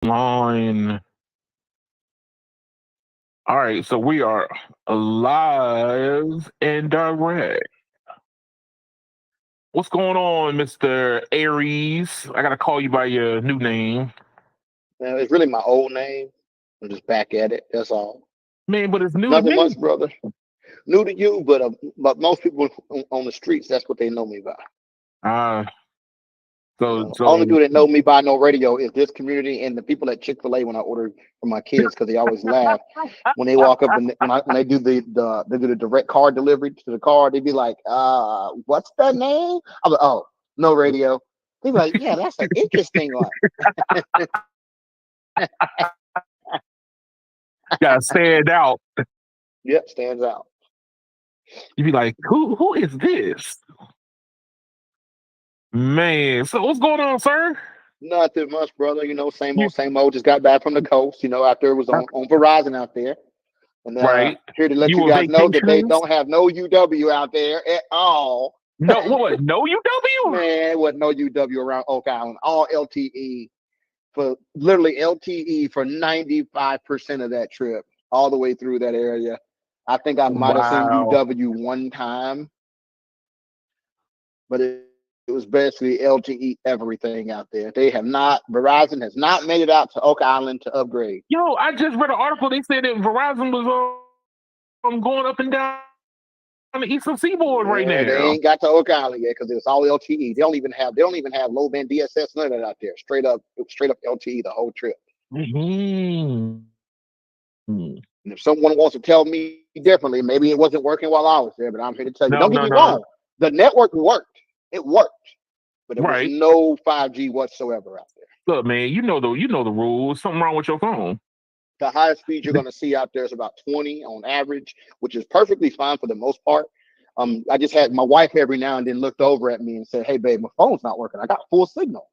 Line. All right, so we are live and direct. What's going on, Mr. Aries? I gotta call you by your new name. It's really my old name. I'm just back at it. That's all. Man, but it's new to Nothing me. much, brother. New to you, but most people on the streets, that's what they know me by. Uh You so know, only so people that know me by no radio is this community and the people at Chick-fil-A when I order for my kids because they always laugh when they walk up and when they do the direct car delivery to the car. They be like, what's the name? I'm like, oh, no radio. They be like, yeah, that's an interesting one. gotta stand out. Yep, stands out. You be like, who is this? Man, so what's going on, sir? Nothing much, brother. You know, same You old, same old. Just got back from the coast. You know, after it was on Verizon out there, and right? here to let You you were guys know that they vacationing? don't have no UW out there at all. No, what? No UW? Man, wasn't no UW around Oak Island. All LTE for literally LTE for 95% of that trip, all the way through that area. I think I might have seen Wow. UW one time, but it was basically LTE everything out there. They have not. Verizon has not made it out to Oak Island to upgrade. Yo, I just read an article. They said that Verizon was going up and down the eastern seaboard right Yeah, they now. ain't got to Oak Island yet because it's all LTE. They don't even have low band DSS, none of that out there. Straight up LTE the whole trip. Mhm. And if someone wants to tell me differently, maybe it wasn't working while I was there, but I'm here to tell you. Don't get No, me no, wrong, no. the network worked. It worked, but there was Right. no 5G whatsoever out there. Look, man, you know the rules. Something wrong with your phone. The highest speed you're going to see out there is about 20 on average, which is perfectly fine for the most part. I just had my wife every now and then looked over at me and said, "Hey, babe, my phone's not working. I got full signal."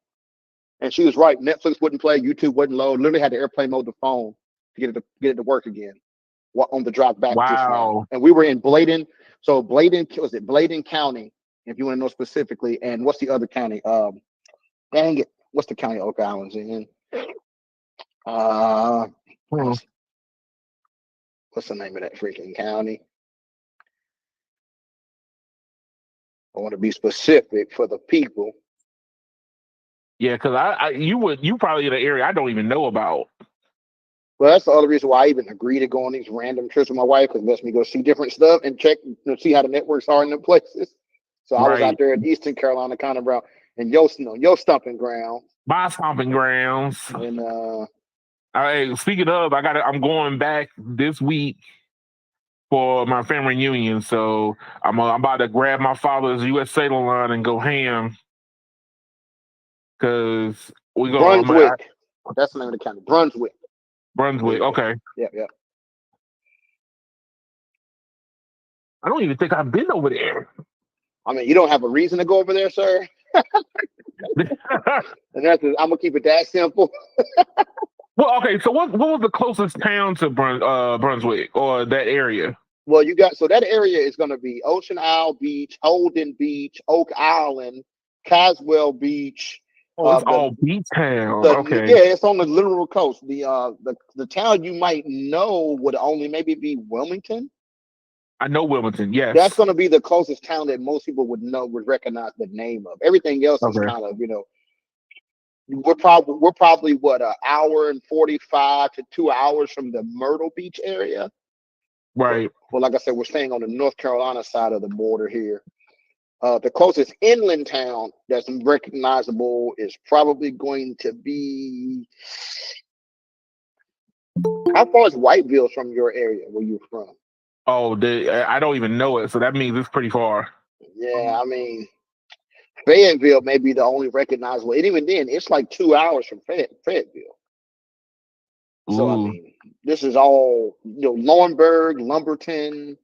And she was right. Netflix wouldn't play, YouTube wouldn't load. Literally had to airplane mode the phone to get it to work again on the drive back just now. Wow. And we were in Bladen. So Bladen was it Bladen County, if you want to know specifically. And what's the other county? Dang it. What's the county Oak Island's in? Uh Hmm. what's what's the name of that freaking county? I want to be specific for the people. Yeah, because you probably in an area I don't even know about. Well, that's the other reason why I even agree to go on these random trips with my wife because it lets me go see different stuff and check see how the networks are in the places. So I was out Right. there in Eastern Carolina, kind of around, and your stomping ground, My stomping grounds. and Speaking of, I'm going back this week for my family reunion. So I'm about to grab my father's U.S. Sailor line and go ham because we go. Brunswick. That's the name of the county, Brunswick. There Brunswick. you go. Okay. Yep, yep. I don't even think I've been over there. I mean, you don't have a reason to go over there, sir. And I'm gonna keep it that simple. Well, okay. So what was the closest town to Brunswick or that area? Well, you got so that area is gonna be Ocean Isle Beach, Holden Beach, Oak Island, Caswell Beach. Oh, it's The all beach town. the Okay. Yeah, it's on the literal coast. The town you might know would only maybe be Wilmington. I know Wilmington. That's Yes. going to be the closest town that most people would recognize the name of. Everything else is Okay. kind of we're probably what an hour and 45 to 2 hours from the Myrtle Beach area. But Right. well, like I said, we're staying on the North Carolina side of the border here. The closest inland town that's recognizable is probably going to be how far is Whiteville from your area where you're from? Oh, I don't even know it. So that means it's pretty far. Yeah, I mean Fayetteville may be the only recognizable, and even then, it's like 2 hours from Fayetteville. So I Ooh. mean, this is all Laurinburg, Lumberton,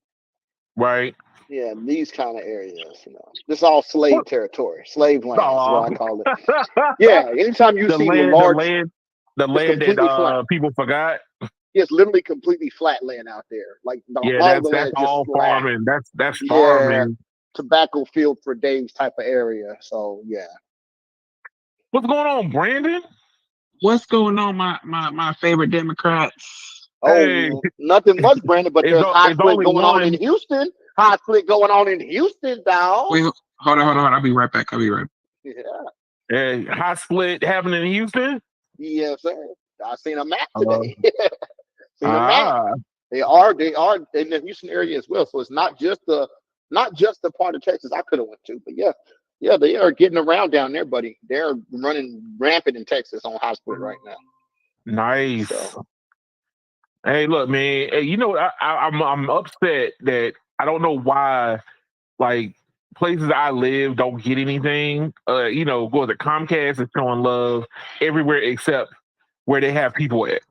Right. yeah, these kind of areas. This is all slave What? territory, slave land is Oh. what I call it. Yeah, anytime you the see land, the large, land, the it's land that completely flat. people forgot. It's literally completely flat land out there. Like Yeah, all the that's land is just all flat. farming. That's Yeah, farming. tobacco field for days type of area. So yeah. What's going on, Brandon? What's going on, my favorite Democrats? Hey, Oh, nothing much, Brandon. But there's high it's split only going on in one. Houston. High split going on in Houston, dog. Wait, hold on. I'll be right back. I'll be right. Yeah, High split happening in Houston. yes, sir. I seen a map Uh, today. Seen a map. ah, They are in the Houston area as well. So it's not just the part of Texas I could have went to, but yeah, they are getting around down there, buddy. They're running rampant in Texas on high split right now. nice. So Hey, look, man. Hey, you know what? I'm upset that I don't know why. Like places I live don't get anything. Go to Comcast is showing love everywhere except where they have people at.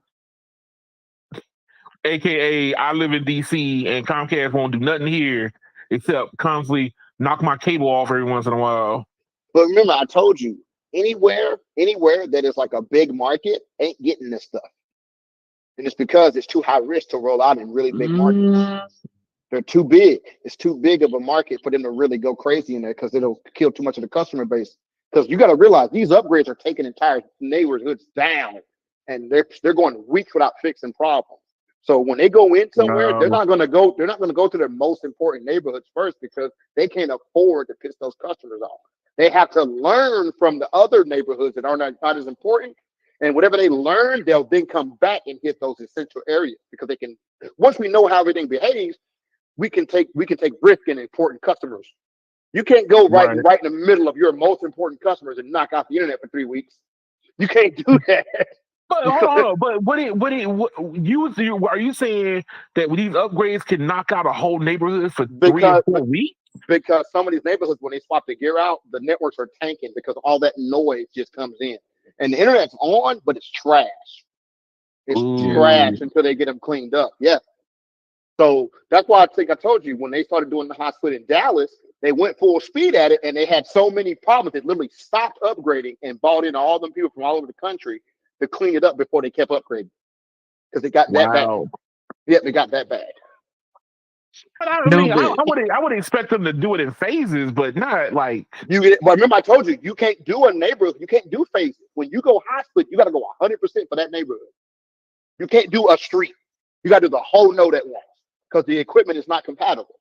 AKA, I live in DC and Comcast won't do nothing here except constantly knock my cable off every once in a while. but remember, I told you, anywhere that is like a big market ain't getting this stuff. And it's because it's too high risk to roll out in really big markets. Mm, They're too big. It's too big of a market for them to really go crazy in there because it'll kill too much of the customer base. Because you got to realize these upgrades are taking entire neighborhoods down, and they're going weeks without fixing problems. So when they go in somewhere, they're Wow. not going to go. They're not going to go to their most important neighborhoods first because they can't afford to piss those customers off. They have to learn from the other neighborhoods that are not as important, and whatever they learn, they'll then come back and hit those essential areas because they can. Once we know how everything behaves, we can take risk in important customers. You can't go Right. right in the middle of your most important customers and knock out the internet for 3 weeks. You can't do that But hold because on, hold on. But are you saying that these upgrades can knock out a whole neighborhood for 3 or 4 weeks? because some of these neighborhoods when they swap the gear out, the networks are tanking because all that noise just comes in, and the internet's on, but it's trash. It's yeah. trash Ooh, until they get them cleaned up. Yeah. So that's why I think I told you when they started doing the high split in Dallas, they went full speed at it and they had so many problems. They literally stopped upgrading and bought in all them people from all over the country to clean it up before they kept upgrading because it got that bad. wow. Yeah, they got that bad. But I No, mean, but I would expect them to do it in phases, but not like. But remember, I told you you can't do a neighborhood. You can't do phases. When you go high split, you got to go 100% for that neighborhood. You can't do a street. You got to do the whole node at once because the equipment is not compatible.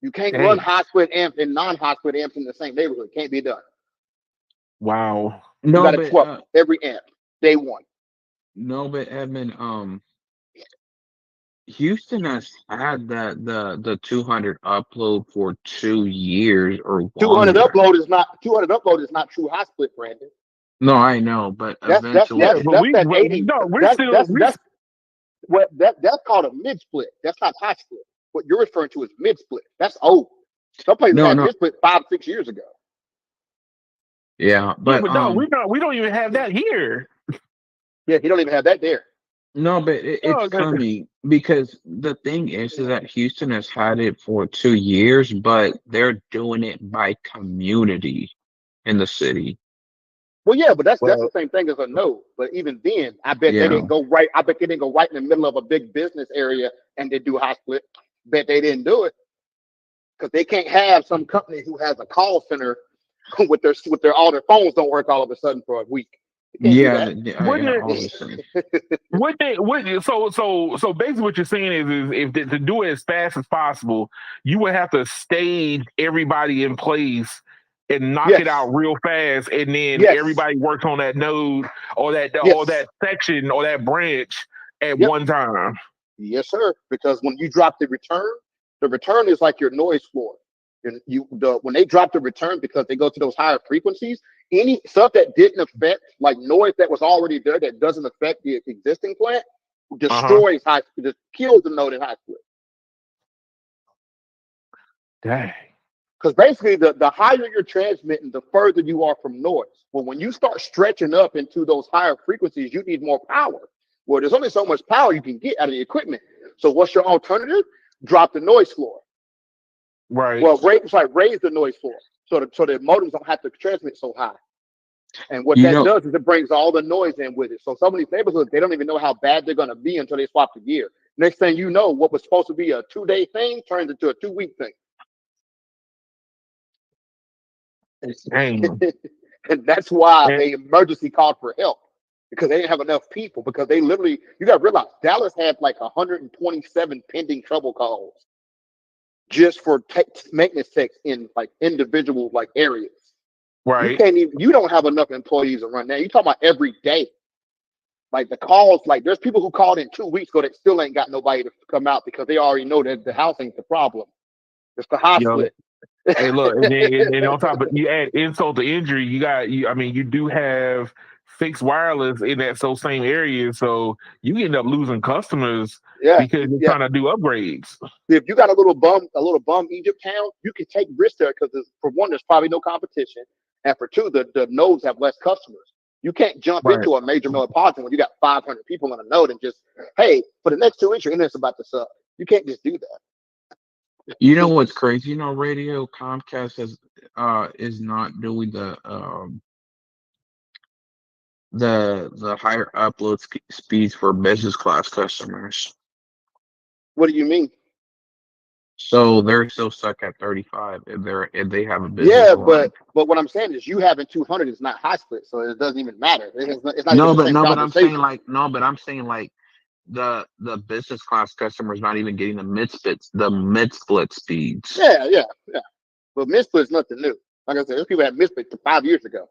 You can't run Dang. high split amps and non-high split amps in the same neighborhood. Can't be done. Wow. You got no, to but 12 every amp day one. no, but Edmund, Houston has had the 200 upload for 2 years or 200 longer. upload is not true high split, Brandon. No, I know, but That's that's Yeah, that's eventually, but that's we that but 80. no, we're That's still that's we that's what that's called a mid split. That's not high split. What you're referring to is mid split. That's old. Some places no, had no, mid split 5, 6 years ago. yeah, yeah, but but no, we don't even have that here. Yeah, he don't even have that there. no, but it's Oh, funny because the thing is that Houston has had it for 2 years, but they're doing it by community in the city. Well, yeah, but that's the well, same thing as a node. But even then, I bet they Yeah, didn't go right. I bet they didn't go right in the middle of a big business area and they do high split. Bet they didn't do it because they can't have some company who has a call center with their all their phones don't work all of a sudden for a week. You can't do yeah, that. wouldn't yeah, all it? of a sudden. So basically, what you're saying is if to do it as fast as possible, you would have to stage everybody in place and knock it Yes, out real fast, and then yes, everybody works on that node or yes, that section or that branch at yep, one time. yes, sir. Because when you drop the return is like your noise floor. And when they drop the return because they go to those higher frequencies, any stuff that didn't affect like noise that was already there that doesn't affect the existing plant Uh huh. just kills the node in high split. Dang. Because basically the higher you're transmitting, the further you are from noise. Well, when you start stretching up into those higher frequencies, you need more power. Well, there's only so much power you can get out of the equipment. So what's your alternative? Drop the noise floor. Right. Well, raise the noise floor so the modems don't have to transmit so high. And what You that know, does is it brings all the noise in with it. So some of these neighborhoods, they don't even know how bad they're going to be until they swap the gear. Next thing you know, what was supposed to be a 2 day thing turns into a 2 week thing. Dang. And that's why And, they emergency called for help. because they didn't have enough people. Because they literally, you got to realize, Dallas had like 127 pending trouble calls just for maintenance techs in like individual like areas. You Right. can't even, you don't have enough employees to run that. You talking about every day. Like the calls, like there's people who called in 2 weeks ago that still ain't got nobody to come out because they already know that the house ain't the problem. It's the hot Yo, split. hey, look, and then and on top of you add insult to injury, you got you. I mean, you do have fixed wireless in that same area, so you end up losing customers Yeah, because you're yeah. trying to do upgrades. If you got a little bum Egypt town, you can take risks there because for one, there's probably no competition, and for two, the nodes have less customers. You can't jump Right. into a major metropolitan when you got 500 people on a node and just, hey, for the next 2 inches, your internet's about to suck. You can't just do You know what's crazy? You know, radio Comcast is not doing the higher upload speeds for business class customers. What do you mean? So they're still stuck at 35 if they have a business Yeah, line. but what I'm saying is you having 200 is not high split, so it doesn't even matter. It's not even No, the but same no, but I'm saying conversation. like no, but I'm saying like the business class customers not even getting the mid split speeds. Yeah, yeah, yeah. But mid-split is nothing new. Like I said, there's people had mid-split 5 years ago.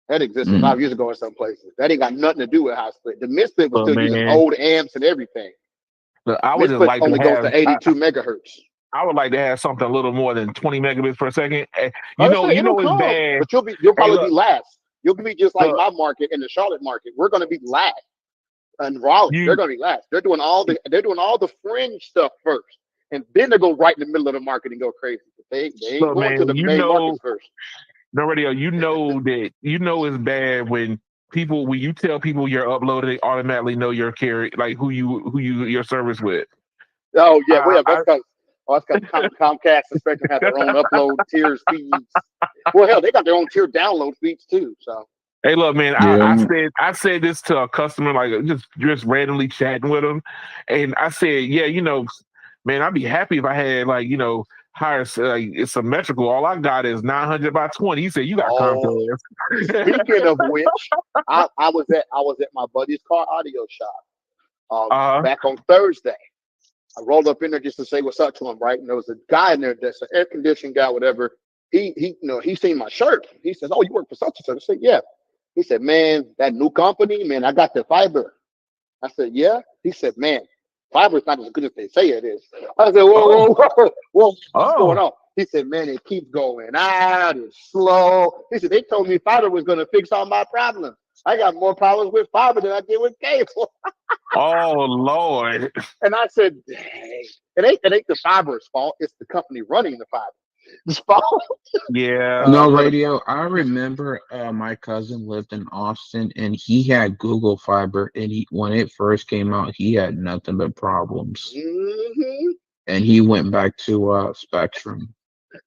That existed Mm. 5 years ago in some places. That ain't got nothing to do with high split. The mid-split was So still using man, old amps and everything. look, I would just Mid-split like to only goes have. to 82 megahertz. I would like to have something a little more than 20 megabits per second. Like I said, You it'll know it's come, bad. but you'll Hey, probably be look, last. You'll be just like look, my market in the Charlotte market. We're going to be last. And Raleigh, they're you going to be last. They're doing all the fringe stuff first, and then they go right in the middle of the market and go crazy. They ain't look, going to man. the main markets first. No radio. You know it's bad when when you tell people you're uploaded, they automatically know your carry like who you your service with. Oh yeah, well Uh, yeah, I, that's because Comcast and Spectrum have their own upload tiers feeds. Well, hell, they got their own tier download feeds too. So hey, look, man. Yeah. I said this to a customer like just randomly chatting with them, and I said, yeah, man, I'd be happy if I had like higher like it's symmetrical. All I got is 900 by 20. He said you got oh, Comcast. speaking of which, I was at my buddy's car audio shop uh back on Thursday. I rolled up in there just to say what's up to him, right? And there was a guy in there that's an air conditioning guy, whatever. He seen my shirt. He says, "Oh, you work for such and such." I said, "Yeah." He said, "Man, that new company, man, I got the fiber." I said, "Yeah." He said, "Man, fiber is not as good as they say it is." I said, "Whoa, oh whoa, whoa, whoa, what's going oh on?" He said, "Man, it keeps going out. It's slow." He said, "They told me fiber was going to fix all my problems. I got more problems with fiber than I did with cable." oh Lord. And I said, "Dang, it ain't the fiber's fault. It's the company running the fiber. It's fault." Yeah. No But radio. I remember my cousin lived in Austin and he had Google Fiber and he when it first came out he had nothing but problems. mhm, And he went back to Spectrum.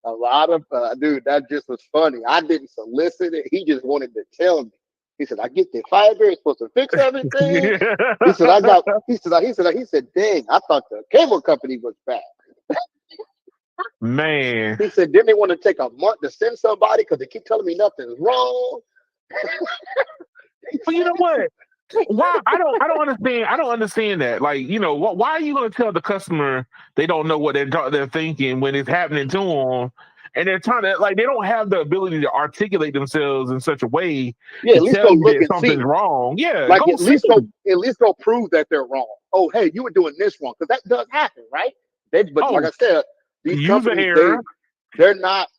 a lot of dude, that just was funny. I didn't solicit it. He just wanted to tell me. He said, "I get the fiber. It's supposed to fix everything." He said, "I got." He said, "Dang, I thought the cable company was bad." Man. He said, "Didn't they want to take a month to send somebody because they keep telling me nothing's wrong?" He Well, you know said, what? Why I don't understand. I don't understand that. Like, why are you going to tell the customer they don't know what they're thinking when it's happening to them, and they're trying to like they don't have the ability to articulate themselves in such a way "Yeah, to at least go tell you look that and something's see. wrong. Yeah, Like go see. at least go prove that they're wrong. Oh, hey, you were doing this wrong because that does happen, right?" But like Oh, I said, these user companies error. they're not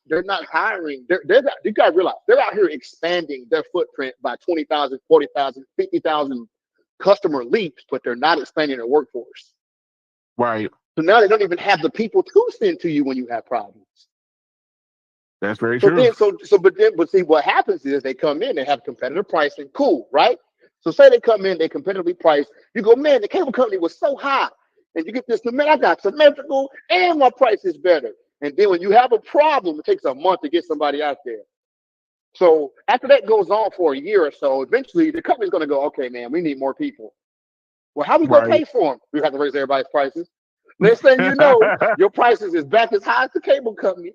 hiring. They're not, you got to realize they're out here expanding their footprint by 20,000, 40,000, 50,000 customer leaps, but they're not expanding their workforce. Right. So now they don't even have the people to send to you when you have problems. That's very So true. but see what happens is they come in, they have competitive pricing, cool, right? So say they come in, they competitively price. You go, "Man, the cable company was so high," and you get this, "Man, I got symmetrical and my price is better." And then when you have a problem, it takes a month to get somebody out there. So after that goes on for a year or so, eventually the company's going to go, "Okay, man, we need more people." Well, how we going to Right. pay for them? We have to raise everybody's prices. Next thing you know, your prices is back as high as the cable company.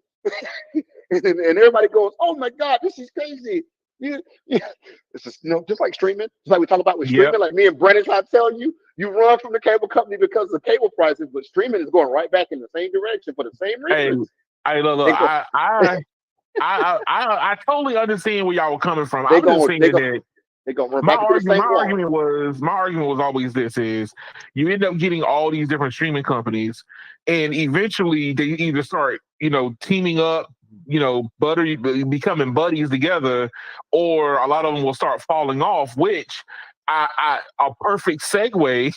And everybody goes, "Oh my God, this is crazy." you, it's just just like streaming. Just like we talk about with Yep. streaming. Like me and Brennan trying to tell you, you run from the cable company because of the cable prices, but streaming is going right back in the same direction for the same Hey, reasons. look, They go, I totally understand where y'all were coming from. they I'm just go, saying they go, that they go run back into the my same wall. argument was always this: is you end up getting all these different streaming companies, and eventually they either start teaming up, becoming buddies together, or a lot of them will start falling off. Which a perfect segue.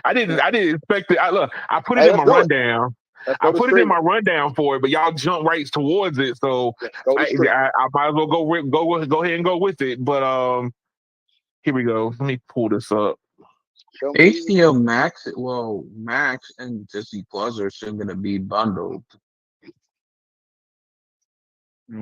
I didn't expect it. I put it Hey, in let's my do it. rundown. Let's I go to put it in my streaming. rundown for it, but y'all jump right towards it. So Let's go to streaming. I might as well go ahead and go with it. But here we go. Let me pull this up. Show me. HBO Max, well, Max and Disney Plus are soon going to be bundled.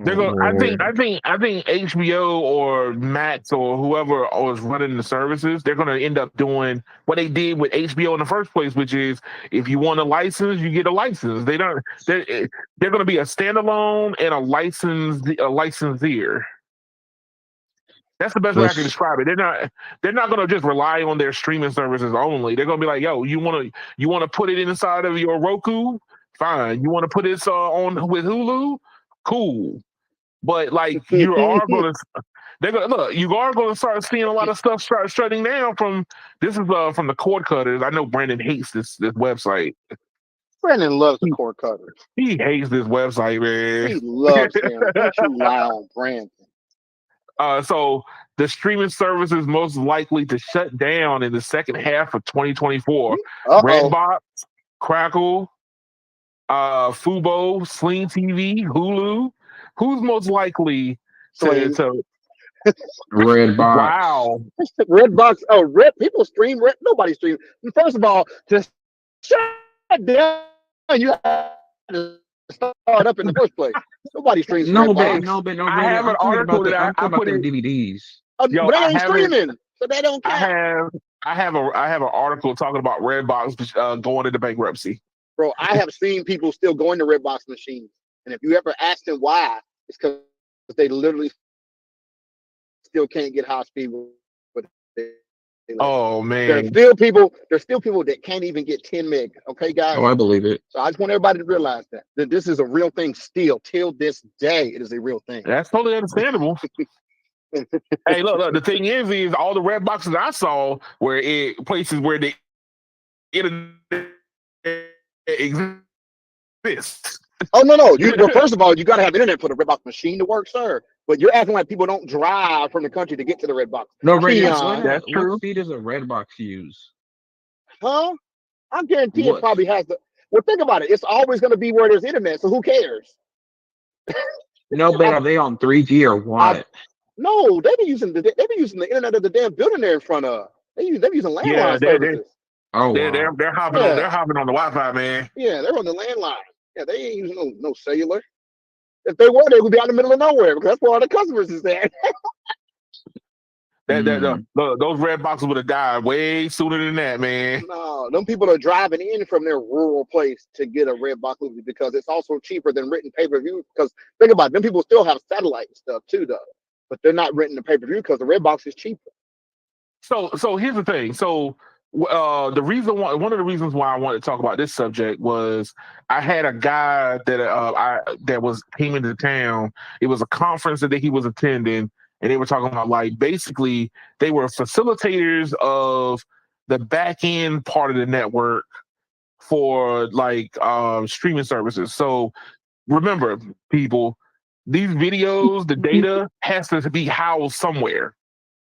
They're Oh going. Lord. I think HBO or Max or whoever was running the services, they're going to end up doing what they did with HBO in the first place, which is if you want a license, you get a license. They don't. They're going to be a standalone and a licensee. That's the best way I can This, describe it. They're not going to just rely on their streaming services only. They're going to be like, yo, you want to put it inside of your Roku? Fine. You want to put it on with Hulu? Cool. But like they're gonna look. You are going to start seeing a lot of stuff start shutting down from. This is from the cord cutters. I know Brandon hates this website. Brandon loves the He, cord cutters. he hates this website, man. He loves them. Don't you lie on Brandon. So the streaming service is most likely to shut down in the second half of 2024. Uh-oh. Redbox, Crackle, Fubo, Sling TV, Hulu. Who's most likely to Sling. to Redbox. wow? Redbox. Oh, Red people stream Red. Nobody stream. First of all, to shut down, you have to start up in the first place. Nobody streams No, Hey, but Redbox. no, but no, I Brandon. have an article that I'm talking I about put them it. DVDs. Yo, But they ain't streaming, so they don't I count. have I have an article talking about Redbox going into bankruptcy. Bro, I have seen people still going to Redbox machines. And if you ever ask them why, it's because they literally still can't get high speed with Oh there's man. still people that can't even get 10 meg. Okay, guys. Oh, I believe it. So I just want everybody to realize that this is a real thing still. Till this day, it is a real thing. That's totally understandable. Hey, look, the thing is all the red boxes I saw were in places where the internet exists. Oh no. Well, first of all, you gotta have internet for the Redbox machine to work, sir. But you're acting like people don't drive from the country to get to the Redbox. No, Brandon. Keon, That's What true. speed does a Redbox use? huh? I guarantee it What? probably has the. Well, think about it. It's always going to be where there's internet, so who cares? No, but are they on 3G or I what? no, they be using the internet of the damn building they're in front of. They be using Yeah, landline services. Oh wow. Yeah, they're hopping on the Wi-Fi, man. yeah, they're on the landline. Yeah, they ain't using no cellular. If they were, they would be out in the middle of nowhere because that's where all the customers is at. Hmm. Those red boxes would have died way sooner than that, man. No, them people are driving in from their rural place to get a Redbox movie because it's also cheaper than written pay-per-view. Because think about it, them people still have satellite stuff too, though, but they're not renting the pay-per-view because the Redbox is cheaper. So here's the thing. So the reason why one of the reasons why I wanted to talk about this subject was I had a guy that was came into town. It was a conference that he was attending, and they were talking about like basically they were facilitators of the back end part of the network for like streaming services. So remember, people, these videos, the data has to be housed somewhere,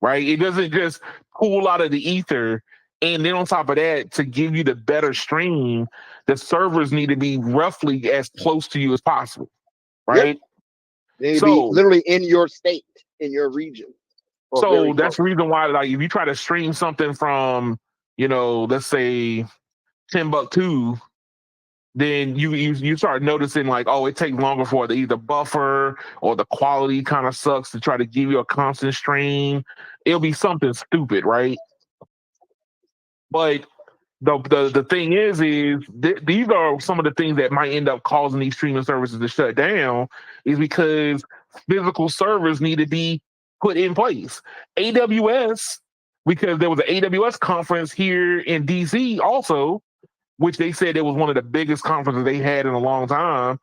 right? It doesn't just pool out of the ether. And then on top of that, to give you the better stream, the servers need to be roughly as close to you as possible, Yep, right? they need to be So, literally in your state, in your region, or very so close. that's the reason why, like, if you try to stream something from, let's say Timbuktu, then you start noticing like, oh, it takes longer for it to either buffer or the quality kind of sucks to try to give you a constant stream. It'll be something stupid, right? But the thing is these are some of the things that might end up causing these streaming services to shut down is because physical servers need to be put in place. AWS, because there was an AWS conference here in DC also, which they said it was one of the biggest conferences they had in a long time.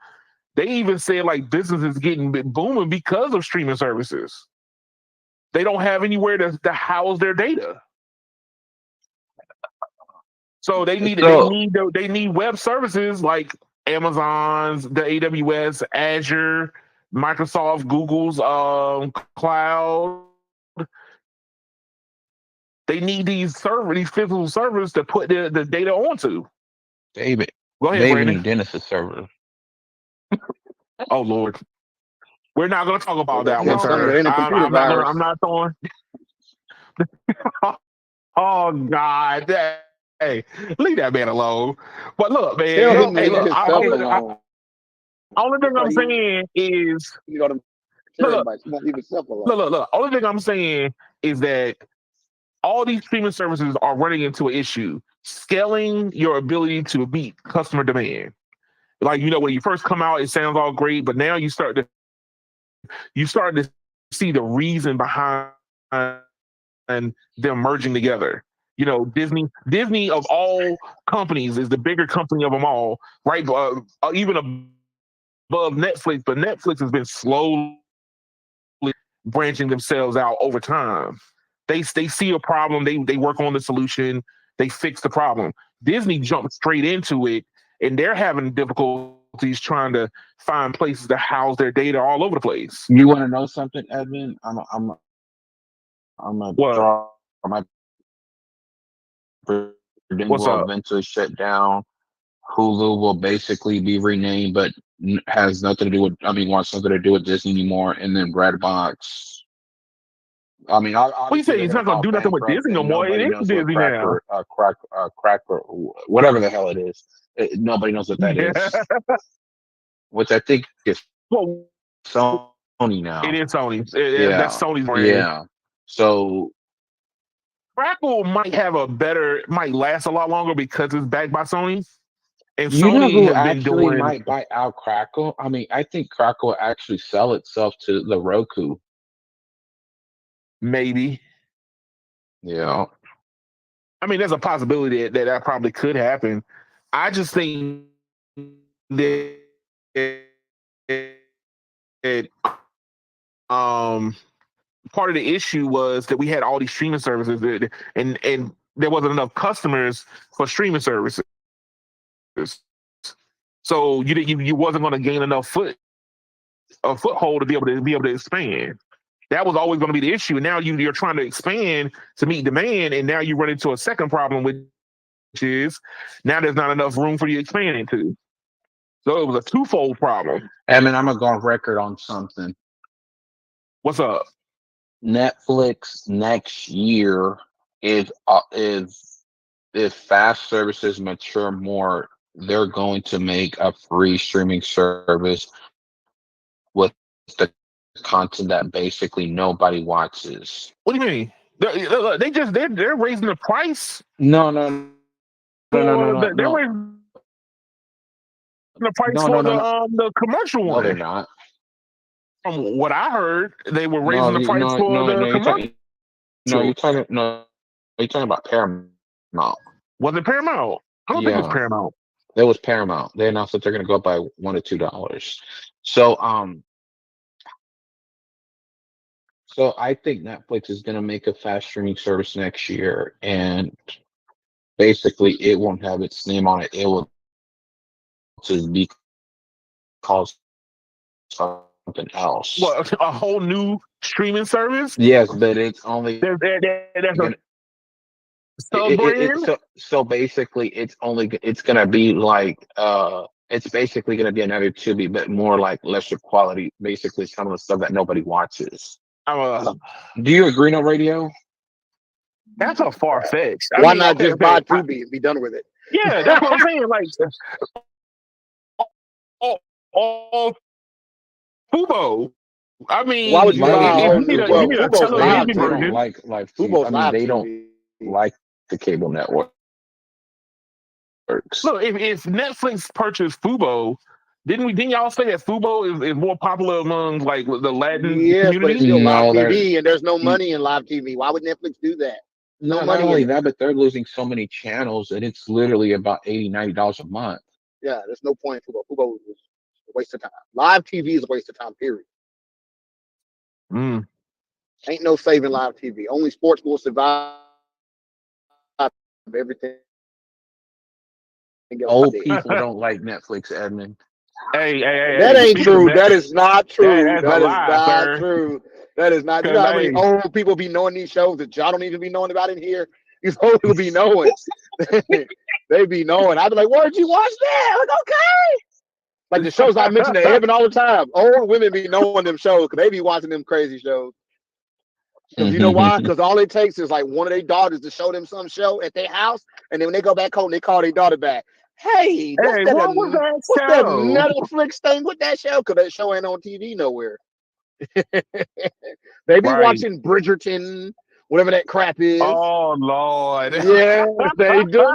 They even said like businesses getting booming because of streaming services. They don't have anywhere to house their data. So So they need web services like Amazon's, the AWS, Azure, Microsoft, Google's cloud. They need these physical servers to put the data onto. David, Go ahead, they even Brandon. need Dennis's server. Oh Lord, we're not going to talk Well, about that's that what one, I'm saying. It sir. ain't a computer I'm not going. I'm virus. not throwing. Oh God, hey, leave that man alone. But look, Tell man. him No, to Hey, leave look. himself alone. Only thing I'm Because saying is he them look, look, terabytes. He won't leave himself look, alone. look, look. Only thing I'm saying is that all these streaming services are running into an issue: scaling your ability to meet customer demand. Like when you first come out, it sounds all great, but now you start to see the reason behind them merging together. Disney of all companies is the bigger company of them all, right? Even above Netflix, but Netflix has been slowly branching themselves out over time. They see a problem, they work on the solution, they fix the problem. Disney jumped straight into it, and they're having difficulties trying to find places to house their data all over the place. you want to know something, Evan? I'm gonna What? draw my Disney What's will up? eventually shut down. Hulu will basically be renamed, but has nothing to do with. I mean, wants nothing to do with Disney anymore. And then Redbox. I mean, Well, you obviously say they're it's going to not going file to do nothing with bankrupt, Disney no and more. It nobody is knows what Disney now. cracker, whatever the hell it is. Nobody knows what that is. Which I think is Well, Sony it now. is Sony. That's Yeah, Sony's brand. yeah. So Crackle might last a lot longer because it's backed by Sony. And you know Sony who have been actually doing might buy out Crackle? I mean, I think Crackle will actually sell itself to the Roku. maybe. Yeah. I mean, there's a possibility that probably could happen. I just think that um, part of the issue was that we had all these streaming services and there wasn't enough customers for streaming services. So you wasn't going to gain enough foothold to be able to expand. That was always going to be the issue. And now you're trying to expand to meet demand, and now you run into a second problem, which is now there's not enough room for you to expand into. So it was a twofold problem. I mean, I'm gonna go on record on something. What's up? Netflix next year is if fast services mature more, they're going to make a free streaming service with the content that basically nobody watches. What do you mean? They're raising the price No, no, no, no, no, no, they're no, raising the price no, for no, no, no. the commercial No, they're one. not. From what I heard, they were No, raising the price no, for no, the no. commercial. You're talking about Paramount. Was it Paramount? I don't think it was Yeah, Paramount. it was Paramount. They announced that they're going to go up by $1 to $2. So, so I think Netflix is going to make a fast streaming service next year, and basically, it won't have its name on it. It will just be called something else. What, a whole new streaming service? Yes, but it's only That's a going to sub it brand. so basically it's gonna be like it's basically gonna be another Tubi, but more like lesser quality, basically some of the stuff that nobody watches. Uh, Do you agree, no radio? that's a far fetched. I Why mean, not okay, just buy okay. Tubi and be done with it? Yeah, that's what I'm saying. Like, all Fubo. I Why would mean, you buy a Like if whole new? you Well, need a Fubo's live television they don't version, TV. like live TV. I Fubo's mean, live they don't TV. like the cable networks. look, if Netflix purchased Fubo, Didn't y'all say that Fubo is more popular among like the Latin Yes, but it's community? still live No, they're TV, and there's no money in live TV. Why would Netflix do that? No not money in only it. that, but they're losing so many channels that it's literally about $80, $90 a month. Yeah, there's no point in Fubo. Fubo is a waste of time. Live TV is a waste of time. Period. Mm. Ain't no saving live TV. Only sports will survive. Everything else Old dead. people don't like Netflix, Edmund. That Hey, ain't speaking of true. that, That is not true. that's a That is lie, not sir. true. That is not. You Because know how many hey, old people be knowing these shows that y'all don't even be knowing about in here? These old people be knowing. They be knowing. I be like, where'd you watch that? Like, okay. Like the shows I mentioned to Evan all the time. Old women be knowing them shows because they be watching them crazy shows. Because you know why? Because all it takes is like one of their daughters to show them some show at their house, and then when they go back home, they call their daughter back. Hey, what's hey, that? what was that What's that show? Netflix thing with that show? Because that show ain't on TV nowhere. They be Right. watching Bridgerton, whatever that crap is. Oh Lord. Yeah, they do.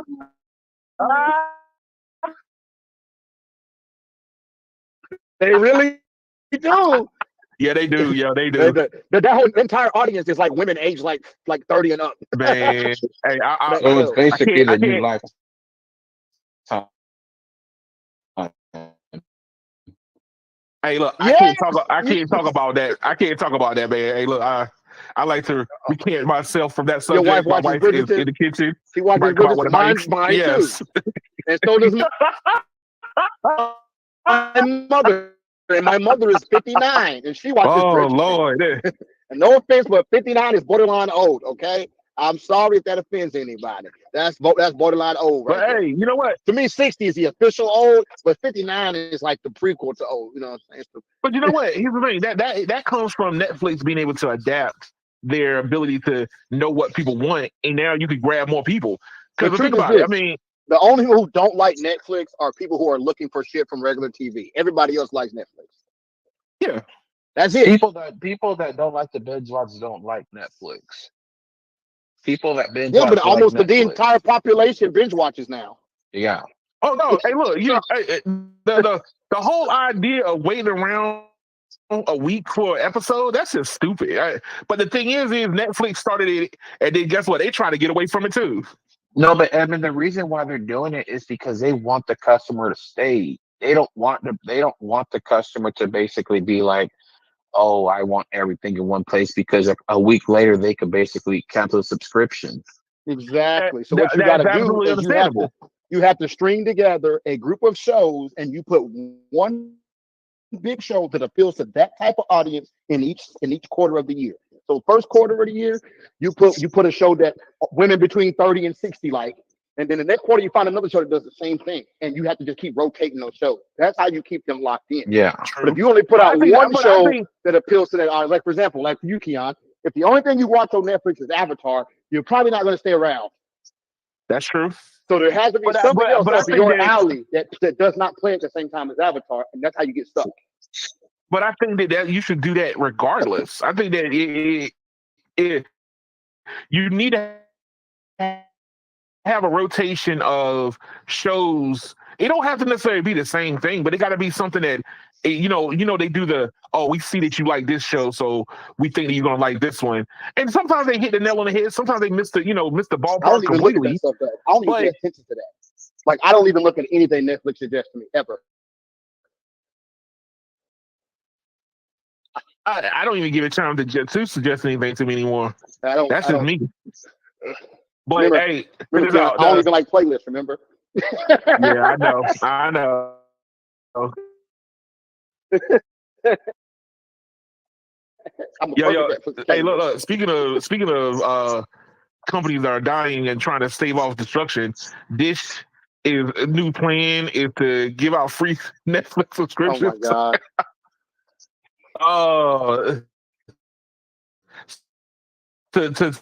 They really do. Yeah, they do. Yeah, they They, do. that whole entire audience is like women aged like 30 and up. Man, hey, That So it's show. I basically can't, I the new can't. lifetime. Hey, look, Yes, I can't talk about that. I can't talk about that, man. Hey, look, I like to recant myself from that your wife subject. My watches wife is in Bridgerton. the kitchen. She She watches might come out with Bridgerton. a knife. Mine too. Yes. And so does my mother. And my mother is 59 and she watches Oh Bridgerton. Lord. And no offense, but 59 is borderline old, okay? I'm sorry if that offends anybody. That's borderline old But right there. hey, you know what? To me, 60 is the official old, but 59 is like the prequel to old. You know what I'm saying? But you know what? Here's the thing that comes from Netflix being able to adapt their ability to know what people want, and now you can grab more people. The Because think truth is about it. I this. mean, The only people who don't like Netflix are people who are looking for shit from regular TV. Everybody else likes Netflix. yeah. That's it. People that don't like the binge watch don't like Netflix. People that binge Yeah, but watch like almost the Netflix. entire population binge watches now. Yeah. Oh no. Hey, look. The whole idea of waiting around a week for an episode, that's just stupid. But the thing is Netflix started it, and then guess what? They try to get away from it too. No, but Evan, the reason why they're doing it is because they want the customer to stay. They don't want the customer to basically be like, oh, I want everything in one place because a week later they could basically cancel the subscription. Exactly. So what you got That's to do absolutely is understandable. you have to string together a group of shows, and you put one big show that appeals to that type of audience in each quarter of the year. So first quarter of the year, you put a show that women between 30 and 60 like, and then the next quarter you find another show that does the same thing, and you have to just keep rotating those shows. That's how you keep them locked in. Yeah. But if True. you only put But I out think, one but I show think that appeals to that audience, like for example, like for you, Keon, if the only thing you watch on Netflix is Avatar, you're probably not going to stay around. that's true. So there has to be something else But I up think your that alley that does not play at the same time as Avatar, and that's how you get stuck. that you should do that regardless. I think that you need to have a rotation of shows. It don't have to necessarily be the same thing, but it got to be something that they do we see that you like this show, so we think that you're gonna like this one. And sometimes they hit the nail on the head. Sometimes they miss the I don't ballpark even look at that completely. stuff. I don't even pay But attention to that. Like I don't even look at anything Netflix suggests to me ever. I don't even give it time to suggest anything to me anymore. I don't. That's I just don't. me. But Remember, hey, check remember, this Keon, out. I don't even like playlists. Remember? Yeah, I know. I know. I'm a Yo, perfect yo. Netflix Hey, look, playlist. look. Speaking of companies that are dying and trying to stave off destruction, Dish is a new plan is to give out free Netflix Oh my subscriptions. god! uh, to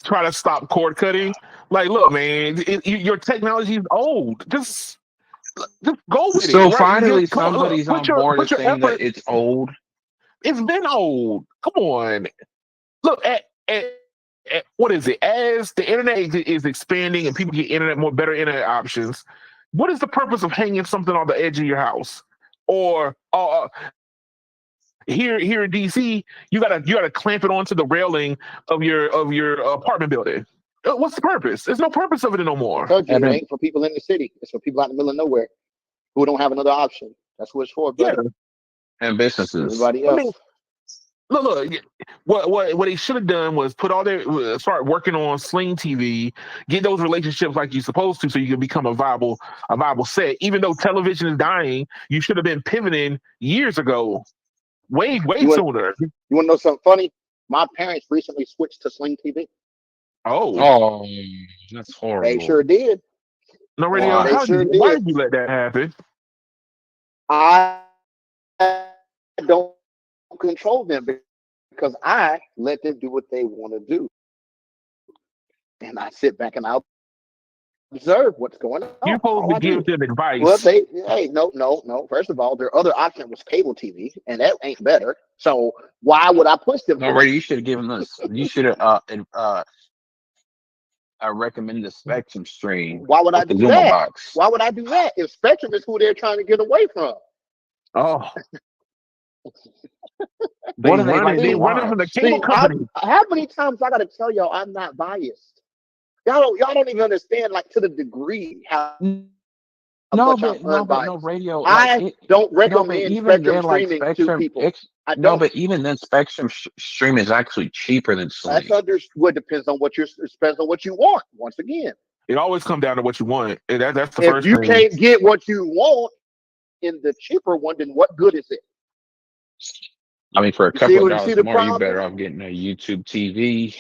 try to stop cord cutting. Like, look, man, your technology is old. Just go with it, So right? finally Come on, look, somebody's on board put is your saying that effort. it's old. It's been old. Come on, look at what is it? As the internet is expanding and people get better internet options, what is the purpose of hanging something on the edge of your house? Or here in DC, you gotta clamp it onto the railing of your apartment building. What's the purpose? There's no purpose of it no I more. told you And it then ain't for people in the city. It's for people out in the middle of nowhere who don't have another option. That's what it's for, Yeah, buddy. and businesses. Everybody I else. mean, look, what they should have done was put all their start working on Sling TV, get those relationships like you're supposed to, so you can become a viable set. Even though television is dying, you should have been pivoting years ago, way You want sooner. you want to know something funny? My parents recently switched to Sling TV. Oh, Oh, that's They horrible. sure did. no radio. They Why? sure Why did. did you let that happen? I don't control them because I let them do what they want to do, and I sit back and I observe what's going You're on. supposed All to I give do. them Well, advice. no. First of all, their other option was cable TV, and that ain't better. So why would I push them No, to that? Ray, you should have given us. You should have recommended the Spectrum stream Why would I with the do Zuma that? box. Why would I do that if Spectrum is who they're trying to get away from? Oh, What they do they running like they to See, running from the watch? cable see, company. how many times I got to tell y'all I'm not biased? Y'all don't even understand like to the degree how No, much I'm but no unbiased. radio. Like I it. don't No, but recommend even Spectrum then, like streaming to Spectrum. people. I No, don't. but even then, Spectrum stream is actually cheaper than That's Sling. under what depends on what you want. Once again, It always come down to what you want. And that's the if first you thing. can't get what you want in the cheaper one, then what good is it? I mean, for a You see couple of what you see dollars the more, you're problem? better off getting a YouTube TV.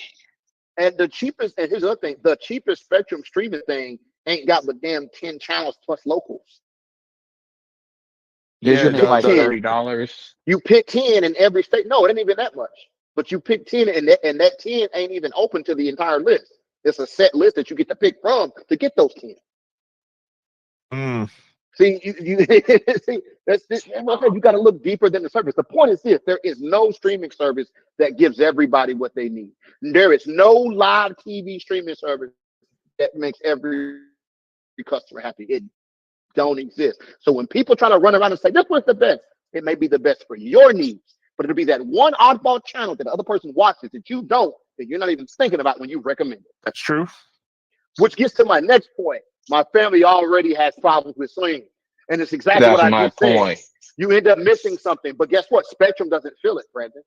And the cheapest, and here's the other thing: the cheapest Spectrum streaming thing ain't got but damn 10 channels plus locals. Yeah, Isn't You it pick like ten. $30? You pick 10 in every state. No, it ain't even that much. But you pick 10, and that 10 ain't even open to the entire list. It's a set list that you get to pick from to get those 10. mm, See, you see, that's what I said. You got to look deeper than the surface. The point is this: there is no streaming service that gives everybody what they need. There is no live TV streaming service that makes every customer happy. It don't exist. So when people try to run around and say this one's the best, it may be the best for your needs, but it'll be that one oddball channel that the other person watches that you don't, that you're not even thinking about when you recommend it. that's true. Which gets to my next point. My family already has problems with Sling, and it's exactly what That's I my just said. point. You end up missing something, but guess what? Spectrum doesn't feel it, Brandon.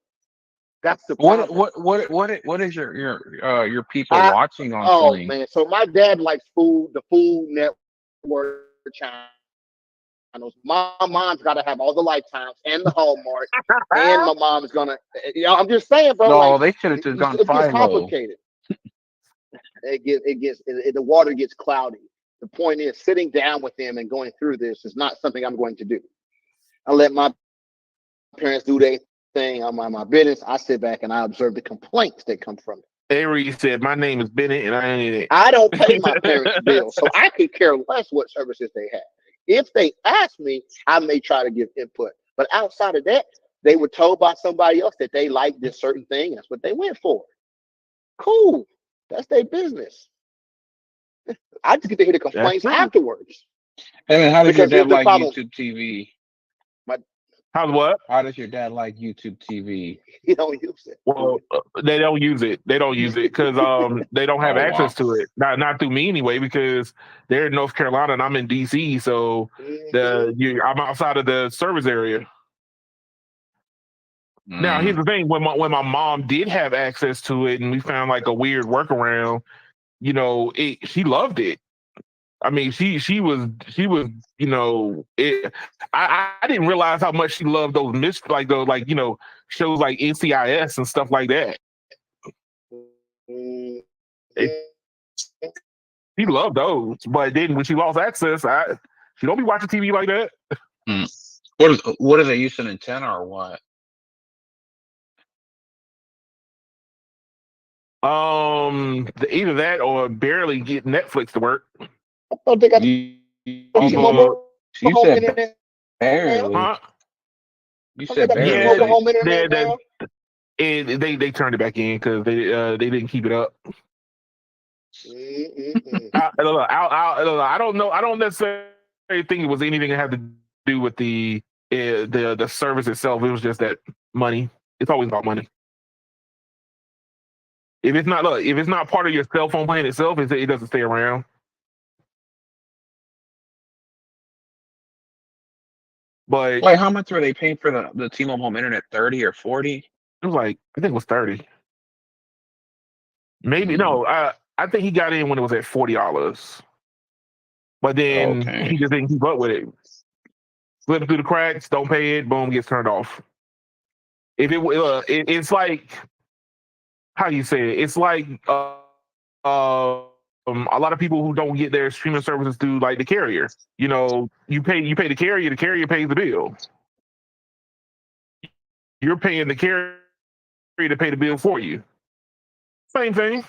That's the What problem. what what what is your people I watching on Oh Sling? man, so my dad likes the Food Network channels. My mom's got to have all the Lifetimes and the Hallmark, and my mom's gonna. I'm just saying, bro. Like No, they should have just gone it gets Philo. complicated. The water gets cloudy. The point is, sitting down with them and going through this is not something I'm going to do. I let my parents do their thing. I'm on my business. I sit back and I observe the complaints that come from it. Avery said, "My name is Bennett, and I ain't I don't pay my parents' it." bills, so I could care less what services they have. If they ask me, I may try to give input. But outside of that, they were told by somebody else that they liked this certain thing, and that's what they went for. Cool. That's their business. I just get to hear the That's complaints true. afterwards. Hey man, how does your Because here's dad the like problem. YouTube TV? My, How's what? How does your dad like YouTube TV? you don't use it. Well, they don't use it. They don't use it because they don't have Oh wow. access to it. Not through me anyway, because they're in North Carolina and I'm in DC. So I'm outside of the service area. Now, here's Mm. the thing: when my mom did have access to it, and we found like a weird workaround, she loved it. I mean, she was I didn't realize how much she loved those shows like NCIS and stuff like that. Mhm. It, she loved those, but then when she lost access, she don't be watching TV like that. Mm. What is it? Use an antenna or what? Either that or barely get Netflix to work. I thought they got You, T-Mobile you home said internet now. barely. Huh? You Don't they said got barely. T-Mobile Yeah, So home internet they now? they turned it back in because they didn't keep it up. Mm-mm-mm. I don't know. I don't necessarily didn't think it was anything that had to do with the service itself. It was just that money. It's always about money. If it's not part of your cell phone plan itself, it doesn't stay around. But Like, how much were they paying for the T-Mobile home internet? 30 or 40? it was like I think it was 30. Maybe Mm, no. I think he got in when it was at $40. But then he okay. just didn't keep up with it. Slip through the cracks, don't pay it, boom, gets turned off. If it's like how do you say it? It's like a lot of people who don't get their streaming services through like the carrier. You pay the carrier pays the bill. You're paying the carrier to pay the bill for you. Same thing.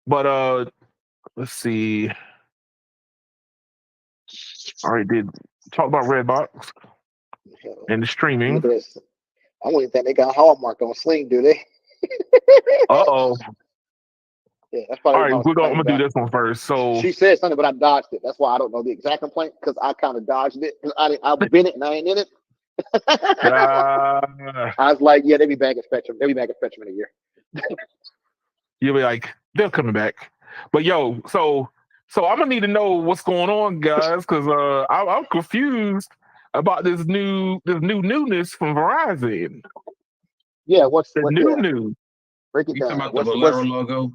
But let's see. All right, did talk about Redbox and the streaming. Look at this. I don't even think they got Hallmark on Sling, do they? Uh-oh. Yeah, that's All probably right, what I was I'm complaining gonna do about. this one first. So She said something, but I dodged it. That's why I don't know the exact complaint because I kind of dodged it. I've been it and I ain't in it. uh, I was like, yeah, they be back at Spectrum. They be back at Spectrum in a year. you'll be like, they're coming back. But yo, so I'm gonna need to know what's going on, guys, because I'm confused about this newness from Verizon. Yeah, The what's new there? news. Break it You talking down. about the What's Valero logo?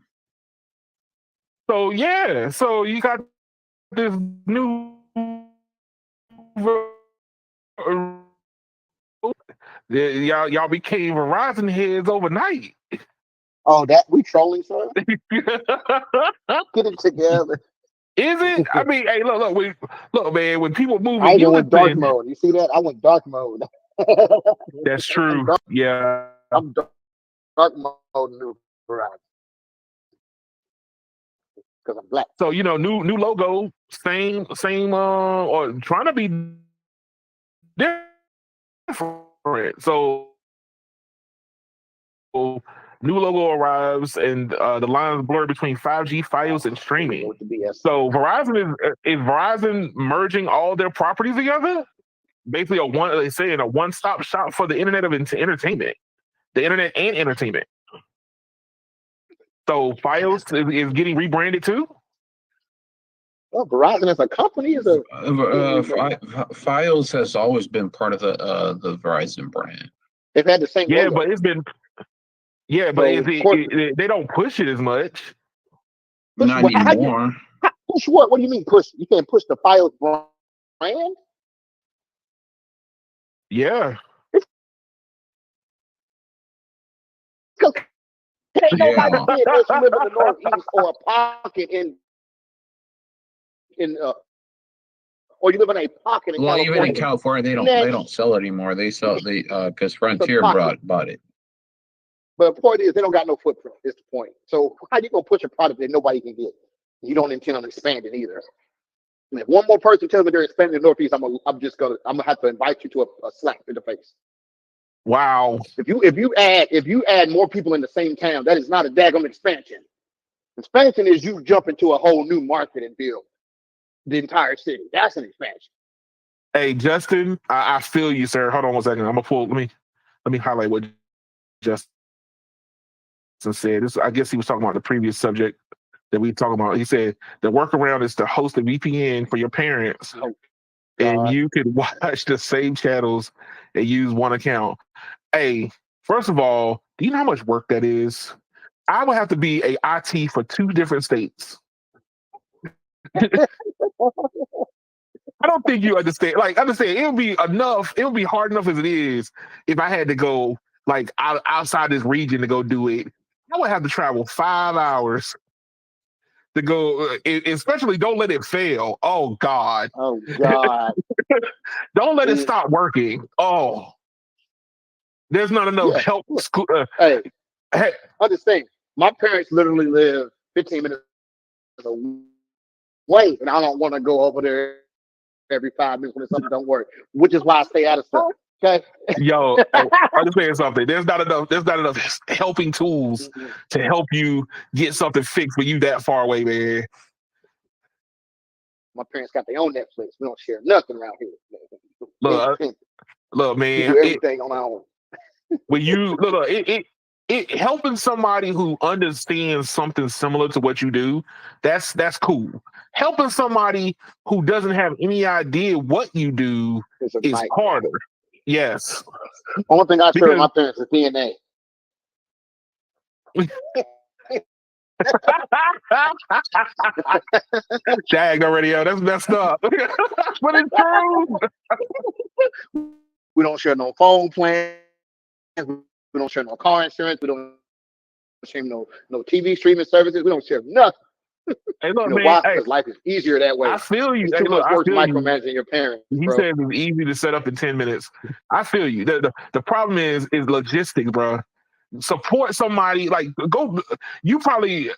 So yeah, so you got this new y'all became Verizon heads overnight. that we trolling, sir? Get it together. Is it? I mean, hey, look, man. When people move I in even went dark unison, mode. You see that? I went dark mode. that's I'm true. dark. Yeah. I'm dark mode new Verizon because I'm black. So new logo, same, or trying to be different. So new logo arrives, and the lines blur between 5G, Fios, and Here we go streaming. with the BS. So is Verizon merging all their properties together? Basically, they say a one-stop shop for the internet of entertainment, the internet and entertainment. So Fios is getting rebranded too. Well, Verizon as a company is a Fios has always been part of the Verizon brand. they've had the same Yeah, logo. but but So of course, they don't push it as much. push Not what? anymore. Push what? What do you mean push? You can't push the Fios brand. Yeah. Because ain't nobody Yeah. did unless you live in the Northeast or a pocket in or you live in a pocket in Well, even in California. California, they Next, don't sell it anymore. They sell because the Frontier pocket. bought it. But the point is, they don't got no footprint. Is the point. So how you gonna push a product that nobody can get? You don't intend on expanding either. And if one more person tells me they're expanding the Northeast, I'm gonna have to invite you to a slap in the face. Wow. If you add more people in the same town, that is not a daggone expansion. Expansion is you jump into a whole new market and build the entire city. That's an expansion. Hey, Justin, I feel you, sir. Hold on one second. I'm gonna pull. Let me highlight what Justin said. I guess he was talking about the previous subject that we talking about. He said the workaround is to host a VPN for your parents, and you could watch the same channels and use one account. Hey, first of all, do you know how much work that is? I would have to be a IT for 2 different states. I don't think you understand. Like, understand, it would be enough. It would be hard enough as it is if I had to go like outside this region to go do it. I would have to travel 5 hours to go. Especially, don't let it fail. Oh God, Oh God. don't let it stop working. Oh, there's not enough Yeah. help. School. Hey, understand. My parents literally live 15 minutes away, and I don't want to go over there every 5 minutes when something don't work, which is why I stay out of stuff. Okay. Yo, understand something. There's not enough helping tools to help you get something fixed when you that far away, man. My parents got their own Netflix. We don't share nothing around here. Look, look, We man. do everything on our own. When you look, it helping somebody who understands something similar to what you do, that's cool. Helping somebody who doesn't have any idea what you do It's a is nightmare. harder. Yes. Only thing I share with Because my parents is DNA. Dag already, yo, that's messed up. But it's true. We don't share no phone plans. We don't share no car insurance. We don't share no TV streaming services. We don't share nothing. Hey, You look, know man. why? Hey, Because life is easier that I way. feel you. It's Hey, too look, much I work feel you. micromanaging your parents, He bro. says it's easy to set up in 10 minutes. I feel you. The problem is logistics, bro. Support somebody, like, go. You probably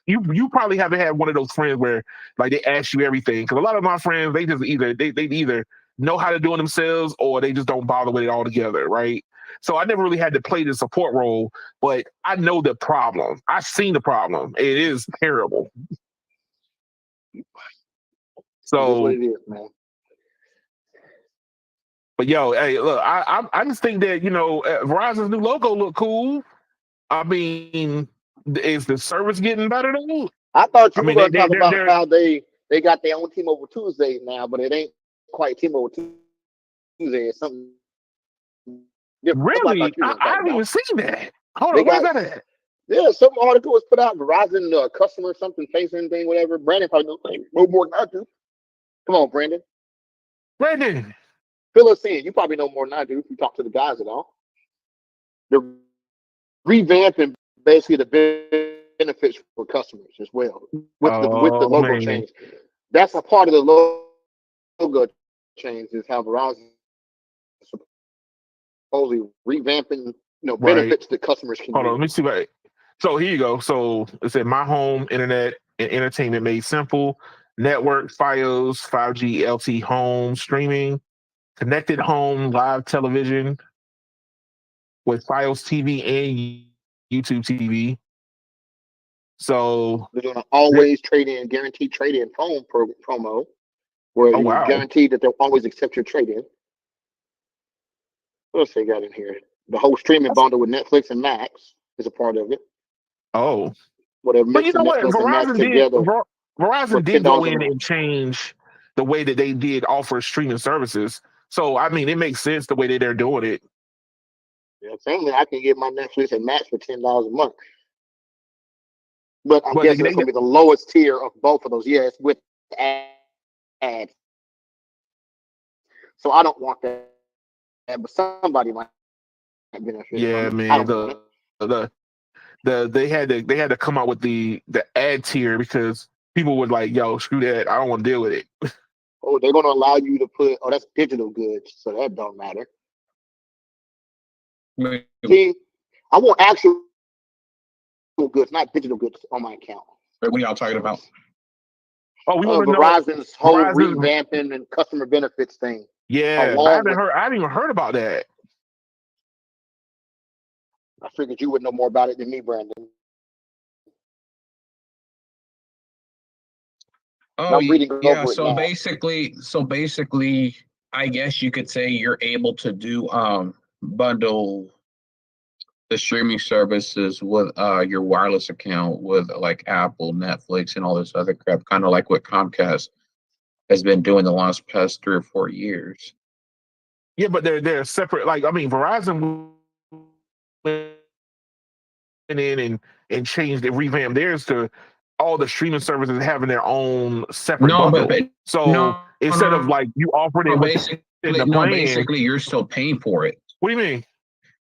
haven't had one of those friends where like they ask you everything, because a lot of my friends, they just either know how to do it themselves, or they just don't bother with it altogether, right? So I never really had to play the support role, but I know the problem. I've seen the problem. It is terrible. It is what So, it is, man. but yo, hey, look, I just think that Verizon's new logo look cool. I mean, is the service getting better though? I thought I you were mean, going to talk about they're how they got their own T-Mobile Tuesdays now, but it ain't quite T-Mobile Tuesday. It's something different. That's what I really. thought you were going to I talk haven't about. even seen that. Hold They on, where's got that at? some article was put out. Verizon customer something facing thing, whatever. Brandon probably knows no more than I do. Come on, Brandon, Brandon. fill us in. You probably know more than I do if you talk to the guys at all. They're revamping basically the benefits for customers as well with the Oh logo man. change. That's a part of the logo change is how Verizon is supposedly revamping Right. benefits that customers can Hold on. use. Let me see what. So here you go. So it said my home internet and entertainment made simple. Network, FiOS, 5G, LTE home streaming, connected home, live television with FiOS TV and YouTube TV. So, They're doing an there- always trade in, guaranteed trade in phone promo where oh you wow. guarantee that they'll always accept your trade in. What else they got in here? The whole streaming bundle with Netflix and Max is a part of it. Oh, Where they're but you mixing know what? Netflix and Max together for Verizon did go $10 a in month. and change the way that they did offer streaming services. So I mean, it makes sense the way that they're doing it. Yeah, same I can get my Netflix and Max for $10 a month. But I'm But guessing that's going to be the lowest tier of both of those. Yes, with ads. So I don't want that, but somebody might benefit from yeah, it. I man, don't want it. they had to come out with the ad tier, because people would like, yo, screw that, I don't want to deal with it. Oh, they're going to allow you to put. Oh, that's digital goods, so that don't matter. See, I want actual goods, not digital goods, on my account. What are y'all talking about? Oh, we want to know Verizon's whole Verizon. revamping and customer benefits thing, Yeah, along with. I haven't even heard about that. I figured you would know more about it than me, Brandon. Oh I'm reading yeah, over it so now. basically I guess you could say you're able to do bundle the streaming services with your wireless account with like Apple, Netflix, and all this other crap, kind of like what Comcast has been doing the last past 3 or 4 years. Yeah, but they're separate. Like, I mean, Verizon went in and changed it, revamped theirs to all the streaming services having their own separate No, bundle. but So no, instead of like you offering it within the plan, basically you're still paying for it. what do you mean?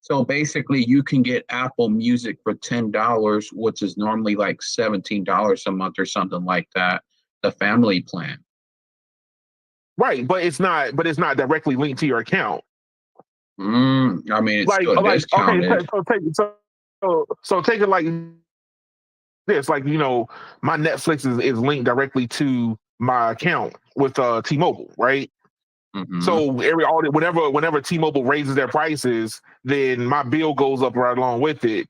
So basically, you can get Apple Music for $10, which is normally like $17 a month or something like that. The family plan. Right, but it's not. But it's not directly linked to your account. I mean, it's still Okay, discounted. so take it like this. Like, my Netflix is linked directly to my account with T-Mobile, right? Mm-hmm. So whenever T-Mobile raises their prices, then my bill goes up right along with it.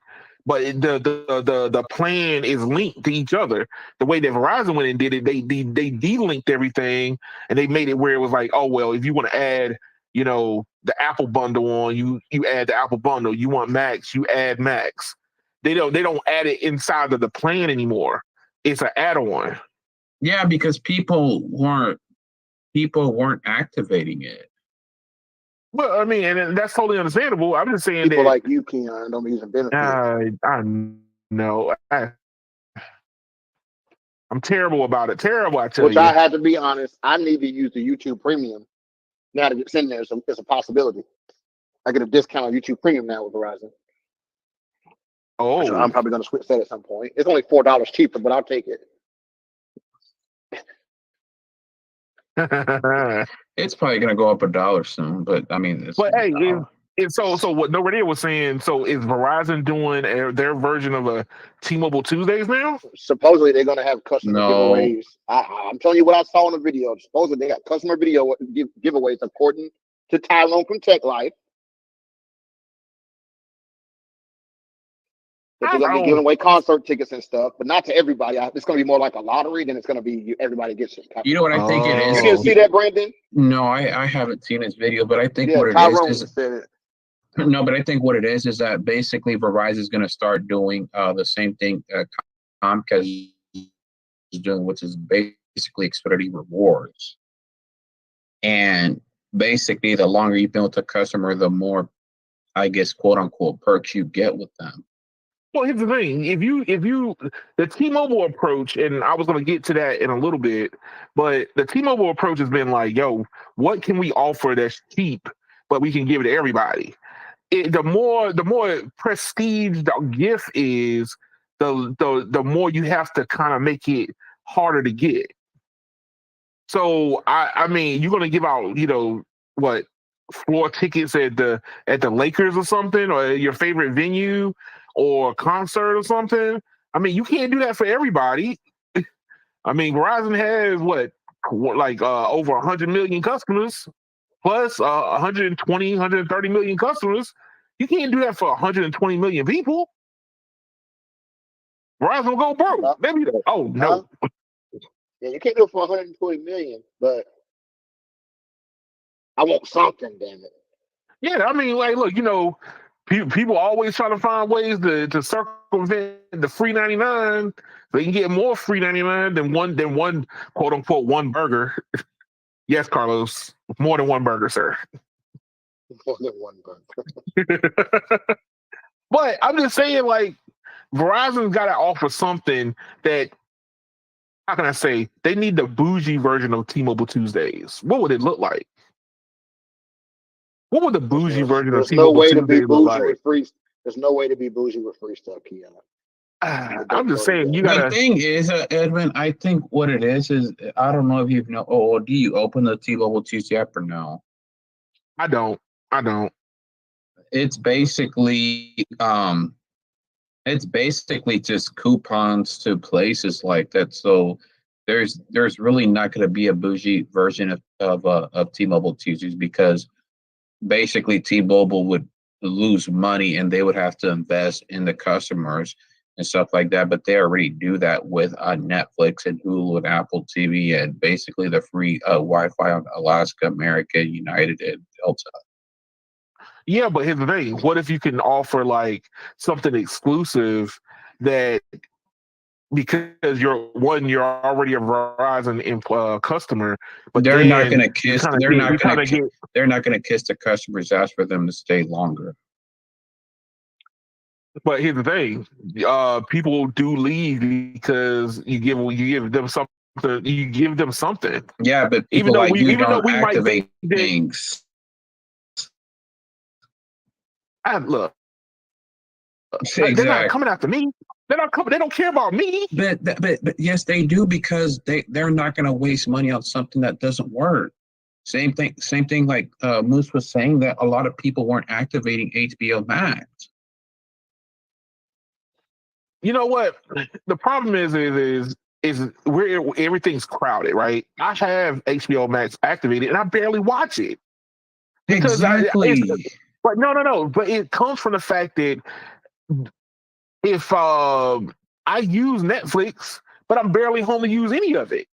but the plan is linked to each other. The way that Verizon went and did it, they de-linked everything, and they made it where it was like, oh well, if you want to add, the Apple bundle on, you add the Apple bundle. You want Max, you add Max. They don't add it inside of the plan anymore. It's an add-on. Yeah, because people weren't activating it. Well, I mean, and that's totally understandable. I'm just saying People that like you, Keon, don't be using benefits. I know I'm terrible about it. Terrible, I tell Which you. I had to be honest. I need to use the YouTube Premium now that it's in there. So it's a possibility. I get a discount on YouTube Premium now with Verizon. Oh, So I'm probably going to switch that at some point. It's only $4 cheaper, but I'll take it. It's probably going to go up $1 soon, but I mean, but hey, so what Nobody was saying. So is Verizon doing their version of a T-Mobile Tuesdays now? Supposedly they're going to have customer giveaways. I'm telling you what I saw in the video. Supposedly they got customer video giveaways according to Tyrone from Tech Life. That they're going to be giving away concert tickets and stuff, but not to everybody. It's going to be more like a lottery than it's going to be everybody gets it. You know what I think it is? You didn't see that, Brandon? No, I haven't seen this video, but I think what Tyrone it is said it. No, but I think what it is that basically Verizon is going to start doing the same thing Comcast is doing, which is basically Xfinity Rewards. And basically, the longer you've been with a customer, the more, I guess, quote unquote, perks you get with them. Well, here's the thing: if you the T-Mobile approach, and I was going to get to that in a little bit, but the T-Mobile approach has been like, yo, what can we offer that's cheap, but we can give it to everybody? The more prestige the gift is, the more you have to kind of make it harder to get. So I mean, you're gonna give out, what, floor tickets at the Lakers or something, or your favorite venue or concert or something. I mean, you can't do that for everybody. I mean, Verizon has like over 100 million customers, plus 120, 130 million customers. You can't do that for 120 million people. Verizon will go broke. They'll be like, oh no. Yeah, you can't do it for 120 million, but I want something, damn it. Yeah, I mean, like, look, people always try to find ways to circumvent the free 99. They can get more free 99 than one quote unquote one burger. Yes, Carlos, more than one burger, sir. More than one burger. But I'm just saying, like, Verizon's got to offer something that, how can I say, they need the bougie version of T-Mobile Tuesdays. What would it look like? What would the bougie version of T-Mobile Tuesdays look like? There's no way to be bougie with free stuff, Keon. I'm just saying, you gotta. The thing is, Edwin, I think what it is I don't know if you know. Oh, do you open the T-Mobile Tuesday app or no? I don't. It's basically just coupons to places like that. So there's really not going to be a bougie version of T-Mobile Tuesdays, because basically T-Mobile would lose money and they would have to invest in the customers and stuff like that. But they already do that with Netflix and Hulu and Apple TV and basically the free Wi-Fi on Alaska, America, United, and Delta. Yeah, but here's the thing. What if you can offer like something exclusive that, because you're already a Verizon customer, but they're not going to kiss. They're not going to kiss the customer's ass for them to stay longer. But here's the thing: people do leave because you give them something. You give them something. Yeah, but people like you don't activate things. Look, exactly. They're not coming after me. They're not coming. They don't care about me. But yes, they do, because they're not going to waste money on something that doesn't work. Same thing. Like Moose was saying, that a lot of people weren't activating HBO Max. You know what? The problem is where everything's crowded, right? I have HBO Max activated and I barely watch it. Because exactly. But no. But it comes from the fact that if I use Netflix, but I'm barely home to use any of it.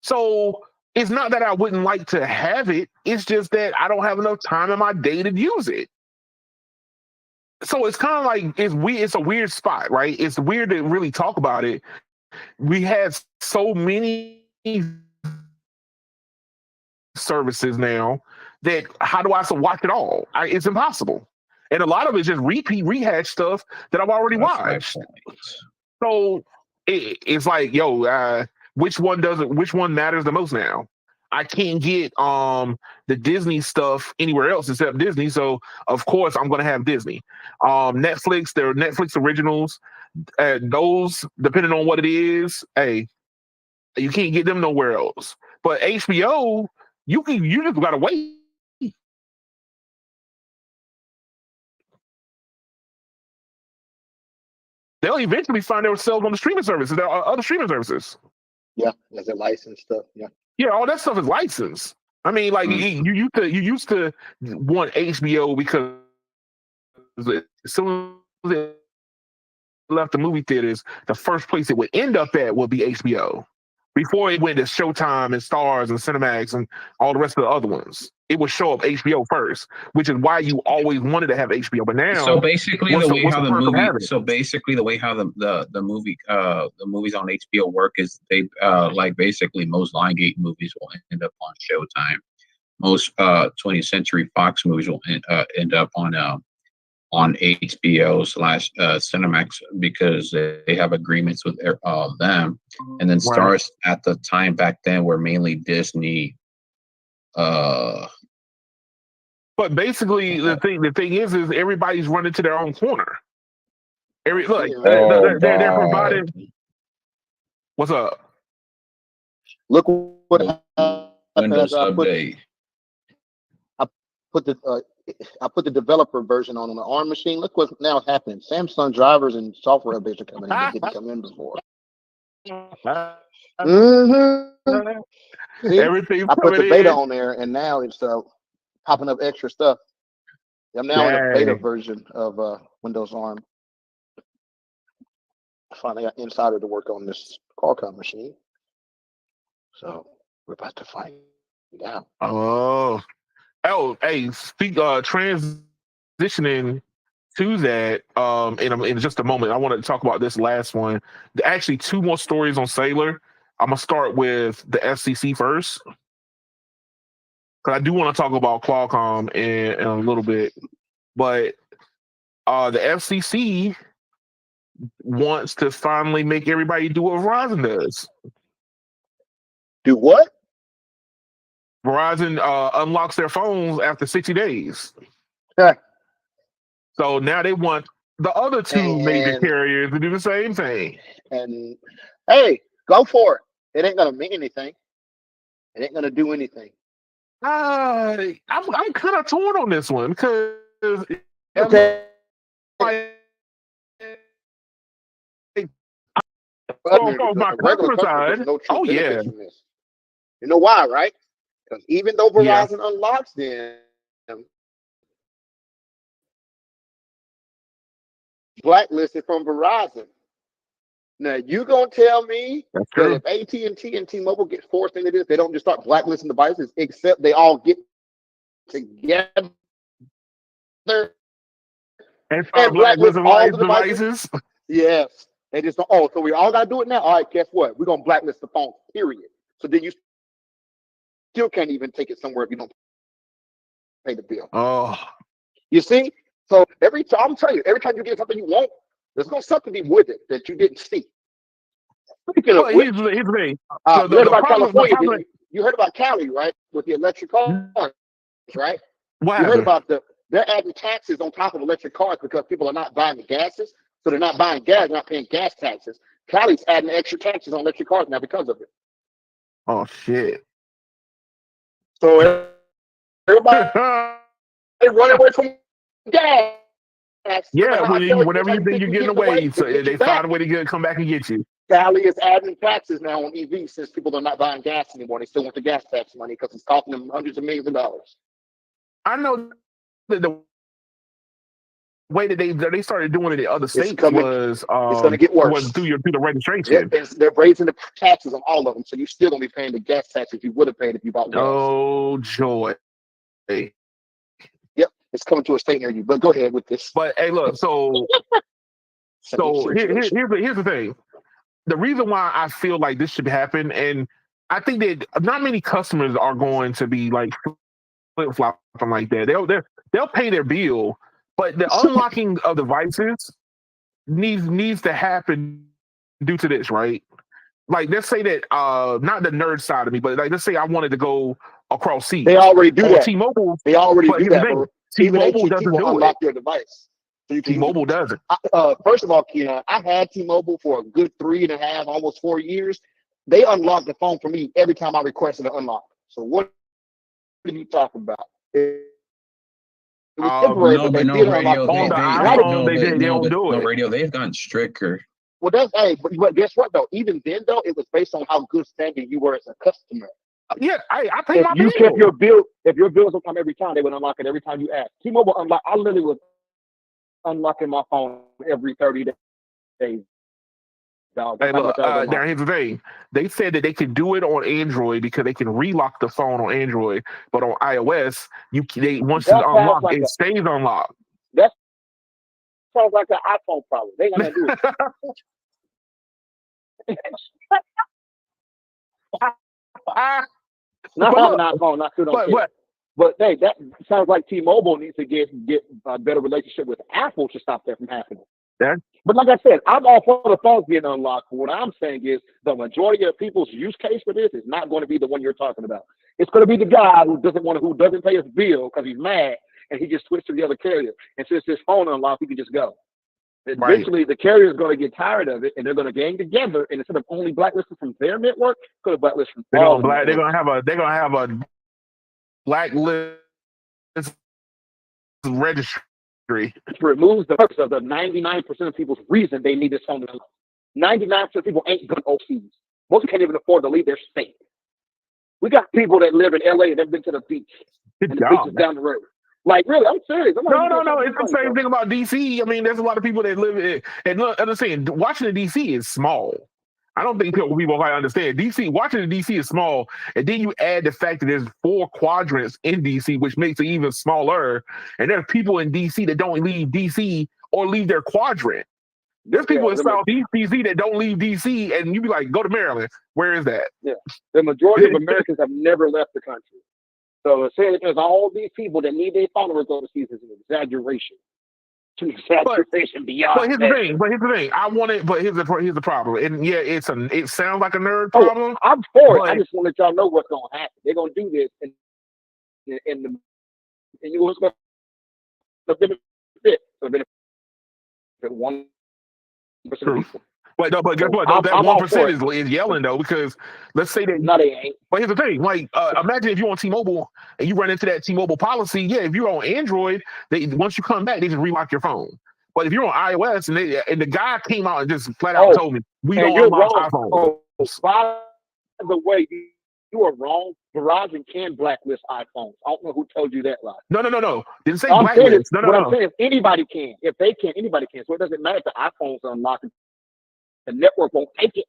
So it's not that I wouldn't like to have it. It's just that I don't have enough time in my day to use it. So it's kind of like it's weird. It's a weird spot, right? It's weird to really talk about it. We had so many services now that how do I so watch it all? It's impossible. And a lot of it's just repeat rehash stuff that I've already That's my watched. point. So it's like, yo, which one matters the most now? I can't get the Disney stuff anywhere else except Disney. So of course I'm gonna have Disney. Netflix, there are Netflix originals. Those, depending on what it is, hey, you can't get them nowhere else. But HBO, you just gotta wait. They'll eventually find themselves on the streaming services. There are other streaming services. Yeah, as a licensed stuff. Yeah. Yeah, all that stuff is licensed. I mean, like Mm. you used to want HBO because as soon as it left the movie theaters, the first place it would end up at would be HBO. Before it went to Showtime and Stars and Cinemax and all the rest of the other ones, it would show up HBO first, which is why you always wanted to have HBO. But So now, basically, what's the the way what's how the the perk of movie, having it? so basically the way how the movies on HBO work is they like basically most Lionsgate movies will end up on Showtime. Most 20th Century Fox movies will end up on HBO slash Cinemax because they have agreements with them. And then Right. Stars at the time back then were mainly Disney. Uh, But basically, the thing is everybody's running to their own corner. I'm Look, seeing right oh now. they're God. providing. What's up? Look The what happened Windows after Update. I put the I put the developer version on the ARM machine. Look what's now happening. Samsung drivers and software updates are coming in that didn't come in before. Mm-hmm. See, Everything's I put coming the beta in. on there, and now it's popping up extra stuff. I'm now in a beta Dang. version of Windows ARM. I finally got Insider to work on this Qualcomm machine, so we're about to find out. Oh, hey, transitioning to that in just a moment. I want to talk about this last one. Actually, two more stories on Sailor. I'm gonna start with the FCC first because I do want to talk about Qualcomm in a little bit. But the FCC wants to finally make everybody do what Verizon does. Do what? Verizon unlocks their phones after 60 days. So now they want the other two major and carriers to do the same thing. and hey, go for it. It ain't gonna mean anything. It ain't gonna do anything. I'm kind of torn on this one because Okay. like, Community, on but my the regular customer customer gets side, no true oh yeah, benefits from this. You know why, right? Because even though yeah, Verizon unlocks them, blacklisted from Verizon. Now you gonna tell me that's that true. if AT&T and T-Mobile get forced into this, they don't just start blacklisting devices, except they all get together And start and blacklist blacklisting all the devices? devices. Yes. They just don't, oh, so we all gotta do it now. All right, guess what? We're gonna blacklist the phone, period. So then you still can't even take it somewhere if you don't pay the bill. Oh, You see? So every time I'm telling you, every time you get something you want, there's gonna something be with it that you didn't see. Speaking of but which, here's the thing. you heard The about problem, the California, problem. didn't you? You heard about Cali, right? With the electric cars, right? What You heard happened? about they're adding taxes on top of electric cars because people are not buying the gases. So they're not buying gas, they're not paying gas taxes. Cali's adding extra taxes on electric cars now because of it. Oh shit. So everybody running away from gas. No matter Yeah, how intelligent whenever you you think think you're you're getting getting away, away, they so get you they back. find a way to come back and get you. Cali is adding taxes now on EVs since people are not buying gas anymore. They still want the gas tax money because it's costing them hundreds of millions of dollars. I know that the way that they started doing it in other It's states coming. was It's going to get worse. through the Yep, registration. they're raising the taxes on all of them, so you're still going to be paying the gas taxes you would have paid if you bought gas. Oh joy. Yep, it's coming to a state near you. But go ahead with this. But hey, look, so here's the thing. The reason why I feel like this should happen, and I think that not many customers are going to be like flip flopping like that. They'll pay their bill, but the unlocking of devices needs to happen due to this, right? Like let's say that not the nerd side of me, but like let's say I wanted to go across seas. They already do that. T-Mobile, They already do that. But Even T-Mobile AT&T doesn't will do unlock it. your device. So you can T-Mobile doesn't. First of all, Keon, I had T-Mobile for a good 3.5, almost 4 years. They unlocked the phone for me every time I requested an unlock. So what are you talking about? It was temporary, No, but they but no did unlock radio. the On phone. the Now iPhone, they, they don't do no it. radio. They've gotten stricter. well, that's but guess what though? Even then though, it was based on how good standing you were as a customer. Yeah, I pay If my you bill. kept your bill, if your bills would come every time, they would unlock it every time you asked. T-Mobile unlock. I literally was unlocking my phone every 30 days. Dog. Hey, How much look, I was now unlocking. here's the thing. They said that they can do it on Android because they can relock the phone on Android, but on iOS, once it's That sounds unlocked, like it stays unlocked. that sounds like an iPhone problem. They ain't gonna do it. Not But having look, an iPhone, not still don't care. but But hey, that sounds like T-Mobile needs to get a better relationship with Apple to stop that from happening. Yeah. But like I said, I'm all for the phones being unlocked. What I'm saying is the majority of people's use case for this is not going to be the one you're talking about. It's going to be the guy who doesn't pay his bill because he's mad and he just switched to the other carrier. And since his phone unlocked, he can just go. Right. Eventually, the carrier is going to get tired of it, and they're going to gang together. And instead of only blacklisting from their network, going to blacklist from all the networks. They're gonna have a blacklist registry. It removes the purpose of the 99% of people's reason they need this phone. 99% of people ain't going overseas. Most can't even afford to leave their state. We got people that live in LA and they've been to the beach, and the beach is down the road. Like, really, I'm serious. No. It's the same thing about DC. I mean, there's a lot of people that live in, and look, understand, Washington DC is small. I don't think people quite understand. Washington DC is small, and then you add the fact that there's 4 quadrants in DC, which makes it even smaller. And there's people in DC that don't leave DC or leave their quadrant. There's people in Southeast DC that don't leave DC, and you be like, go to Maryland. Where is that? Yeah, the majority of Americans have never left the country. So saying there's all these people that need their followers overseas is an exaggeration. Beyond. But here's the thing. I want it, but here's the problem. And yeah, it sounds like a nerd problem. I'm for it. I just want to let y'all know what's going to happen. They're going to do this, and you was going to benefit. So benefit 1% of people. But guess what? That 1% is yelling though, because let's say that. No, they ain't. But here's the thing: like, imagine if you're on T-Mobile and you run into that T-Mobile policy. Yeah, if you're on Android, once you come back, they just relock your phone. But if you're on iOS and the guy came out and just flat out told me we don't unlock iPhones. By the way, you are wrong. Verizon can blacklist iPhones. I don't know who told you that lie. No. Didn't say blacklist. No. I'm saying anybody can. If they can, anybody can. So it doesn't matter if the iPhone's unlocked. The network won't take it.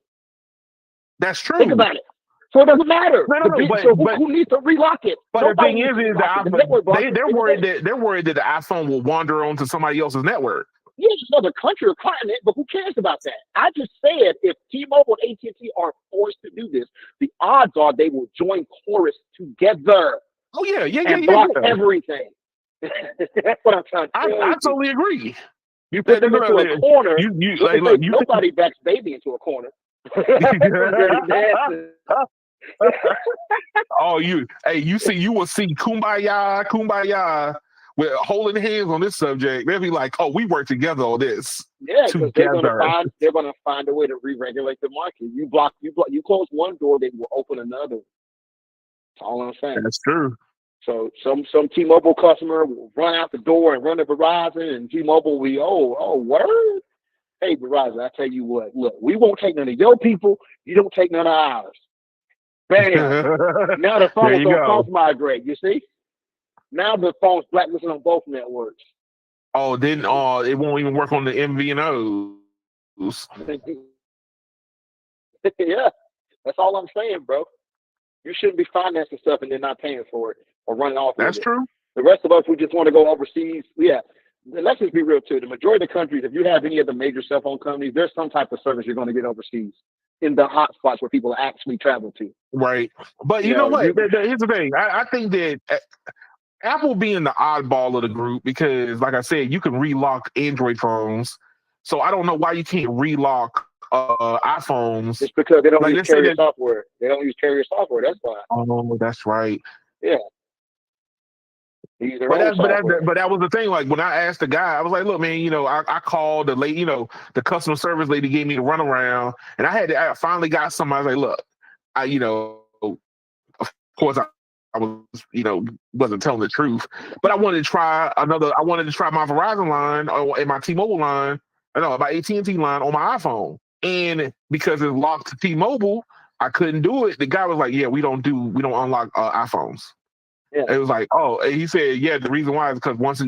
That's true. Think about it. So it doesn't matter. Who needs to relock it? But the thing is the iPhone, they're worried that the iPhone will wander onto somebody else's network. Yeah, the country are crying it, but who cares about that? I just said if T-Mobile and AT&T are forced to do this, the odds are they will join chorus together. Oh yeah, and block everything. That's what I'm trying to tell you. I totally agree. You put them into a corner. Nobody backs baby into a corner. You will see kumbaya with holding hands on this subject. They'll be like, oh, we work together on this. Yeah, because they're gonna find a way to re-regulate the market. You close one door, they will open another. That's all I'm saying. That's true. So some T-Mobile customer will run out the door and run to Verizon, and T-Mobile will be, oh, word? Hey, Verizon, I tell you what, look, we won't take none of your people. You don't take none of ours. Bam. Now the phones don't cross migrate, you see? Now the phone's blacklisted on both networks. Oh, then it won't even work on the MVNOs. Yeah, that's all I'm saying, bro. You shouldn't be financing stuff and then not paying for it or running off with That's it. true. The rest of us who just want to go overseas, yeah. Let's just be real too. The majority of the countries, if you have any of the major cell phone companies, there's some type of service you're going to get overseas in the hot spots where people actually travel to. Right. But You you know know, what? you Here's the thing. I think that Apple being the oddball of the group because, like I said, you can relock Android phones. So I don't know why you can't relock iPhones. it's because they don't Like use let's say carrier that. software. They don't use carrier software. That's why. Oh, that's right. Yeah, they use their own software. But that was the thing. Like when I asked the guy, I was like, "Look, man, I called the lady, the customer service lady gave me the runaround, and I finally got somebody. I was like, look, of course I was, wasn't telling the truth, but I wanted to try another. I wanted to try my Verizon line or and my T-Mobile line, no, my AT&T line on my iPhone, and because it's locked to T-Mobile, I couldn't do it. The guy was like, "Yeah, we don't unlock iPhones." Yeah, It was like, oh, and he said, yeah, the reason why is because once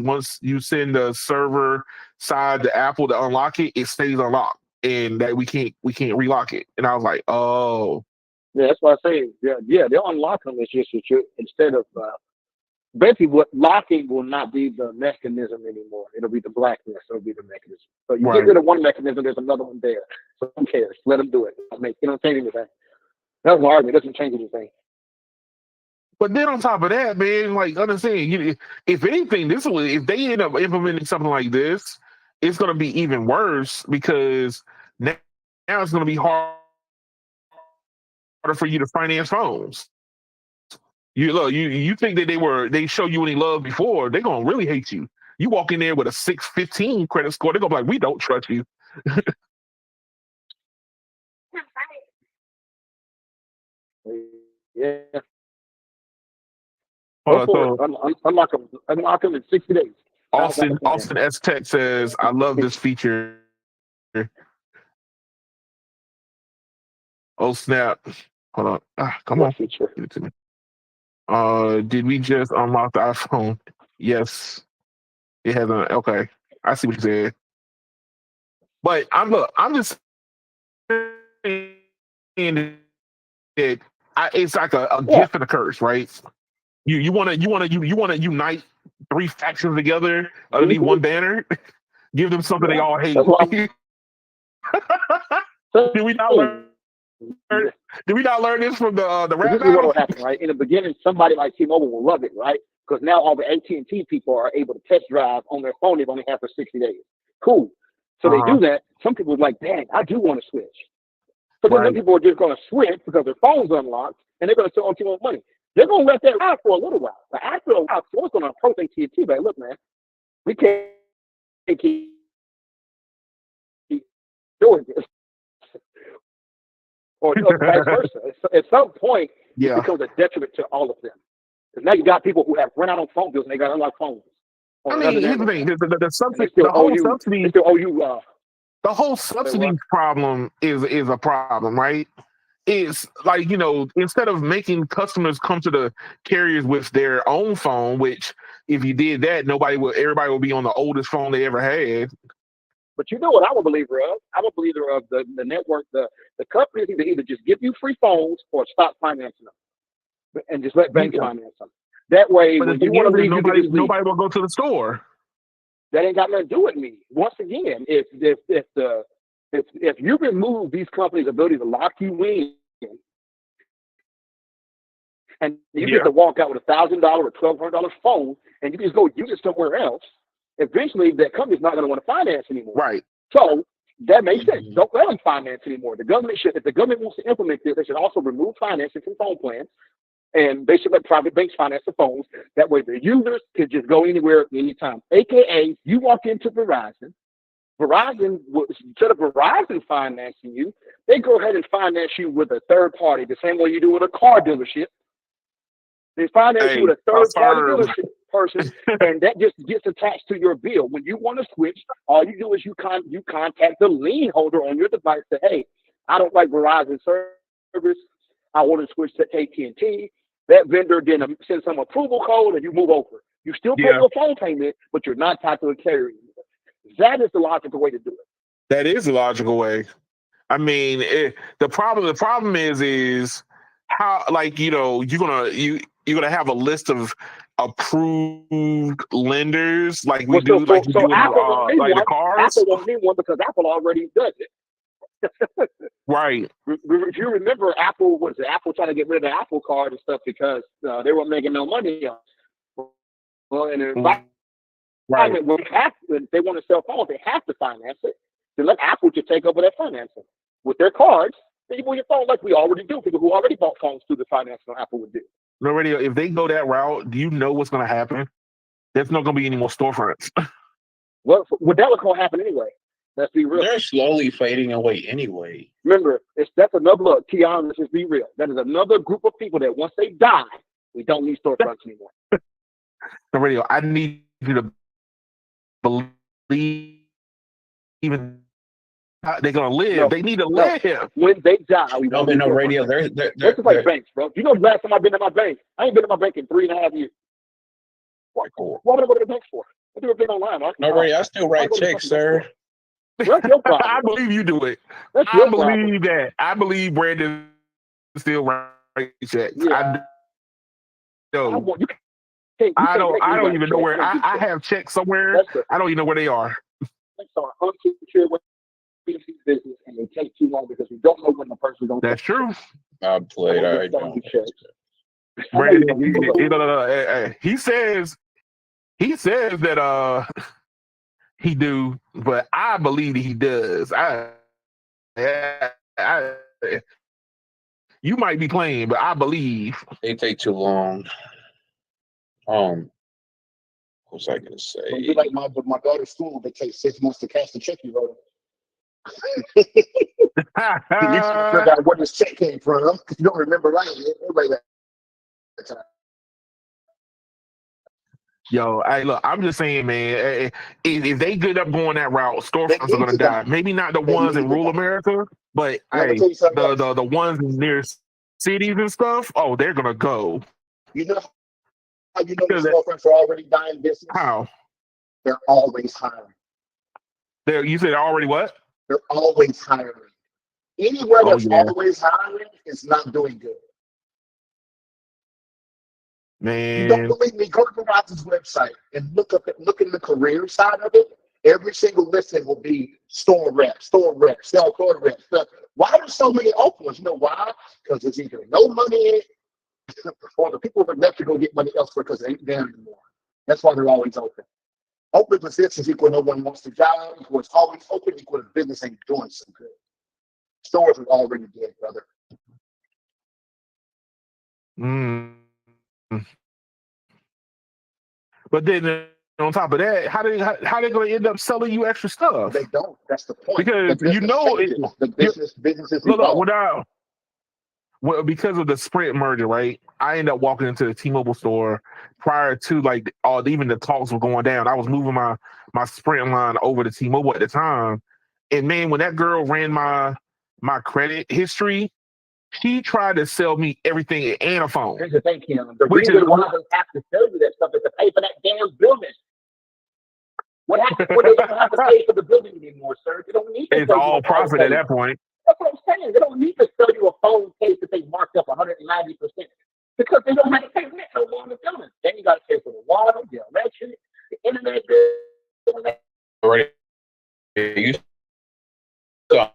you send the server side to Apple to unlock it, it stays unlocked, and that we can't relock it. And I was like, oh, yeah. That's why I say, yeah. They'll unlock them. It's just that you instead of basically what locking will not be the mechanism anymore. It'll be the blackness. It'll be the mechanism. So you get right. rid of one mechanism, there's another one there. So who cares? Let them do it. You don't change anything. That's my argument. It doesn't change anything. But then on top of that, man, like understand, if anything, if they end up implementing something like this, it's going to be even worse because now, now it's going to be harder for you to finance phones. You think that they show you any love before, they're gonna really hate you. You walk in there with a 615 credit score, they're gonna be like, we don't trust you. Yeah. Hold Go on, for it. so Unlock them. Unlock them in 60 days. Sounds like a plan. Austin S Tech says, I love this feature. Oh snap. Hold on. Come What on. feature? Give it to me. Did we just unlock the iPhone? Yes. It hasn't. Okay. I see what you said. But I'm just saying that it's like a Yeah. gift and a curse, right? You want to unite three factions together underneath Mm-hmm. one banner. Give them something they Yeah. all hate. That's what I'm Did we not saying. learn? Did we not learn this from the Because rap this is what battle? will happen, right? In the beginning, somebody like T-Mobile will love it, right? Because now all the AT&T people are able to test drive on their phone. They've only had for 60 days. Cool. So they Uh-huh. do that. Some people are like, dang, I do want to switch. So then Right. people are just going to switch because their phone's unlocked and they're going to still owe T-Mobile money. They're going to let that ride for a little while. But after a while, someone's going to approach AT&T like, look, man, we can't keep doing this. Or vice versa. At some point, it Yeah. becomes a detriment to all of them. Because now you got people who have run out on phone bills and they got unlocked phones I on another mean, here's the network, thing: the and they subsidy, still owe you. They still owe you. the whole Say subsidy what? problem is a problem, right? It's like instead of making customers come to the carriers with their own phone, which if you did that, everybody would be on the oldest phone they ever had. But you know what I'm a believer of? I'm a believer of the network. The companies either just give you free phones or stop financing them and just let banks Yeah. finance them. That way, But the when you thing want is to that leave, you can just leave. nobody will go to the store. That ain't got nothing to do with me. Once again, if you remove these companies' ability to lock you in, and you get Yeah. to walk out with $1,000 or $1,200 phone, and you just go use it somewhere else, eventually that company's not going to want to finance anymore. Right. So that makes sense. Don't let them finance anymore. The government should, if the government wants to implement this, they should also remove financing from phone plans, and they should let private banks finance the phones. That way, the users can just go anywhere, anytime. AKA, you walk into Verizon. Instead of Verizon financing you, they go ahead and finance you with a third party, the same way you do with a car dealership. They finance you Hey, with a a third party firm. dealership person, and that just gets attached to your bill. When you want to switch, all you do is you contact the lien holder on your device. Say, hey, I don't like Verizon service. I want to switch to AT&T. That vendor then sends some approval code, and you move over. You still pay Yeah, your phone payment, but you're not tied to a carrier. That is the logical way to do it. that is a logical way. I mean, the problem is how, like, you're gonna have a list of approved lenders like we Well, do, like you so do in Apple won't need like the one. cars, Apple won't need one because Apple already does it. right? If you remember, Apple trying to get rid of the Apple Card and stuff because they weren't making no money on it. Well, in an Right. environment where they want to sell phones, they have to finance it. Then let Apple just take over that financing with their cards. They move your phone like we already do. People who already bought phones through the financing Apple would do. No radio. If they go that route, do you know what's going to happen? There's not going to be any more storefronts. Well, that was going to happen anyway. Let's be real. They're slowly fading away anyway. Remember, that's another look. Keon, let's just be real. That is another group of people that once they die, we don't need storefronts anymore. No radio. I need you to believe even they're going to live. No, They need to live. When they die, we don't need No storefronts. radio. This is like banks, bro. You know the last time I've been in my bank? I ain't been in my bank in 3.5 years. What would I go to the bank for? I do everything online. No radio. I still write checks, sir. Well, that's your problem. I believe you do it. That's I your believe problem. that. I believe Brandon still writes checks. Yeah. I don't even know where I have checks somewhere. I don't even know where they are. Checks are unsecured business, and they take too long because we don't know when the person going to. That's true. I played. I don't. Brandon, he says that he do, but I believe that he does. You might be playing, but I believe they take too long. What was I gonna say? It'd be like my daughter's school. They take 6 months to cash the check you wrote. You figure out where this check came from. You don't remember right? Everybody that time. Yo, look, I'm just saying, man, if they get up going that route, storefronts are going to die. Maybe not the ones in rural America, but the ones near cities and stuff, oh, they're going to go. You know how you know the storefronts are already dying business? How? They're always hiring. You said already what? They're always hiring. Anywhere that's always hiring is not doing good. Man. You don't believe me? Go to Verizon's website and look in the career side of it. Every single listing will be store rep, sell store rep. Why are so many open ones? You know why? Because there's either no money in it, or the people have left to go get money elsewhere because they ain't there anymore. That's why they're always open. Open positions equal no one wants the job, equal it's always open, equal the business ain't doing so good. Stores are already dead, brother. But then on top of that, how they going to end up selling you extra stuff? They don't. That's the point. Because the businesses evolve. Well, because of the Sprint merger, right? I ended up walking into the T-Mobile store prior to even the talks were going down. I was moving my Sprint line over to T-Mobile at the time, and man, when that girl ran my credit history, she tried to sell me everything and a phone. Here's the thing, Kim. The reason why they have to sell you that stuff is to pay for that damn building. What happens when they don't have to pay for the building anymore, sir? They don't need to. It's all profit at that point. That's what I'm saying. They don't need to sell you a phone case that they marked up 190% because they don't have to pay rent no more on the building. Then you got to pay for the water, the electricity, the internet bill. Right. You so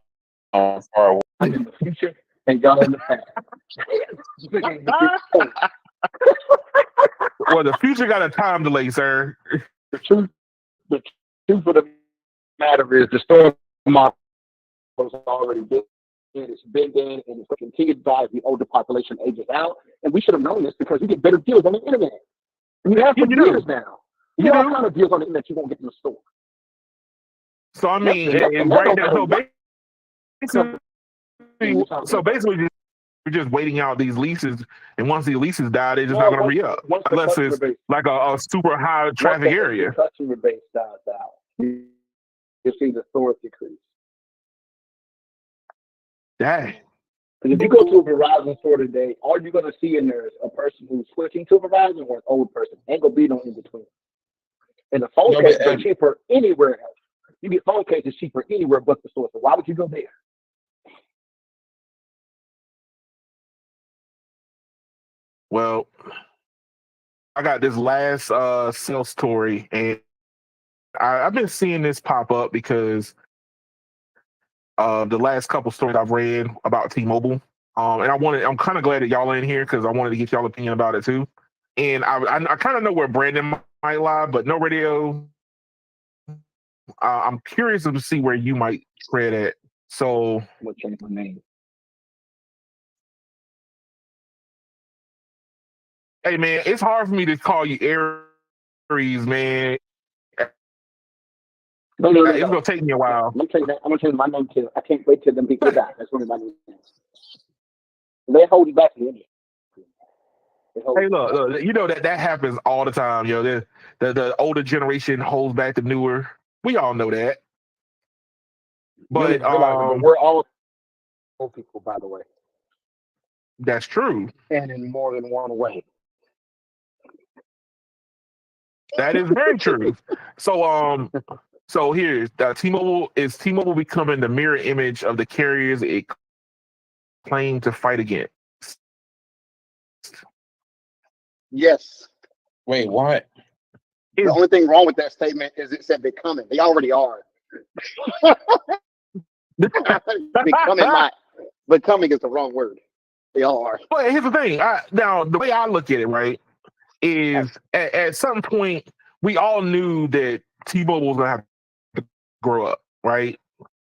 far away. I'm in the future and y'all in the past. Well, the future got a time delay, sir. The truth of the matter is the store model is already been. It's been there and it's continued to die as the older population ages out. And we should have known this because you get better deals on the internet. And you have for years now. You get all kind of deals on the internet you won't get in the store. So I mean, so basically, we're just waiting out these leases, and once the leases die, they're just not going to re-up unless it's like a super high traffic area. The customer base dies out. You see the stores decrease. Dang. Because if you go to a Verizon store today, all you're gonna see in there is a person who's switching to Verizon or an old person. Ain't gonna be no in between. And the phone No, but cases are cheaper anywhere else. You get phone cases cheaper anywhere but the store. So why would you go there? Well, I got this last sales story, and I've been seeing this pop up because the last couple stories I've read about T-Mobile. And I'm kind of glad that y'all are in here because I wanted to get y'all opinion about it too. And I kind of know where Brandon might lie, but no radio. I'm curious to see where you might tread at. So, I'm gonna change my name. hey man, it's hard for me to call you Aries, man. No. It's gonna take me a while. I'm gonna change my name too. I can't wait till them people die. That's what my name is. They hold you back in. Hey, look, you know that happens all the time. You know, the older generation holds back the newer. We all know that. Many But realize it, but we're all old people, by the way, that's true. and in more than one way. That is very true. So here's T-Mobile becoming the mirror image of the carriers it claimed to fight against. Yes. wait, what? The only thing wrong with that statement is it said becoming. They already are. Becoming is the wrong word. They all are. But here's the thing. Now, the way I look at it, right, is at some point we all knew that T-Mobile was gonna have to grow up, right?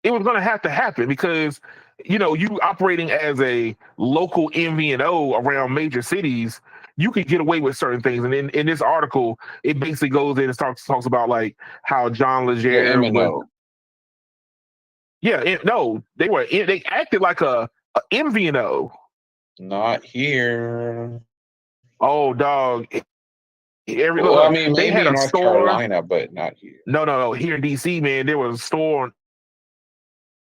It was gonna have to happen because you operating as a local MVNO around major cities, you could get away with certain things. And in this article, it basically goes in and talks about like how John The Legere was. MNO. Yeah, no, they acted like a MVNO. Not here. Oh, dog. Well, I mean, They maybe had in a North store. Carolina, but not here. No. Here in DC, man, there was a store on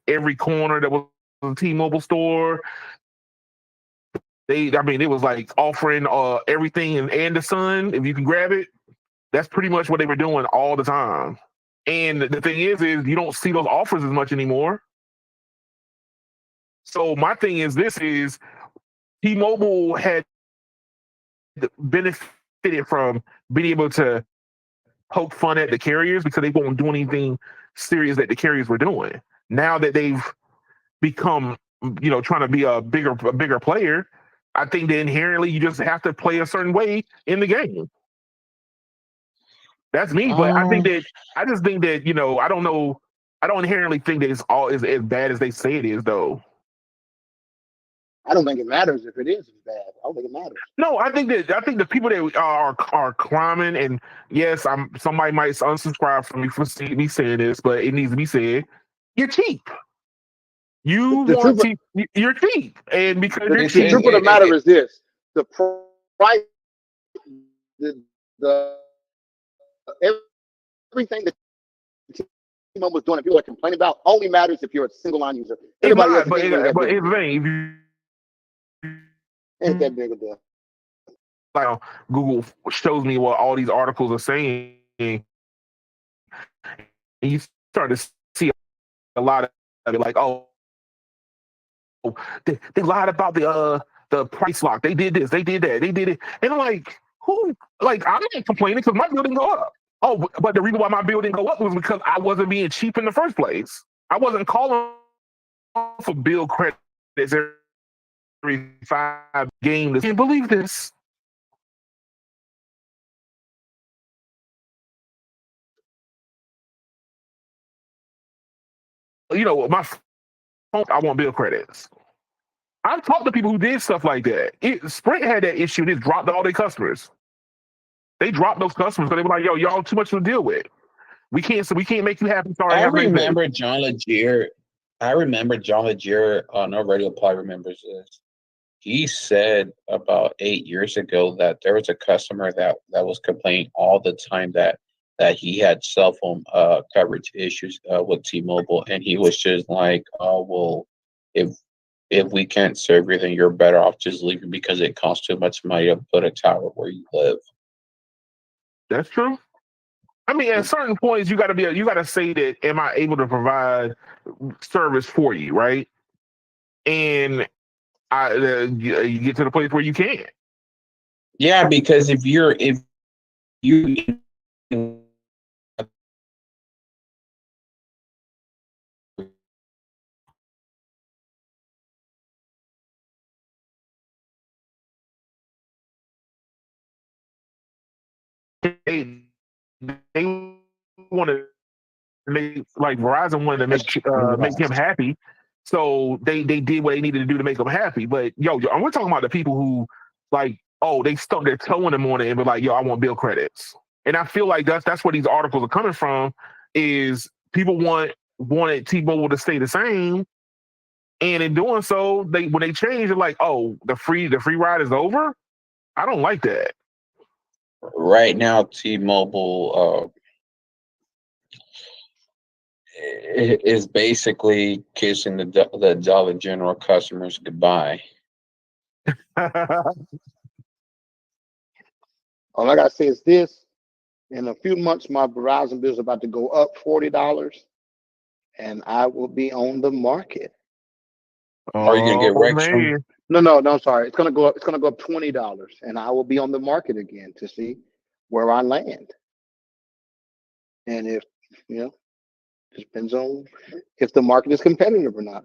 every corner that was a T-Mobile store. It was like offering everything and the sun if you can grab it. That's pretty much what they were doing all the time. And the thing is you don't see those offers as much anymore. So my thing is T-Mobile had benefited from being able to poke fun at the carriers because they won't do anything serious that the carriers were doing. Now that they've become, trying to be a bigger player, I think that inherently you just have to play a certain way in the game. That's me, but I just think that I don't know. I don't inherently think that it's all as bad as they say it is, though. I don't think it matters if it is bad. I don't think it matters. No, I think the people that are climbing, and yes, somebody might unsubscribe from me for me saying this, but it needs to be said. You're cheap. You're cheap, and because you're The cheap, truth of the matter is this: the price, the everything that T-Mobile was doing, people are complaining about, only matters if you're a single line user. it's Everybody not. else But ain't really that but big it's a the deal. thing. Ain't that big a deal. Like Google shows me what all these articles are saying, and you start to see a lot of it. Like, oh, they lied about the price lock. They did this. They did that. They did it. And I'm like, who? Like, I'm not complaining because my bill didn't go up. Oh, but the reason why my bill didn't go up was because I wasn't being cheap in the first place. I wasn't calling for bill credits every 5 games. I can't believe this. My phone, I want bill credits. I've talked to people who did stuff like that. Sprint had that issue. They dropped all their customers. They dropped those customers because they were like, "Yo, y'all too much to deal with. We can't make you happy. Sorry, I have a nice day." remember John Legere. I remember John Legere on our radio probably remembers this. He said about 8 years ago that there was a customer that was complaining all the time that he had cell phone coverage issues with T-Mobile, and he was just like, "Oh well, if if we can't serve you, then you're better off just leaving because it costs too much money to put a tower where you live. That's true. I mean, at certain points, you got to say that, am I able to provide service for you, right? And you get to the place where you can't. Yeah, because if you They, they want to make, like Verizon wanted to that's make him happy, so they did what they needed to do to make him happy. But we're talking about the people who, like, oh, they stuck their toe in the morning and be like, yo, I want bill credits. And I feel like that's where these articles are coming from. Is people wanted T-Mobile to stay the same, and in doing so, when they change, they're like, oh, the free ride is over. I don't like that. right now. T-Mobile is basically kissing the Dollar General customers goodbye. All I gotta say is this: in a few months, my Verizon bill is about to go up $40, and I will be on the market. Are you gonna get Oh Rexstrom? man. No. I'm sorry. It's gonna go up. It's gonna go up $20, and I will be on the market again to see where I land. And if you know, it depends on if the market is competitive or not.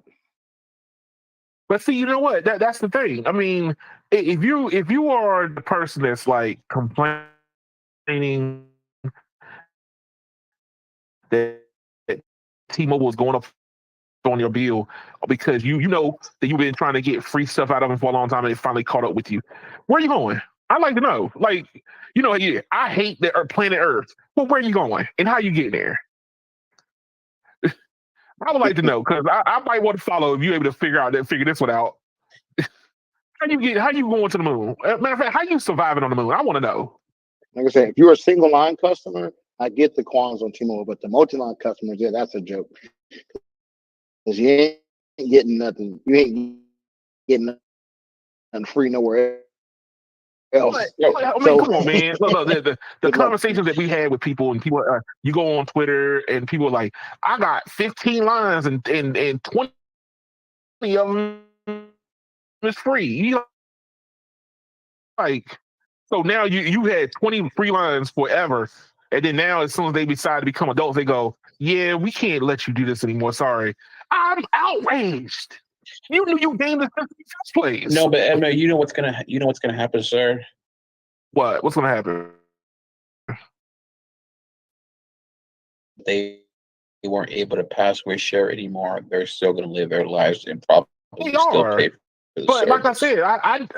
But see, you know what? That's the thing. I mean, if you are the person that's like complaining that T-Mobile is going up on your bill because you know that you've been trying to get free stuff out of them for a long time and it finally caught up with you, where are you going? I'd like to know. Like, yeah, I hate the planet Earth. Well, where are you going and how you getting there? I would like to know because I might want to follow if you're able to figure this one out. How you going to the moon? Matter of fact, how you surviving on the moon? I want to know. Like I said, if you're a single line customer, I get the qualms on T-Mobile, but the multi-line customers, yeah, that's a joke. Because you ain't getting nothing. You ain't getting nothing free nowhere But, else. I mean, So come on, man. Look, the good luck. conversations that we had with people, and people, you go on Twitter, and people are like, I got 15 lines, and 20 of them is free. You like, so now you had 20 free lines forever, and then now as soon as they decide to become adults, they go, yeah, we can't let you do this anymore. Sorry, I'm outraged. You knew you gained this in the first place. No, but Edna, you know what's gonna happen, sir. What? What's gonna happen? They weren't able to password share anymore. They're still gonna live their lives and probably They still are. pay for the But like I service. said,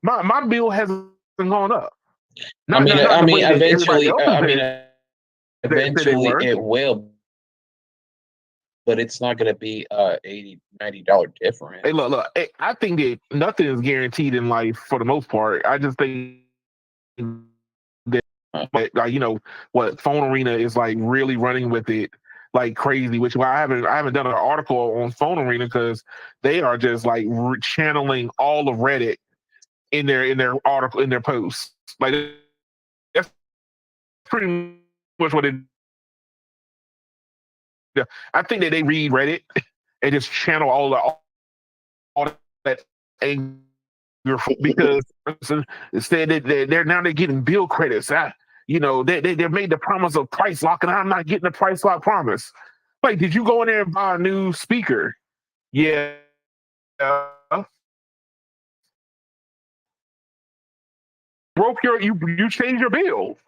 my bill hasn't gone up. Not the way that everybody else said they Eventually were. it will, but it's not gonna be $80-$90 Hey, difference. look. Hey, I think that nothing is guaranteed in life for the most part. I just think that, like, what Phone Arena is like really running with it like crazy. Which why I haven't done an article on Phone Arena because they are just like channeling all of Reddit in their article in their posts. Like that's pretty much what it. I think that they read Reddit and just channel all that anger because instead they're getting bill credits. They made the promise of price lock, and I'm not getting the price lock promise. Like, did you go in there and buy a new speaker? Yeah. Broke you changed your bill.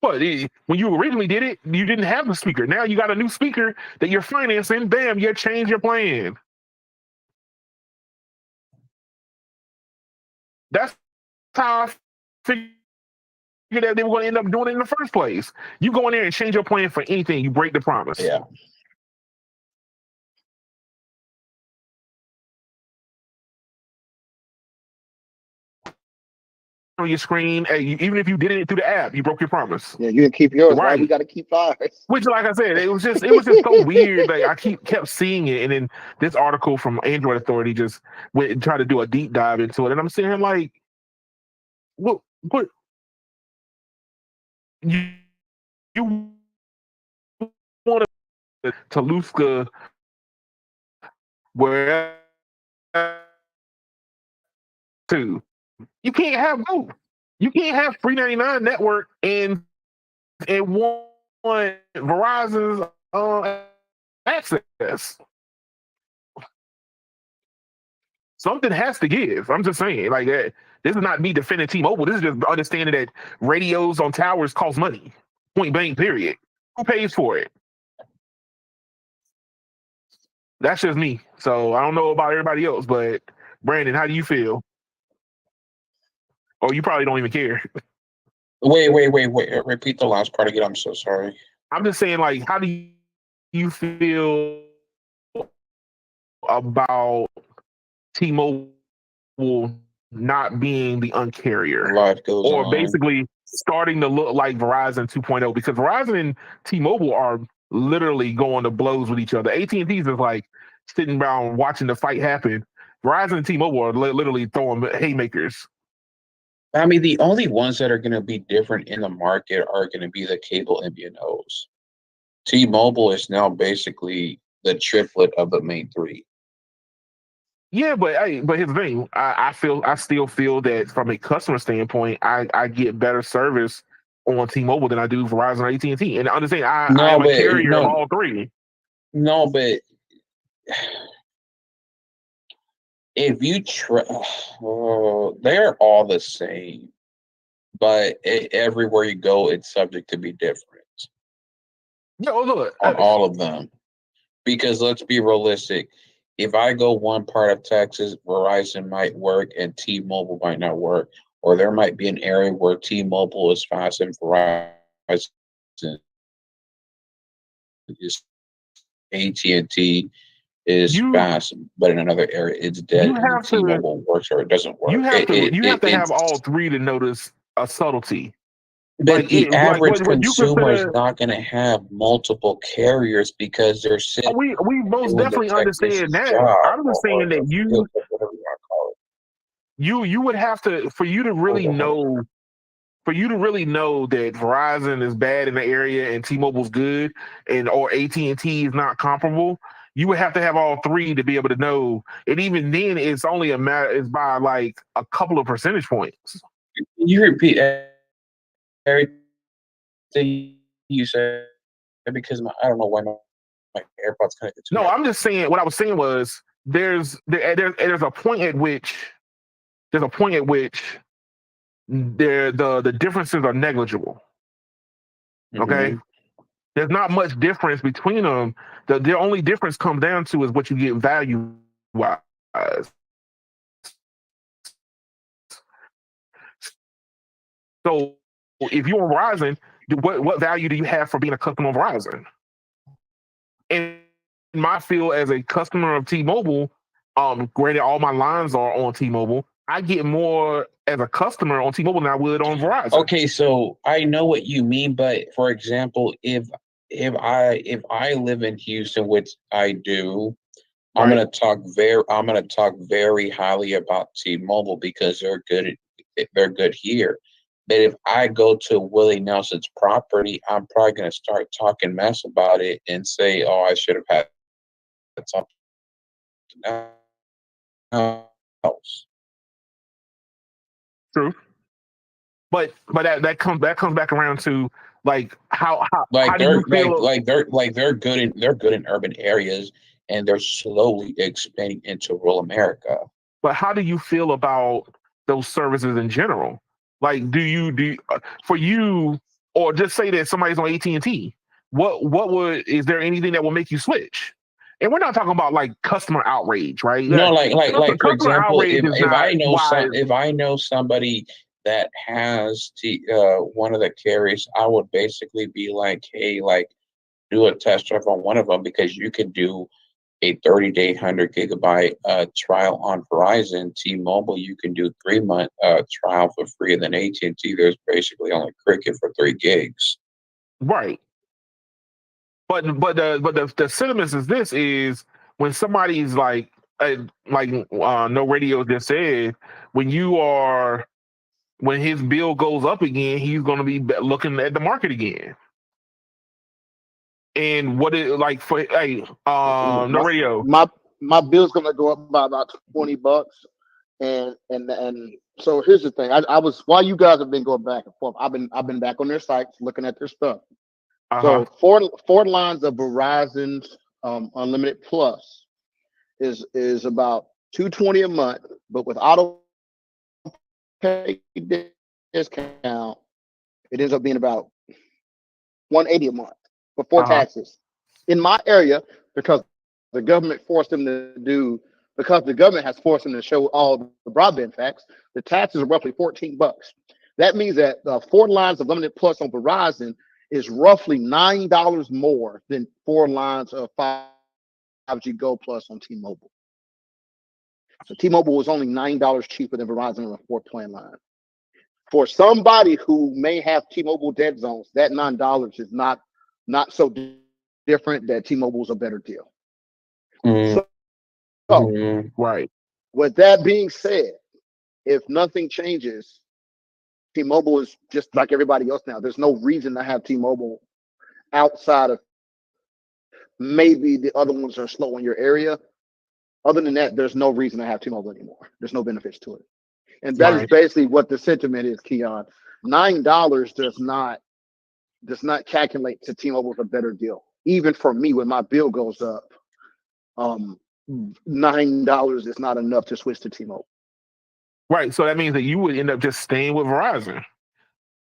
But when you originally did it, you didn't have the speaker. Now you got a new speaker that you're financing. Bam, you changed your plan. That's how I figured that they were going to end up doing it in the first place. You go in there and change your plan for anything, you break the promise. Yeah. on your screen. Hey, even if you did it through the app, you broke your promise. Yeah, you can keep yours. Why we Right. got to keep ours? Which, like I said, it was just so weird. Like I kept seeing it, and then this article from Android Authority just went and tried to do a deep dive into it, and I'm sitting here like, what you you want to Taluska wherever to? You can't have both. You can't have free 99 network and want Verizon's access. Something has to give. I'm just saying, like that. This is not me defending T-Mobile. This is just understanding that radios on towers cost money. Point blank. Period. Who pays for it? That's just me. So I don't know about everybody else, but Brandon, how do you feel? Oh, you probably don't even care. Wait. Repeat the last part again. I'm so sorry. I'm just saying, like, how do you feel about T-Mobile not being the uncarrier, Life goes or on. basically starting to look like Verizon 2.0? Because Verizon and T-Mobile are literally going to blows with each other. AT&T's is like sitting around watching the fight happen. Verizon and T-Mobile are literally throwing haymakers. I mean, the only ones that are going to be different in the market are going to be the cable MVNOs. T-Mobile is now basically the triplet of the main three. Yeah, but here's the thing. I still feel that from a customer standpoint, I get better service on T-Mobile than I do Verizon or AT&T. And understand, I am a carrier of all three. No, but if you try, they're all the same, but everywhere you go, it's subject to be different No, look, on all of them. Because let's be realistic. If I go one part of Texas, Verizon might work and T-Mobile might not work. Or there might be an area where T-Mobile is fast and Verizon is AT&T is you fast, but in another area it's dead you and the have to T-Mobile works or it doesn't work. you have to have It's all three to notice a subtlety. but the average What you consumer is consider. not going to have multiple carriers because they're sitting We most doing the definitely understand technician's that. job I'm just or saying that the field, whatever you want to call it. you would have to, for you to really know, that Verizon is bad in the area and T-Mobile's good, and or AT&T is not comparable. You would have to have all three to be able to know. And even then, it's only a matter. It's by like a couple of percentage points. Can you repeat everything you said? Because I don't know why my AirPods connected to No, my. I'm just saying. What I was saying was there's a point at which the differences are negligible. Okay, Mm-hmm. there's not much difference between them. The only difference comes down to is what you get value wise. So if you're on Verizon, what value do you have for being a customer of Verizon? And my feel as a customer of T-Mobile, granted all my lines are on T-Mobile, I get more as a customer on T-Mobile than I would on Verizon. Okay, so I know what you mean, but for example, if I live in Houston, which I do, I'm Right. gonna talk very highly about T-Mobile because they're good here. But if I go to Willie Nelson's property, I'm probably gonna start talking mess about it and say, "Oh, I should have had something else." True. But that comes back around to like how Like do you feel? they're good in urban areas, and they're slowly expanding into rural America. But how do you feel about those services in general? Like, for you, or just say that somebody's on AT&T? What would is there anything that will make you switch? And we're not talking about like customer outrage, right? No, for Customer example, outrage is not wise. if I know somebody that has one of the carriers, I would basically be like, hey, like do a test drive on one of them because you can do a 30-day 100 GB trial on Verizon. T-Mobile, you can do 3-month trial for free, and then AT&T, there's basically only Cricket for 3 gigs. Right. But the sentiment is this is when somebody's like No Radio just said, when his bill goes up again, he's going to be looking at the market again. And what it like for No Radio? My bill's gonna go up by about $20, and so here's the thing. I was while you guys have been going back and forth, I've been back on their sites looking at their stuff. So four lines of Verizon's Unlimited Plus is about $220 a month, but with auto pay discount, it ends up being about $180 a month before taxes. In my area, because the government forced them to do, because the government has forced them to show all the broadband facts, the taxes are roughly $14. That means that 4 lines of Unlimited Plus on Verizon is roughly $9 more than 4 lines of 5G Go Plus on T-Mobile. So T-Mobile was only $9 cheaper than Verizon on a 4-plan line. For somebody who may have T-Mobile dead zones, that $9 is not so different that T-Mobile is a better deal. So, right. With that being said, if nothing changes, T-Mobile is just like everybody else now. There's no reason to have T-Mobile outside of maybe the other ones are slow in your area. Other than that, there's no reason to have T-Mobile anymore. There's no benefits to it. And that is basically what the sentiment is, Keon. $9 does not calculate to T-Mobile as a better deal. Even for me, when my bill goes up, $9 is not enough to switch to T-Mobile. Right. So that means that you would end up just staying with Verizon.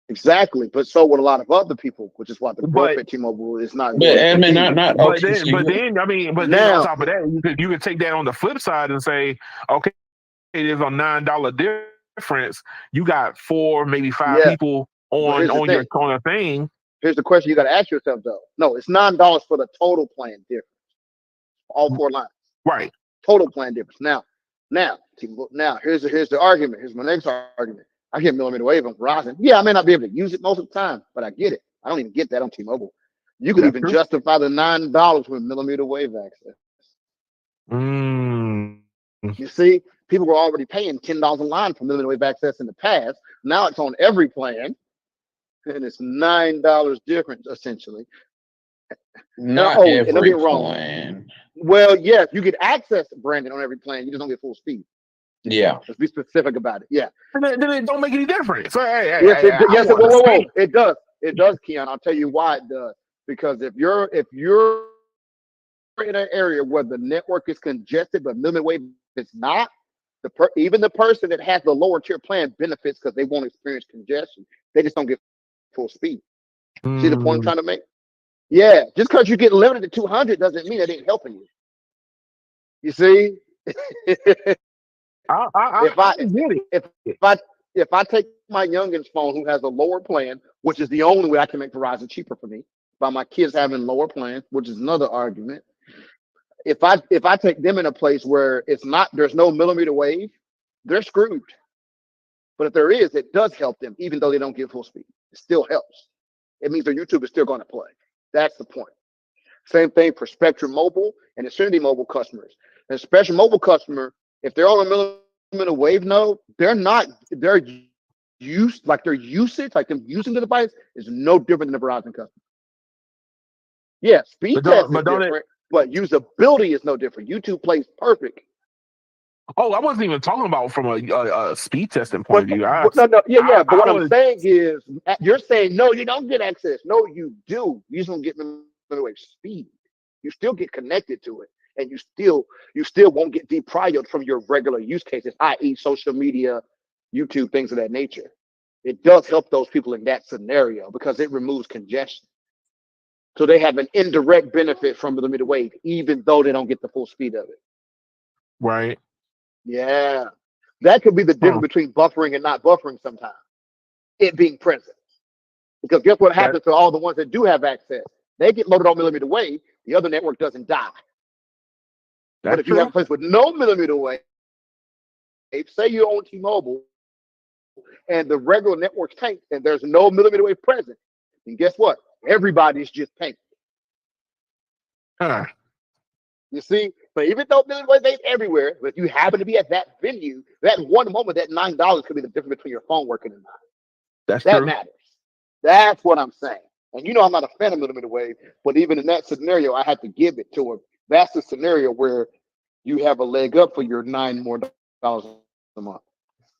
Exactly, but so would a lot of other people, which is why the growth at T-Mobile is not. But then on top of that, you could take that on the flip side and say, okay, there's a $9 difference. You got 4, maybe 5 people on a thing. Here's the question you got to ask yourself though. No, it's $9 for the total plan difference. All 4 lines. Right. Total plan difference. Now, here's the argument. Here's my next argument. I get millimeter wave on Verizon. Yeah, I may not be able to use it most of the time, but I get it. I don't even get that on T-Mobile. You can even justify the $9 with millimeter wave access. You see, people were already paying $10 a line for millimeter wave access in the past. Now it's on every plan, and it's $9 difference essentially. Not every plan. Well, yes, you get access, Brandon, on every plan. You just don't get full speed. Yeah. Let's be specific about it. Yeah. And then it don't make any difference. It does. It does, Keon. I'll tell you why it does. Because if you're in an area where the network is congested, but millimeter wave is not, even the person that has the lower tier plan benefits because they won't experience congestion. They just don't get full speed. See the point I'm trying to make? Yeah. Just because you get limited to 200 doesn't mean it ain't helping you. You see? If I take my youngin's phone who has a lower plan, which is the only way I can make Verizon cheaper for me, by my kids having lower plans, which is another argument. If I take them in a place where there's no millimeter wave, they're screwed. But if there is, it does help them, even though they don't get full speed. It still helps. It means their YouTube is still going to play. That's the point. Same thing for Spectrum Mobile and Xfinity Mobile customers. And Spectrum Mobile customer, if they're on a millimeter wave node, their usage, like them using the device is no different than the Verizon customer. Yeah, speed test is different, but usability is no different. YouTube plays perfect. Oh, I wasn't even talking about from a speed testing point of view. But what I'm saying is, you're saying no, you don't get access. No, you do. You just don't get millimeter wave speed. You still get connected to it, and you still won't get depriored from your regular use cases, i.e., social media, YouTube, things of that nature. It does help those people in that scenario because it removes congestion. So they have an indirect benefit from millimeter wave, even though they don't get the full speed of it. Right. Yeah. That could be the difference between buffering and not buffering sometimes. It being present. Because guess what happens to all the ones that do have access? They get loaded on millimeter wave, the other network doesn't die. But That's if you have true. a place with no millimeter wave, say you own T-Mobile and the regular network's tanked and there's no millimeter wave present, and guess what? Everybody's just tanked. Huh. You see? But even though millimeter wave is everywhere, but if you happen to be at that venue, that one moment, that $9 could be the difference between your phone working and not. That's That true. matters. That's what I'm saying. And you know I'm not a fan of millimeter wave, but even in that scenario, I had to give it to him. That's the scenario where you have a leg up for your $9 more a month.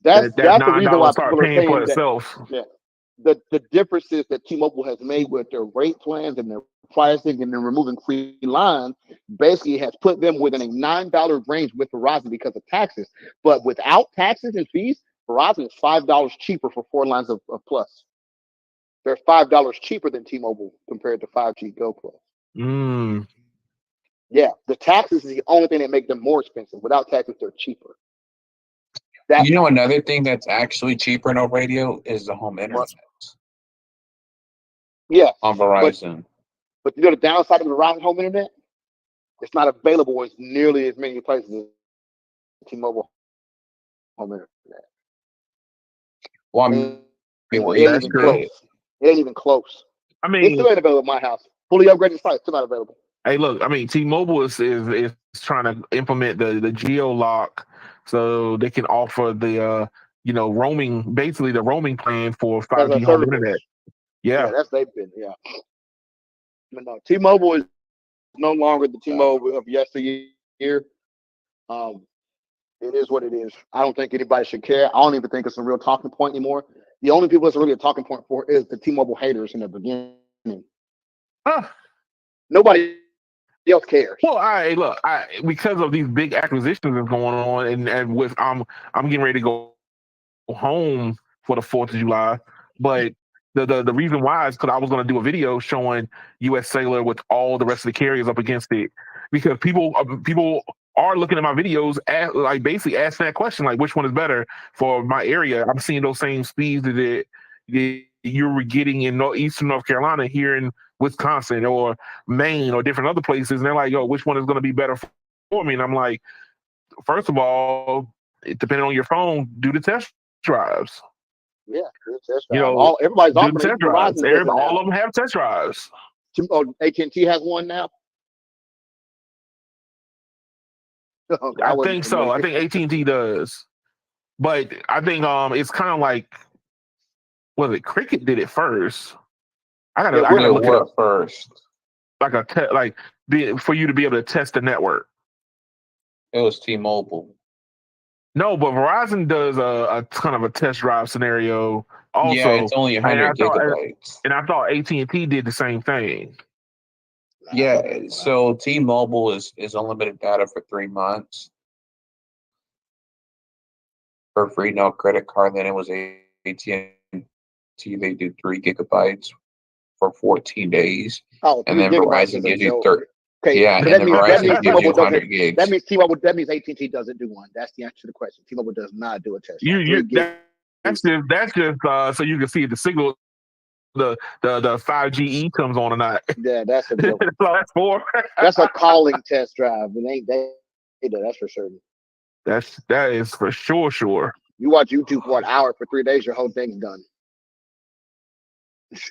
That's That the reason $9 why start people are paying for saying that. itself. Yeah, the differences that T-Mobile has made with their rate plans and their pricing and then removing free lines basically has put them within a $9 range with Verizon because of taxes. But without taxes and fees, Verizon is $5 cheaper for 4 lines of plus. They're $5 cheaper than T-Mobile compared to 5G Go Plus. Mm, Yeah, the taxes is the only thing that make them more expensive. Without taxes, they're cheaper. That You know, another thing that's actually cheaper no radio is the home internet yeah, on but Verizon. you know the downside of the Verizon home internet? It's not available in nearly as many places as T-Mobile home internet. Well, I It mean, where ain't you that's even can true. get close. it. It ain't even close. I It still mean, ain't available at my house. Fully upgraded site, still not available. hey, look, I mean, T-Mobile is trying to implement the geo lock so they can offer the roaming, basically the roaming plan for As a 5G home service. internet. Yeah, Yeah, that's they've been, yeah. But no, T-Mobile is no longer the T-Mobile of yesteryear. Um, it is what it is. I don't think anybody should care. I don't even think it's a real talking point anymore. The only people it's really a talking point for is the T-Mobile haters in the beginning. huh. Nobody else cares. Well, I look, I because of these big acquisitions that's going on, and with I'm getting ready to go home for the 4th of July, but the reason why is because I was going to do a video showing U.S. Cellular with all the rest of the carriers up against it, because people are looking at my videos like basically asking that question, like which one is better for my area. I'm seeing those same speeds that you were getting in Eastern North Carolina here in Wisconsin or Maine or different other places, and they're like, "Yo, which one is going to be better for me?" And I'm like, first of all, depending on your phone, do the test drives. Yeah, good test You drive. know, Everybody's do the offering it. test Even drives. Verizon does it All now. of them have test drives. AT&T has one now. Okay, I I wasn't think so. I familiar. think AT&T does, but I think it's kind of like, was it Cricket did it first? Yeah, I we're gotta Did look it up. what first? Like for you to be able to test the network. It was T-Mobile. No, but Verizon does a ton of a test drive scenario Yeah, also, it's only and 100 gigabytes. I thought AT&T did the same thing. Yeah, Wow. so T-Mobile is unlimited data for 3 months for free, no credit card. Then it was AT&T. They do 3 gigabytes for 14 days, Oh, and three then gigabytes Verizon is a gives you joke. 30. Okay, Yeah, so and then that means Verizon gives you T-Mobile doesn't. 100 gigs. That means AT&T doesn't do one. That's the answer to the question. T-Mobile does not do a test drive. You 3 gigs. that's just so you can see if the signal the 5GE comes on or not. Yeah, that's a That's joke. all that's for. That's a calling test drive. It ain't data. That's for certain. That is for sure. You watch YouTube for an hour for 3 days, your whole thing's done.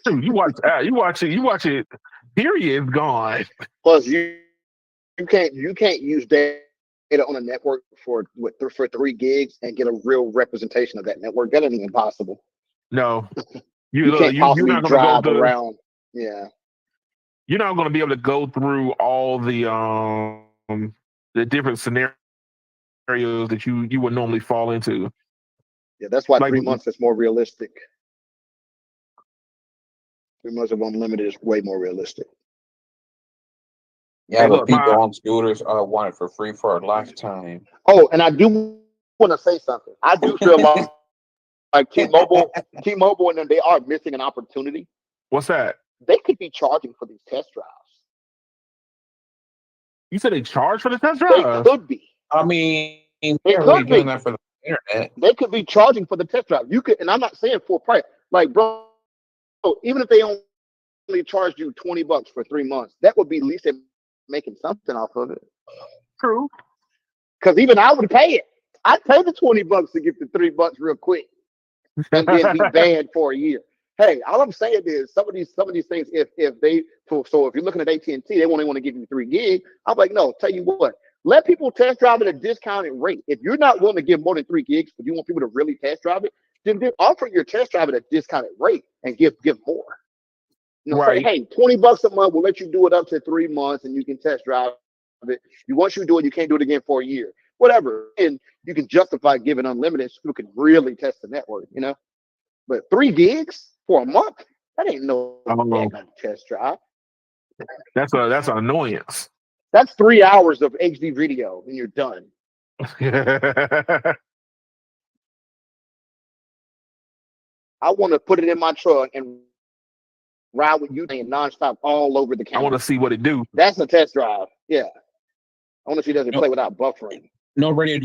Dude, you watch it. Period, gone. Plus, you can't use data on a network for 3 gigs and get a real representation of that network. That ain't even possible. No, You can't you're possibly not gonna go drive through. around. Yeah, You're not gonna be able to go through all the different scenarios that you would normally fall into. yeah. That's why Like, 3 months is more realistic. 3 months of unlimited is way more realistic. Yeah, hey, but look, people my on scooters want it for free for a lifetime. Oh, and I do want to say something. I do feel like T-Mobile, and them, they are missing an opportunity. what's that? They could be charging for these test drives. You said they charge for the test They drive? could be. I mean, They they're already could doing be. that for the internet. They could be charging for the test drive. You could, and I'm not saying full price. Like, bro, even if they only charged you $20 for 3 months, that would be at least making something off of it. True. Because even I would pay it. I'd pay the $20 to get the $3 real quick and then be banned for a year. Hey, all I'm saying is some of these things, if they so if you're looking at AT&T, they only want to give you 3 gig. I'm like, no, tell you what, let people test drive at a discounted rate. If you're not willing to give more than 3 gigs, but you want people to really test drive it, then offer your test drive at a discounted rate and give more. Say, hey, $20 a month, we'll let you do it up to 3 months and you can test drive it. Once you do it, you can't do it again for a year. Whatever. And you can justify giving unlimited so people can really test the network, But 3 gigs for a month, that ain't no test drive. That's an annoyance. That's 3 hours of HD video and you're done. I want to put it in my truck and ride with you nonstop all over the county. I want to see what it do. That's a test drive. Yeah. I want to see does it play without buffering. No, Radio,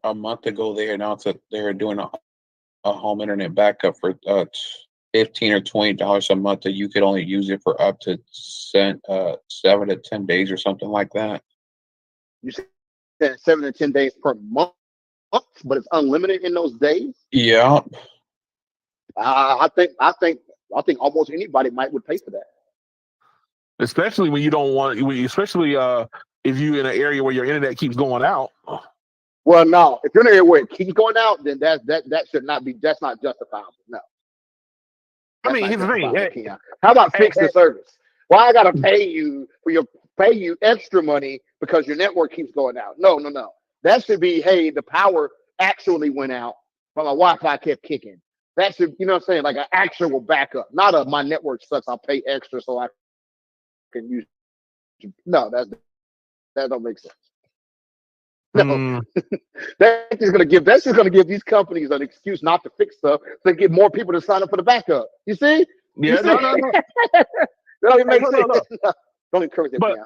a month ago they announced that they're doing a home internet backup for $15 or $20 a month that you could only use it for up to 7 to 10 days or something like that. You said 7 to 10 days per month, but it's unlimited in those days. Yeah. I think almost anybody would pay for that. Especially when you don't want, especially if you're in an area where your internet keeps going out. Well, no, if you're in an area where it keeps going out, then that should not be. That's not justifiable. No. I mean, here's the thing. How about fix the service? Why I gotta pay you extra money because your network keeps going out? No. That should be, hey, the power actually went out, but my Wi-Fi kept kicking. That should, you know what I'm saying, like an actual backup, not my network sucks, I'll pay extra so I can use. No, that don't make sense. No, that's just gonna give these companies an excuse not to fix stuff to get more people to sign up for the backup. You see? Yeah, no. That don't make sense. No. Don't encourage it. But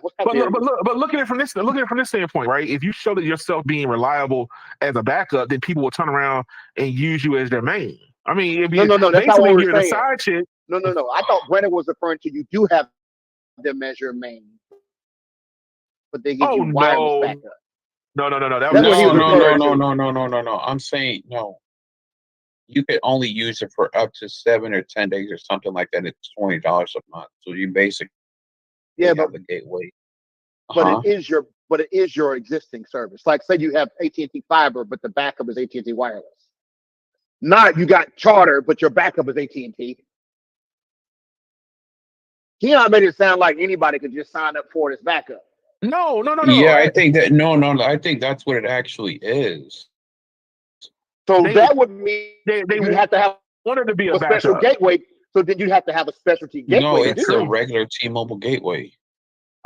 look at it from this standpoint, right? If you show that yourself being reliable as a backup, then people will turn around and use you as their main. I mean, if you that's not what we're saying. The side chick. No. I thought Brandon was referring to you do have them as your main, but they give you wireless backup. No. No. I'm saying no. You could only use it for up to 7 or 10 days or something like that. It's $20 a month. So you basically have the gateway. But it is your existing service. Like say you have AT&T fiber, but the backup is AT&T wireless. Not you got Charter, but your backup is AT&T. Keon made it sound like anybody could just sign up for this backup. No. Yeah, I think that I think that's what it actually is. So that would mean you have to have to be a special gateway. So then you'd have to have a specialty gateway. No, it's a regular T-Mobile gateway.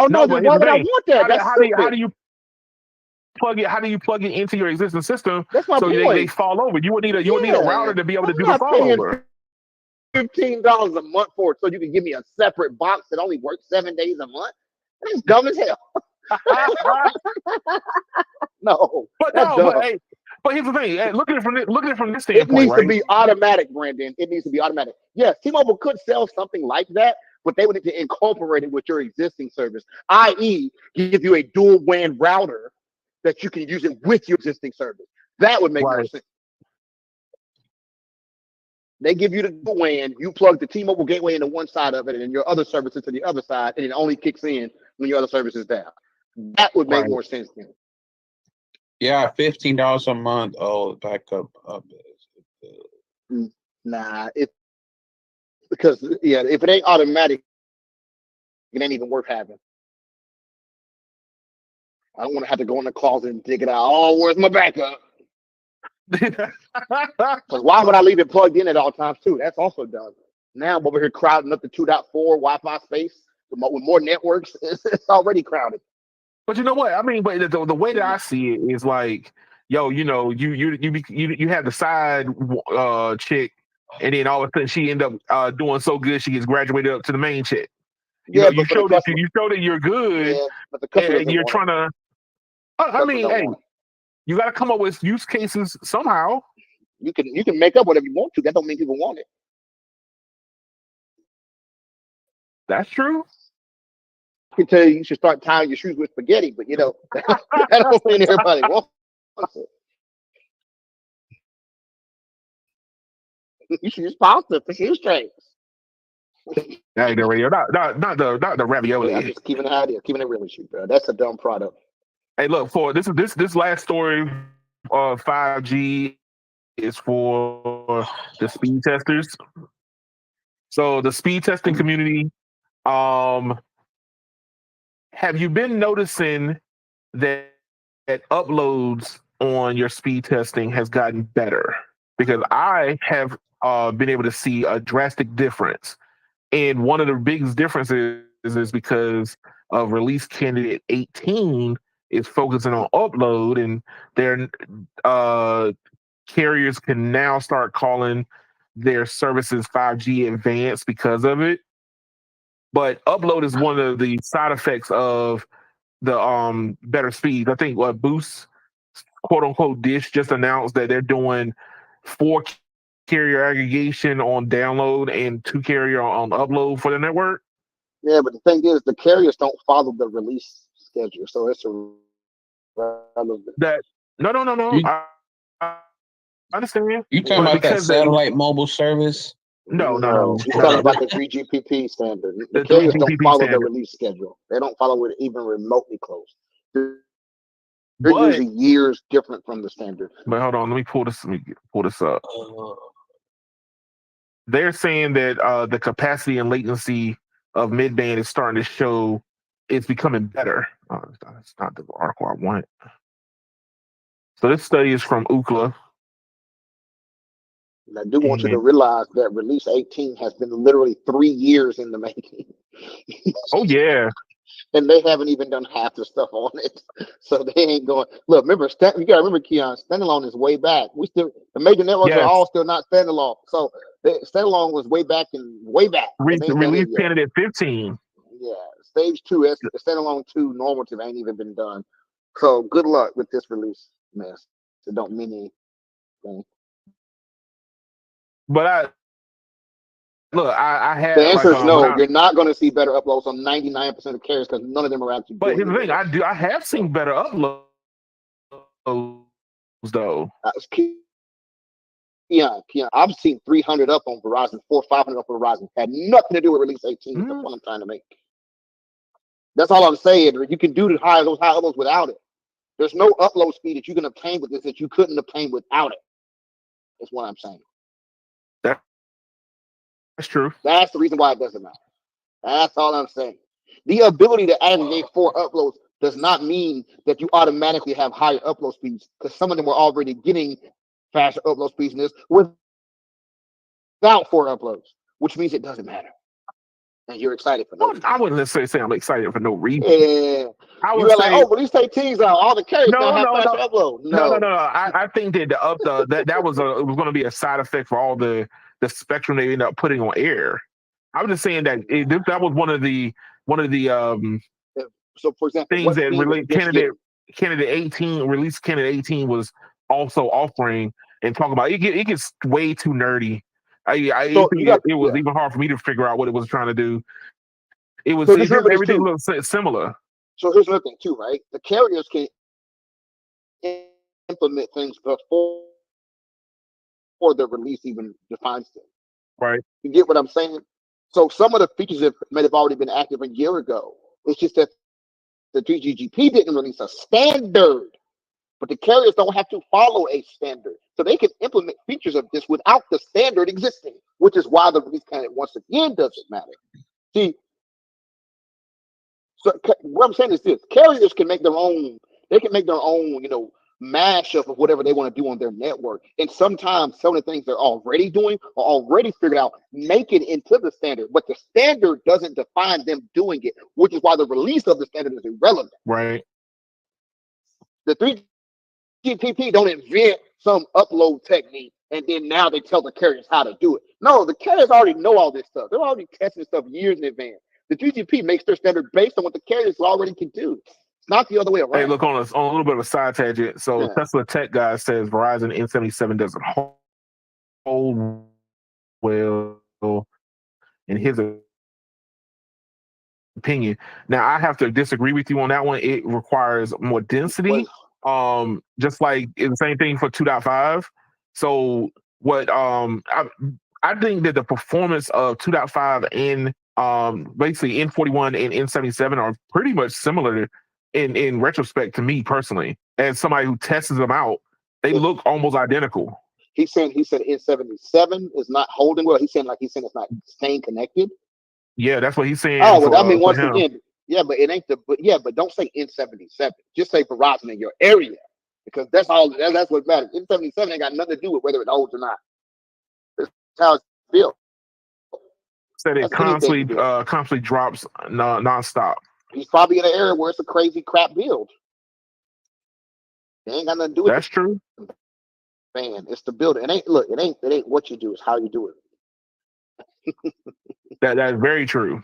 Oh no, then why would I want that? How do you plug it? How do you plug it into your existing system? That's my point. They fall over? You would need a router to be able to do the fall over. $15 a month for it, so you can give me a separate box that only works 7 days a month. That's dumb as hell. No, but here's the thing. Hey, look at it from this standpoint. It needs to be automatic, Brandon. It needs to be automatic. Yes, T-Mobile could sell something like that, but they would need to incorporate it with your existing service, i.e., give you a dual WAN router that you can use it with your existing service. That would make more sense. They give you the dual WAN, you plug the T-Mobile gateway into one side of it, and your other service into the other side, and it only kicks in when your other service is down. That would make more sense to me. Yeah, $15 a month. Oh, backup. Nah, because if it ain't automatic, it ain't even worth having. I don't want to have to go in the closet and dig it out. Oh, where's my backup? Because why would I leave it plugged in at all times too? That's also done. Now I'm over here crowding up the 2.4 Wi-Fi space with more networks. It's already crowded. But you know what? I mean, but the way that I see it is like, you have the side chick, and then all of a sudden she end up doing so good she gets graduated up to the main chick. You show that you're good, but the and you're trying to. I mean, hey, you got to come up with use cases somehow. You can make up whatever you want to. That don't mean people want it. That's true. can tell you should start tying your shoes with spaghetti, but that don't mean everybody wants it. You should use pasta for shoe strings. That ain't the radio, not the Yeah, I'm ravioli. just keeping it out there, keeping it real with you, bro. That's a dumb product. Hey, look, for this last story of 5G is for the speed testers. So the speed testing community, have you been noticing that uploads on your speed testing has gotten better? Because I have been able to see a drastic difference. And one of the biggest differences is because of release candidate 18 is focusing on upload, and their carriers can now start calling their services 5G advanced because of it. But upload is one of the side effects of the better speeds. I think what Boost, quote unquote, Dish just announced that they're doing 4 carrier aggregation on download and 2 carrier on upload for the network. Yeah, but the thing is, the carriers don't follow the release schedule, so it's irrelevant. That no. You I understand, you talking but about that because they satellite mobile service? No, he's talking about the 3GPP standard. The the carriers don't 3GPP follow the standard. release schedule. They don't follow it even remotely close. They're But usually years different from the standard. hold on, let me pull this up. Uh, They're saying that the capacity and latency of midband is starting to show it's becoming better. That's not the article I want. So this study is from Ookla. And I do want you to And, realize that release 18 has been literally 3 years in the making. oh yeah, And they haven't even done half the stuff on it. So they ain't going. Look, remember, you gotta remember, Keon, standalone is way back. The major networks are yes. all still not standalone. So standalone was way back. They ain't done Release it yet. candidate 15. Yeah, stage 2, standalone 2 normative ain't even been done. So good luck with this release mess. It don't mean anything. But I The had answer like is when no. You're not going to see better uploads on 99% of carriers because none of them are actually but doing here's the it. thing, I have seen better uploads though. Yeah, I've seen 300 up on Verizon, 500 up on Verizon. Had nothing to do with release 18. That's the point I'm trying to make. That's all I'm saying. You can do those high uploads without it. There's no upload speed that you can obtain with this that you couldn't obtain without it. That's what I'm saying. That's true. That's the reason why it doesn't matter. That's all I'm saying. The ability to aggregate 4 uploads does not mean that you automatically have higher upload speeds, because some of them were already getting faster upload speeds than this without 4 uploads, which means it doesn't matter. And you're excited for no reason. I wouldn't necessarily say I'm excited for no reason. Yeah. I You would were say, like, oh, release 18's out. All the carriers no, gonna have no, faster no. upload. No. I think that that was it was going to be a side effect for all the spectrum they ended up putting on air. I was just saying that that was one of the So, for example, things what that speed was relate Dish getting? candidate 18 release candidate 18 was also offering and talking about it. It gets way too nerdy. I So think you got it was even hard for me to figure out what it was trying to do. So just remember this everything too. looks similar. So here's another thing too, right? The carriers can implement things before the release even defines them. Right. You get what I'm saying? So some of the features that may have already been active a year ago. It's just that the 3GPP didn't release a standard, but the carriers don't have to follow a standard. So they can implement features of this without the standard existing, which is why the release candidate once again doesn't matter. See, so what I'm saying is this: carriers can make their own. They can make their own, mashup of whatever they want to do on their network. And sometimes some of the things they're already doing are already figured out, make it into the standard. But the standard doesn't define them doing it, which is why the release of the standard is irrelevant. Right. The 3GPP don't invent some upload technique and then now they tell the carriers how to do it. No, the carriers already know all this stuff. They're already testing stuff years in advance. The 3GPP makes their standard based on what the carriers already can do. It's not the other way around. Hey, look, on a little bit of a side tangent. So Tesla Tech guy says Verizon N77 doesn't hold well in his opinion. Now I have to disagree with you on that one. It requires more Well, density. Just like it's the same thing for 2.5. So what I think that the performance of 2.5 in basically N41 and N77 are pretty much similar in retrospect to me personally. As somebody who tests them out, they if look almost identical. he said N77 is not holding well. He's saying it's not staying connected. Yeah, that's what he's saying Oh well, I mean, for once him. again, yeah, but it ain't but don't say N77. Just say Verizon in your area because that's what matters. N77 ain't got nothing to do with whether it holds or not. That's how it's built. Said it That's anything you build. constantly drops nonstop. He's probably in an area where it's a crazy crap build. It ain't got nothing to do with the That's true. fan. It's the builder. It ain't what you do. It's how you do it. That's very true.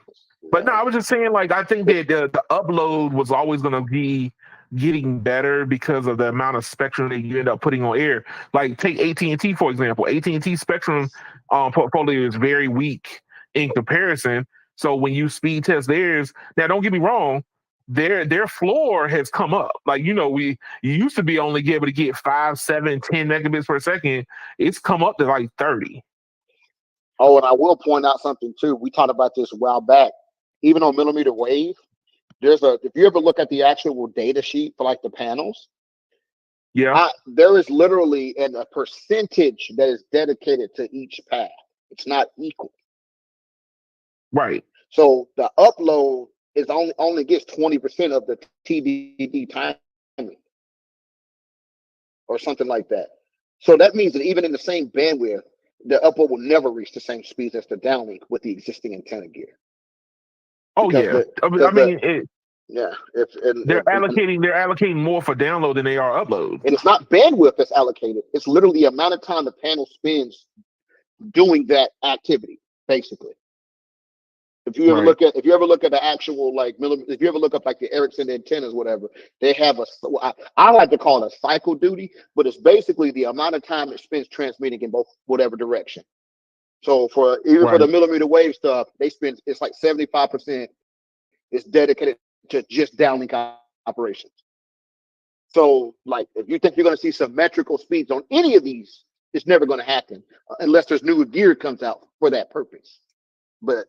But no, Yeah. I was just saying, like, I think that the upload was always going to be getting better because of the amount of spectrum that you end up putting on air. Like, take AT&T for example. AT&T spectrum portfolio is very weak in comparison. So when you speed test theirs, now don't get me wrong, their floor has come up. Like, you used to be only able to get 5, 7, 10 megabits per second. It's come up to like 30. Oh, and I will point out something too. We talked about this a while back. Even on millimeter wave, if you ever look at the actual data sheet for like the panels, Yeah, there is literally a percentage that is dedicated to each path. It's not equal. right. So the upload is only gets 20% of the TDD timing or something like that. So that means that even in the same bandwidth, the upload will never reach the same speeds as the downlink with the existing antenna gear. Oh Because yeah. the I because the mean, yeah, if they're allocating more for download than they are upload. and it's not bandwidth that's allocated. It's literally the amount of time the panel spends doing that activity, basically. Right. If you ever look at the actual if you ever look up like the Ericsson antennas, whatever, they have I like to call it a cycle duty, but it's basically the amount of time it spends transmitting in both whatever direction. So for the Right. millimeter wave stuff, it's like 75% is dedicated to just downlink operations. So, like, if you think you're going to see symmetrical speeds on any of these, it's never going to happen unless there's new gear comes out for that purpose. But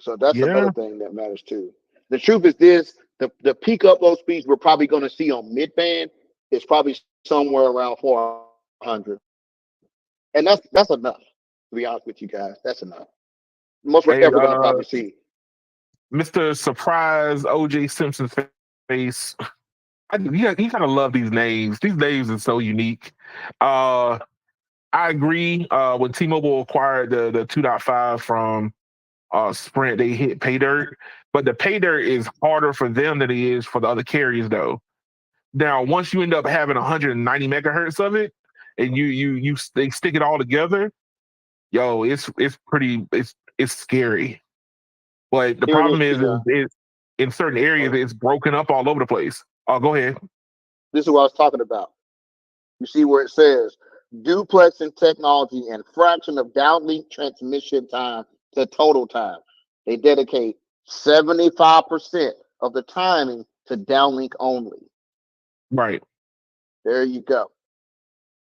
so that's Yeah. another thing that matters too. The truth is this: the peak upload speeds we're probably going to see on midband is probably somewhere around 400, and that's enough. To be honest with you guys, that's enough. Most we're Hey, ever going to probably see. Mr. Surprise OJ Simpson's face. You kind of love these names. These names are so unique. Uh, I agree. When T-Mobile acquired the 2.5 from Sprint, they hit pay dirt, but the pay dirt is harder for them than it is for the other carriers, though. Now, once you end up having 190 megahertz of it, and they stick it all together, yo, it's scary. But the Here it problem is, is in certain areas oh, it's broken up all over the place. Oh, go ahead. this is what I was talking about. You see where it says duplexing technology and fraction of downlink transmission time to total time. They dedicate 75% of the timing to downlink only. Right. There you go.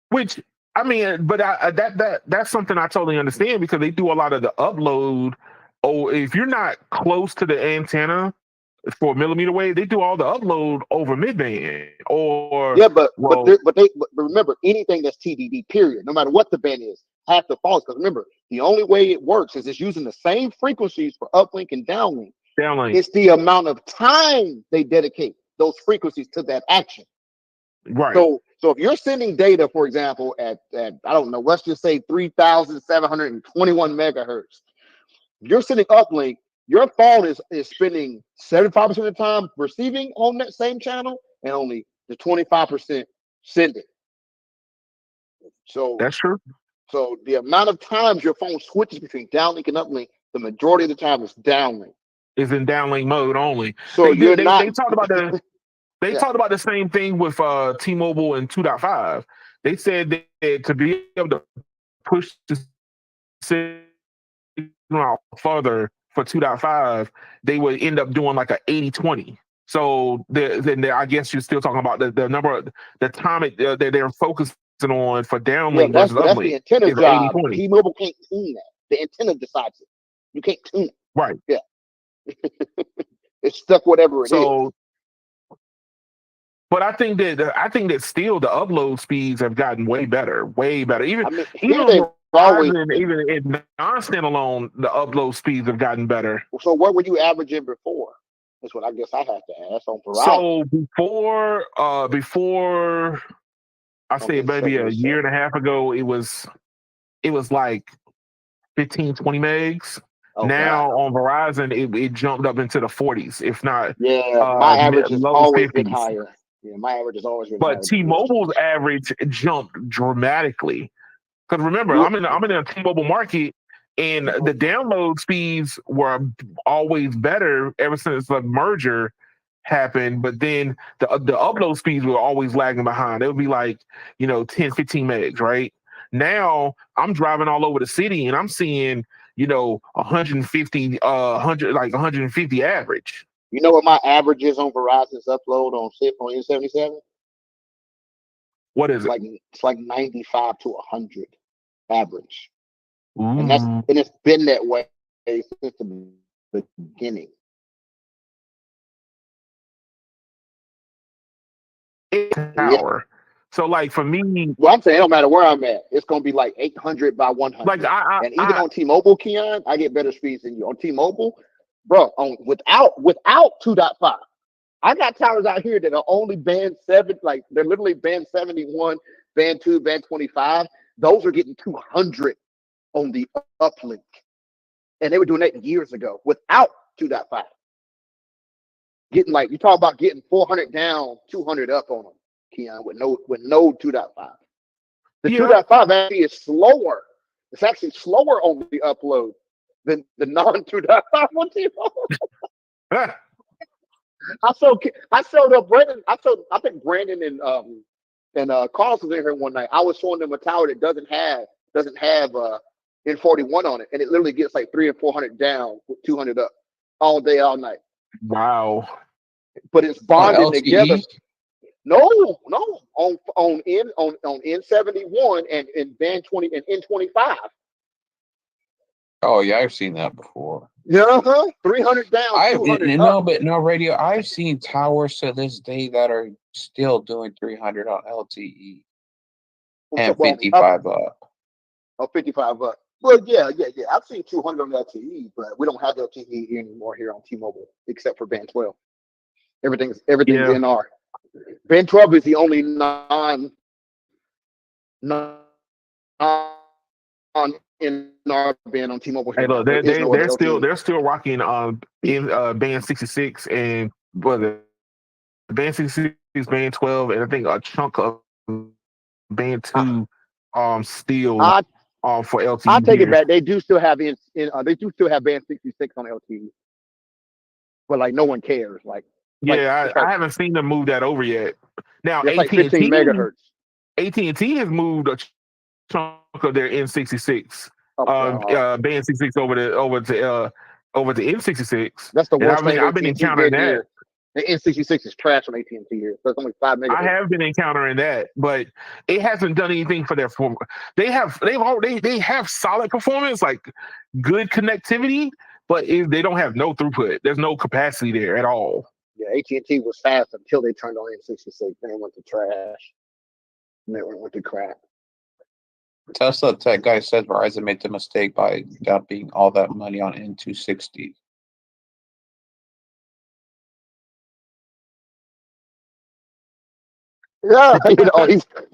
Which I mean, but that's something I totally understand because they do a lot of the upload. Oh, if you're not close to the antenna for millimeter wave, they do all the upload over midband. Or Yeah, but but well, there, but they but remember anything that's TDD period, no matter what the band is, have to false. Because remember, the only way it works is it's using the same frequencies for uplink and downlink. downlink. It's the amount of time they dedicate those frequencies to that action. Right. So if you're sending data, for example, at I don't know, let's just say 3,721 megahertz, you're sending uplink, your phone is spending 75% of the time receiving on that same channel and only the 25% sending. So That's true. so the amount of times your phone switches between downlink and uplink, the majority of the time is downlink. Is in downlink mode only. So They you're did. not They talked about they yeah. talked about the same thing with T-Mobile and 2.5. They said that to be able to push the signal out further for 2.5, they would end up doing like a 80-20. So then I guess you're still talking about the number of the time that they're focusing on for Yeah, downlink that's versus that's the uplink antenna's is a eighty job. twenty. T-Mobile can't tune that. The antenna decides it. You can't tune it. Right. Yeah. It's stuck whatever it is. So, but I think that still the upload speeds have gotten way better, way better. Even I mean, even here they've on always Verizon, even in non-standalone, the upload speeds have gotten better. So what were you averaging before? That's what I guess I have to ask on Verizon. So before I say maybe a year and a half ago, it was like 15, 20 megs. Oh, now God. on Verizon, it jumped up into the 40s, if not my average has low always 50s. been higher. Yeah, my average has always been higher. But T-Mobile's average jumped dramatically. Because remember, I'm in a T-Mobile market, and the download speeds were always better ever since the merger happened. But then the upload speeds were always lagging behind. It would be like 10, 15 megs, right? Now I'm driving all over the city, and I'm seeing 150, 150 average. You know what my average is on Verizon's upload on N77? What is it? It's like 95 to 100 average. Ooh. And it's been that way since the beginning. Power. So like for me, well, I'm saying no matter where I'm at, it's gonna be like 800 by 100. Like and even on T-Mobile, Keon, I get better speeds than you on T-Mobile, bro. Without 2.5, I got towers out here that are only band 7, like they're literally band 71, band 2, band 25. Those are getting 200 on the uplink, and they were doing that years ago without 2.5. Getting like you talk about getting 400 down, 200 up on them. Keon, with no 2.5. The 2.5 actually is slower. It's actually slower on the upload than the non 2.5 on T-Mobile. I showed up Brandon. I think Brandon and Carlos was in here one night. I was showing them a tower that doesn't have N41 on it, and it literally gets like 300 and 400 down with 200 up all day, all night. Wow. But it's bonding together. No, on N71 and band 20 and N25. Oh yeah, I've seen that before. Yeah, 300 down, 200 up. No radio. I've seen towers to this day that are still doing 300 on LTE and 55 up. Oh, 55 up. Well, yeah. I've seen 200 on LTE, but we don't have LTE anymore here on T-Mobile except for band 12. Everything's NR. Band 12 is the only non NR band on T-Mobile. Hey, look, they're still rocking in band 66 and band 66, band 12, and I think a chunk of band 2 still for LTE. I take it back. They do still have band 66 on LTE, but like no one cares. I haven't seen them move that over yet. Now it's like 15 megahertz. AT&T has moved a chunk of their N66, band 66 over to N66. That's the worst thing. I've been encountering that. The N66 is trash on AT&T here. So it's only 5 megahertz. I have been encountering that, but it hasn't done anything for their form. They have solid performance, like good connectivity, but they don't have no throughput. There's no capacity there at all. Yeah, AT&T was fast until they turned on N66. Then it went to trash. And then it went to crap. Tesla tech guy said Verizon made the mistake by dumping all that money on N260. Yeah, you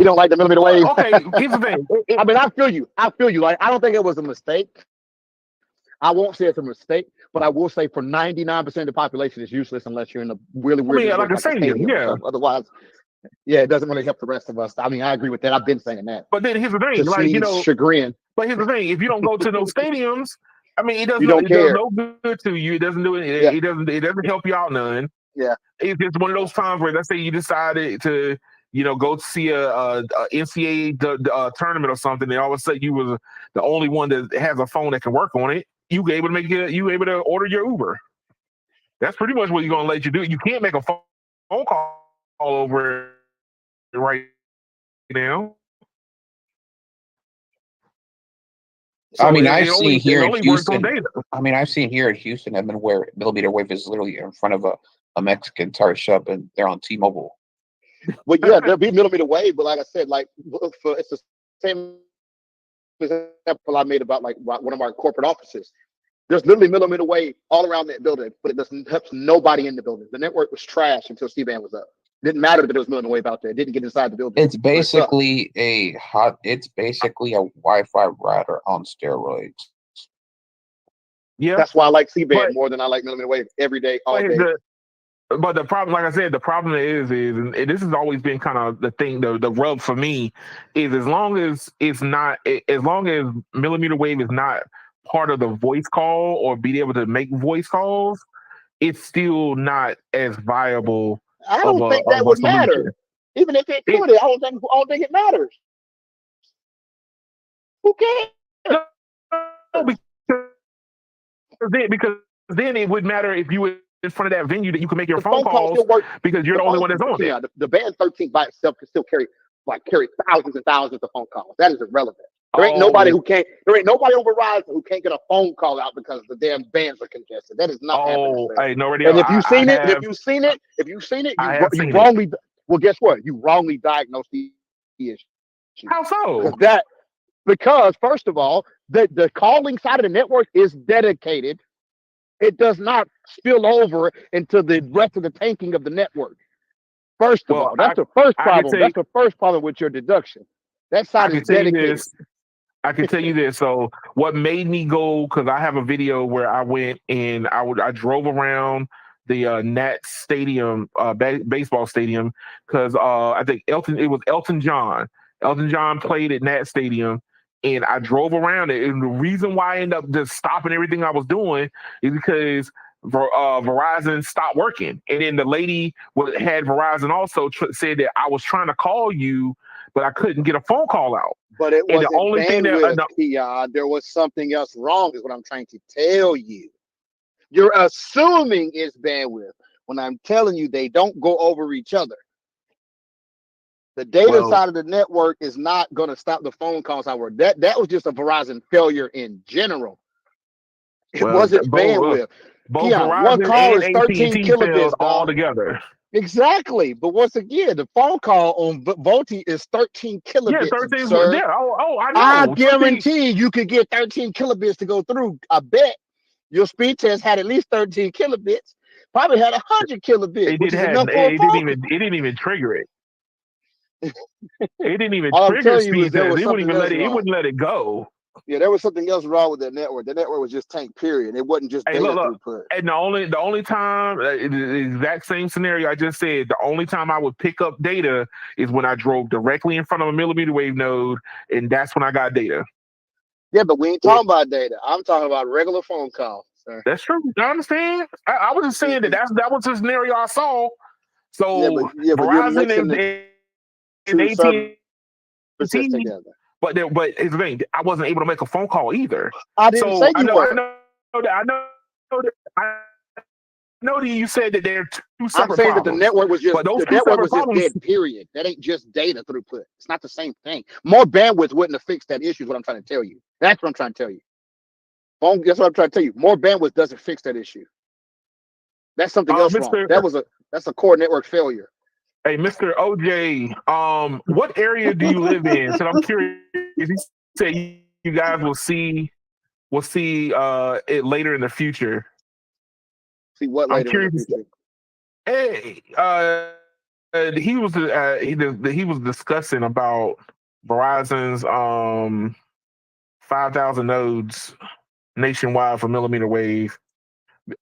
don't like the millimeter wave. Okay, here's the thing. I mean, I feel you. Like, I don't think it was a mistake. I won't say it's a mistake, but I will say for 99% of the population, it's useless unless you're in a really weird. Like a stadium, yeah. Otherwise, it doesn't really help the rest of us. I mean, I agree with that. I've been saying that. But then here's the thing, chagrin. But here's the thing: if you don't go to those stadiums, I mean, it does no good to you. It doesn't do it. Yeah. It doesn't help you out none. Yeah, it's just one of those times where, let's say you decided to, go to see a NCAA tournament or something, and all of a sudden you was the only one that has a phone that can work on it. you able to you able to order your Uber. That's pretty much what you're gonna let you do. You can't make a phone call over it right now. I So mean, I've seen it here in only works on Houston. data. I mean, I've seen here in Houston, Edmond, where millimeter wave is literally in front of a Mexican tire shop, and they're on T-Mobile. Well, yeah, there'll be millimeter wave, but like I said, like it's the same example I made about like one of our corporate offices. There's literally millimeter wave all around that building, but it doesn't help nobody in the building. The network was trash until C-band was up. Didn't matter that there was millimeter wave out there. It didn't get inside the building. It's basically it's basically a Wi-Fi router on steroids. Yeah, that's why I like C-band more than I like millimeter wave every day, all day. But the problem, like I said, the problem is, and this has always been kind of the thing, the rub for me, is as long as millimeter wave is not part of the voice call or be able to make voice calls, it's still not as viable. I don't think that would matter. Even if it could, I don't think it matters. Who cares? No, because then it would matter if you were in front of that venue that you can make your phone calls because you're the only one that's on it. The band 13 by itself can still carry thousands and thousands of phone calls. That is irrelevant. There ain't nobody on Verizon who can't get a phone call out because the damn bands are congested. That is not happening. Hey, no radio. And if you've seen it, you wrongly. Well, guess what? You wrongly diagnosed the issue. How so? Because first of all, the calling side of the network is dedicated. It does not spill over into the rest of the tanking of the network. First of all, that's the first problem. That's the first problem with your deduction. That side is dedicated. I can tell you this. So, what made me go? Because I have a video where I went and I drove around the Nats stadium, baseball stadium, because I think it was Elton John. Elton John played at Nat Stadium, and I drove around it. And the reason why I ended up just stopping everything I was doing is because Verizon stopped working. And then the lady had Verizon also said that I was trying to call you, but I couldn't get a phone call out. But it wasn't bandwidth, Keon. There was something else wrong is what I'm trying to tell you. You're assuming it's bandwidth when I'm telling you they don't go over each other. The data side of the network is not going to stop the phone calls. That was just a Verizon failure in general. It wasn't bandwidth. Both Keon, Verizon one call and is 13 AT&T kilobits all together. Exactly. But once again, the phone call on Volti is 13 kilobits. Yeah, 13. Sir. Yeah. I know. I guarantee you could get 13 kilobits to go through. I bet your speed test had at least 13 kilobits. Probably had 100 kilobits. It didn't even trigger it. It didn't even trigger speed test. It wouldn't let it go. Yeah, there was something else wrong with that network. The network was just tank, period. It wasn't just data throughput. And the only time, the exact same scenario I just said, the only time I would pick up data is when I drove directly in front of a millimeter wave node, and that's when I got data. Yeah, but we ain't talking about data. I'm talking about regular phone calls, sir. That's true. I understand. I was just saying that was the scenario I saw. So Verizon and AT&T together. But here's the thing, I wasn't able to make a phone call either. I didn't say you were. I know that you said that they're two separate I'm saying problems. That the network was just dead, period. That ain't just data throughput. It's not the same thing. More bandwidth wouldn't have fixed that issue is what I'm trying to tell you. That's what I'm trying to tell you. That's what I'm trying to tell you. More bandwidth doesn't fix that issue. That's something else wrong. That's a core network failure. Hey, Mr. OJ, what area do you live in? So I'm curious. You say you guys will see it later in the future. See what later in the future? Hey, he was discussing about Verizon's 5,000 nodes nationwide for millimeter wave.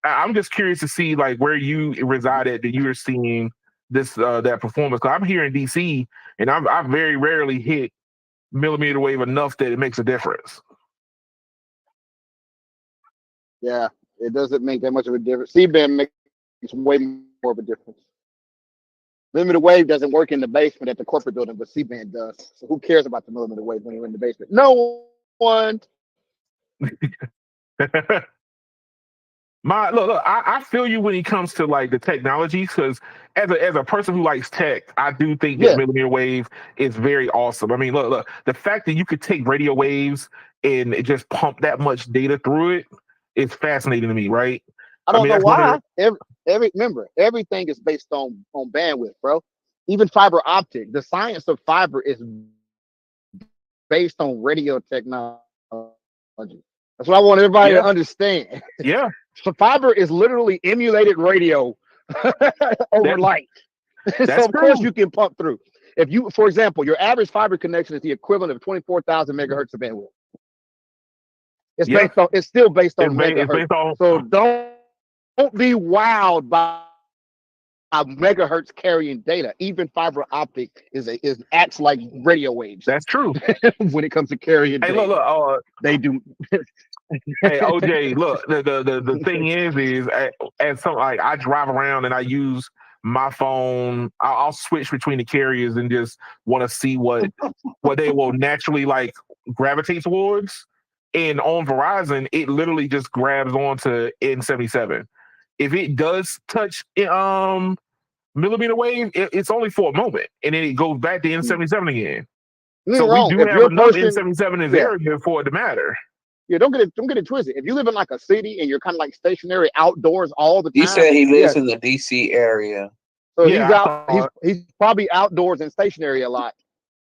I'm just curious to see like where you resided that you were seeing that performance. Because I'm here in DC, and I've very rarely hit millimeter wave enough that it makes a difference. Yeah, it doesn't make that much of a difference. C-band makes way more of a difference. Millimeter wave doesn't work in the basement at the corporate building, but C-band does. So who cares about the millimeter wave when you're in the basement? No one. I feel you when it comes to like the technologies because as a person who likes tech, I do think that Yeah, millimeter wave is very awesome. I mean, look, the fact that you could take radio waves and it just pump that much data through it is fascinating to me, right? I I don't mean, know that's one of the why. Every remember, everything is based on bandwidth, bro. Even fiber optic, the science of fiber is based on radio technology. That's what I want everybody to yeah, understand. yeah. So fiber is literally emulated radio over That light. So that's of course true. you can pump through. If you, for example, your average fiber connection is the equivalent of 24,000 megahertz of bandwidth. Yeah, It's still based on it's megahertz. based on So don't be wowed by megahertz carrying data. Even fiber optic is acts like radio waves that's true. when it comes to carrying Hey, look, data. They do. hey, OJ, look, the thing is as some like I drive around and I use my phone. I'll switch between the carriers and just want to see what they will naturally like gravitate towards. And on Verizon, it literally just grabs onto N77. If it does touch millimeter wave, it's only for a moment, and then it goes back to N77 again. Nothing So we wrong. do If have you're a enough person, N77 in this yeah, area for it to matter. yeah, don't get it twisted. If you live in like a city and you're kind of like stationary outdoors all the He time, said he yeah. lives in the DC area. So Yeah, he's I out. saw it. He's probably outdoors and stationary a lot.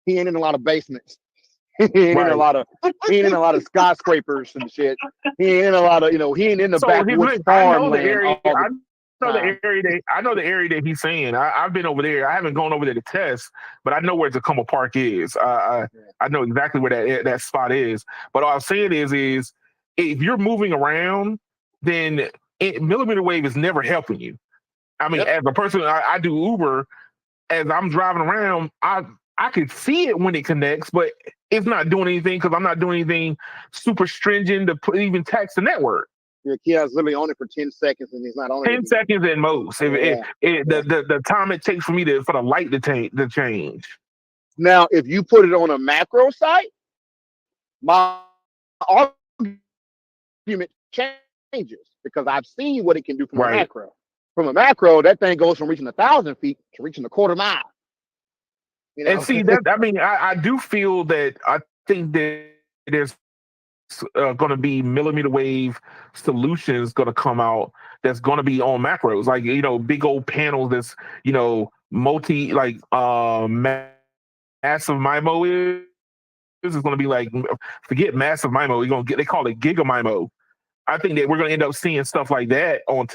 He ain't in a lot of basements. He ain't in a Right. lot of he ain't in a lot of skyscrapers and shit. He ain't in a lot of he ain't in the So here's the backwoods thing. farmland all the time. I know the area that he's saying. I've been over there. I haven't gone over there to test, but I know where Tacoma Park is. I know exactly where that spot is. But all I'm saying is if you're moving around, then millimeter wave is never helping you. I mean, Yep. as a person, I do Uber. As I'm driving around, I could see it when it connects, but it's not doing anything because I'm not doing anything super stringent to even tax the network. Yeah, Keon's literally on it for 10 seconds and he's not on it 10 anymore. seconds at most. If Yeah. the time it takes for me for the light to change. Now, if you put it on a macro site, my argument changes because I've seen what it can do from a Right. macro. From a macro, that thing goes from reaching 1,000 feet to reaching a quarter mile. You And know, see that I mean I do feel that I think that there's going to be millimeter wave solutions going to come out that's going to be on macros like big old panels that's multi like massive MIMO is. This is going to be like forget massive MIMO. You're going to get they call it giga MIMO. I think that we're going to end up seeing stuff like that on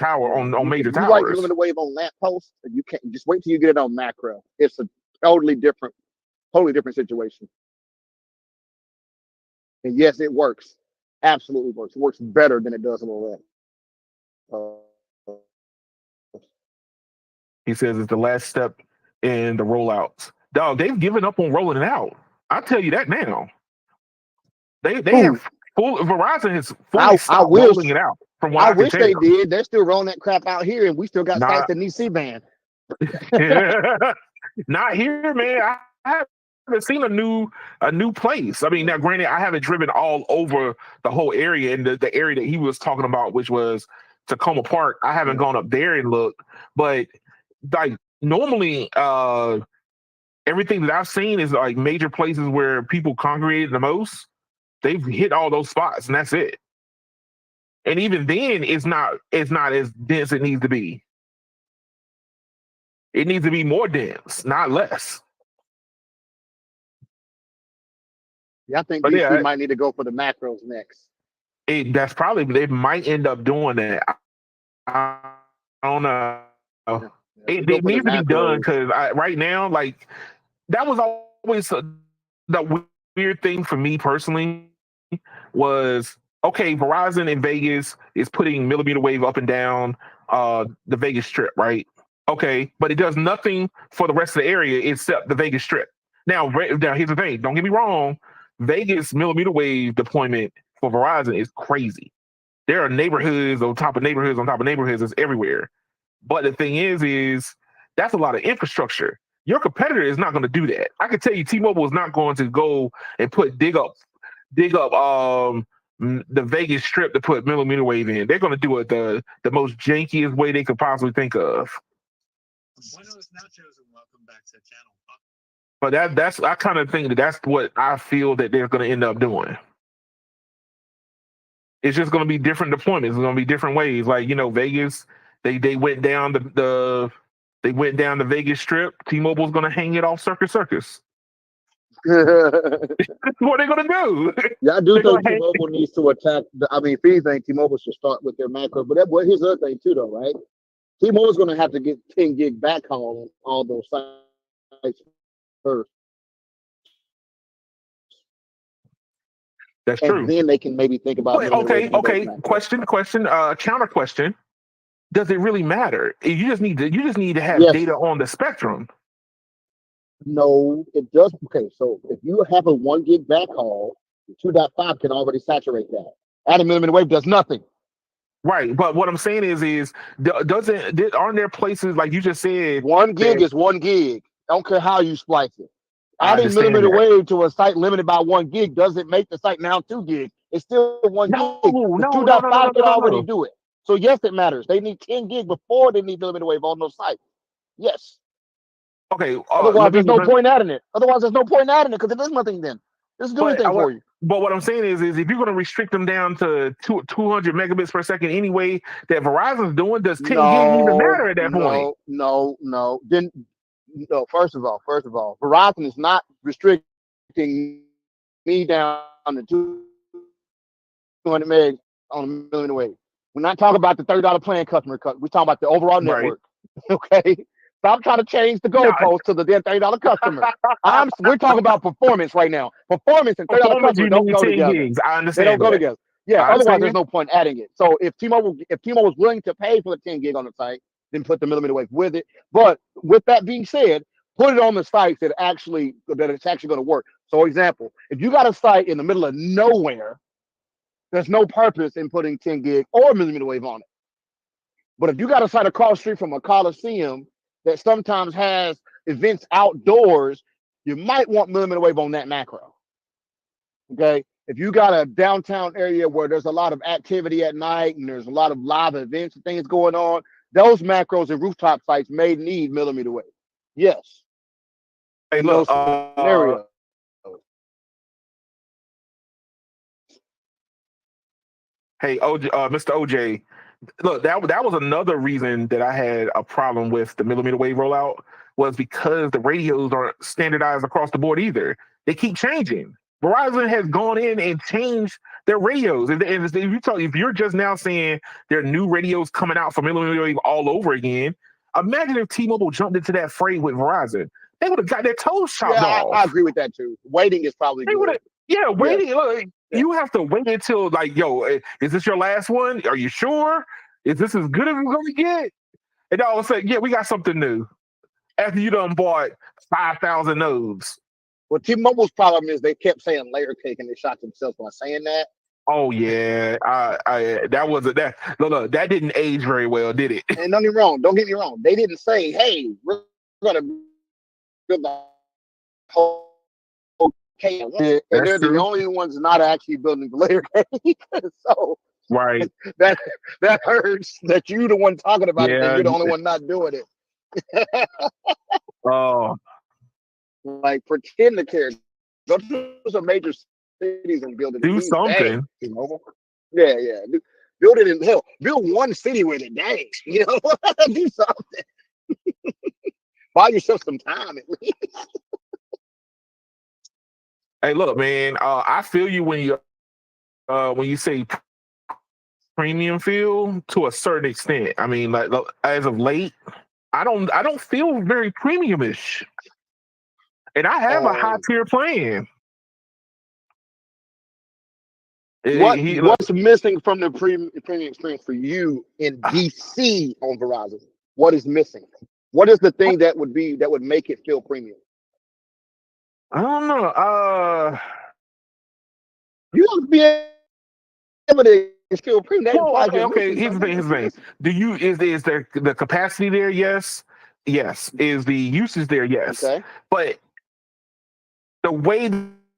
major if you like towers. millimeter wave on lamp posts, you can't just wait till you get it on macro. It's a totally different situation. And yes, it works. Absolutely works. It works better than it does on OLED. He says it's the last step in the rollouts. Dog, they've given up on rolling it out. I'll tell you that now. They have Verizon has fully stopped rolling it out. From what I can wish tell. they did. They're still rolling that crap out here, and we still got sites Not, in DC band. not here, man. I haven't seen a new place. I mean, now granted, I haven't driven all over the whole area and the area that he was talking about, which was Tacoma Park. I haven't gone up there and looked, but like normally everything that I've seen is like major places where people congregated the most. They've hit all those spots and that's it. And even then it's not as dense as it needs to be. It needs to be more dense, not less. Yeah, I think But DC yeah, might need to go for the macros next. that's probably they might end up doing that. I don't know. Yeah, It needs to be done because right now, like that was always the weird thing for me personally was okay. Verizon in Vegas is putting millimeter wave up and down the Vegas Strip, right? Okay, but it does nothing for the rest of the area except the Vegas Strip. Now here's the thing. Don't get me wrong. Vegas millimeter wave deployment for Verizon is crazy. There are neighborhoods on top of neighborhoods on top of neighborhoods. It's everywhere. But the thing is that's a lot of infrastructure. Your competitor is not going to do that. I can tell you, T-Mobile is not going to go and dig up the Vegas Strip to put millimeter wave in. They're going to do it the most jankiest way they could possibly think of. But that's I kind of think that's what I feel that they're going to end up doing. It's just going to be different deployments. It's going to be different ways. Like Vegas, they went down they went down the Vegas Strip. T-Mobile's going to hang it off Circus. That's what they're going to do. Yeah, I do think T-Mobile needs to attack. If anything, T-Mobile should start with their macro. But here's the other thing too, though, right? T-Mobile's going to have to get 10 gig backhaul on all those sites first. That's true. And then they can maybe think about. Okay. Question. Counter question. Does it really matter? You just need to have data on the spectrum. No, it does. Okay, so if you have a 1 gig backhaul, 2.5 can already saturate that. Adding millimeter wave does nothing. Right, but what I'm saying is aren't there places like you just said? 1 gig is 1 gig. I don't care how you splice it. Adding millimeter wave to a site limited by 1 gig doesn't make the site now 2 gig. It's still 1 gig. 2.5 can already do it. So yes, it matters. They need 10 gig before they need millimeter wave on those sites. Yes. Okay. Otherwise, there's no point adding it. Otherwise, there's no point adding it because it does nothing then. It doesn't do anything for you. But what I'm saying is if you're going to restrict them down to 200 megabits per second anyway, that Verizon's doing, does 10 gig even matter at that point? No. Then, no. First of all, Verizon is not restricting me down to 200 megs on a millimeter wave. We're not talking about the $30 plan customer cut. We're talking about the overall network. Right. Okay. Stop trying to change the goalpost to the $30 customer. We're talking about performance right now. Performance and $30 customer don't go together. Gigs. I understand. They don't go together. Yeah, otherwise there's no point adding it. So if T-Mobile was willing to pay for the 10 gig on the site, then put the millimeter wave with it. But with that being said, put it on the sites that it's actually going to work. So example, if you got a site in the middle of nowhere, there's no purpose in putting 10 gig or millimeter wave on it. But if you got a site across the street from a Coliseum that sometimes has events outdoors, you might want millimeter wave on that macro. Okay. If you got a downtown area where there's a lot of activity at night and there's a lot of live events and things going on, those macros and rooftop sites may need millimeter wave. Yes. Hey, look, scenario. Hey, Mr. OJ, look, that was another reason that I had a problem with the millimeter wave rollout was because the radios aren't standardized across the board either. They keep changing. Verizon has gone in and changed their radios. And if you're just now saying there are new radios coming out for millimeter wave all over again, imagine if T-Mobile jumped into that fray with Verizon. They would have got their toes chopped off. I agree with that too. Waiting is probably good. Yeah, waiting. Yeah. Look, you have to wait until is this your last one? Are you sure? Is this as good as we're going to get? And all of a sudden, we got something new. After you done bought 5,000 nodes. Well, T-Mobile's problem is they kept saying layer cake and they shot themselves by saying that. Oh yeah, that didn't age very well, did it? And don't get me wrong. They didn't say, "Hey, we're gonna build the whole cake," and they're the only ones not actually building the layer cake. So right, that hurts. That you the one talking about it, and you're the only one not doing it. Oh, like pretend to care. Go to some major cities and build it. Do something. Yeah. Build it in hell. Build one city with it. Dang, do something. Buy yourself some time at least. Hey, look, man. I feel you when you say premium feel to a certain extent. I mean, like as of late, I don't feel very premiumish, and I have a high tier plan. What's missing from the premium experience for you in DC on Verizon? What is missing? What is the thing that would make it feel premium? I don't know. You have to be able to feel premium. Okay. Here's the thing. Is there the capacity there? Yes. Is the usage there? Yes. Okay. But the way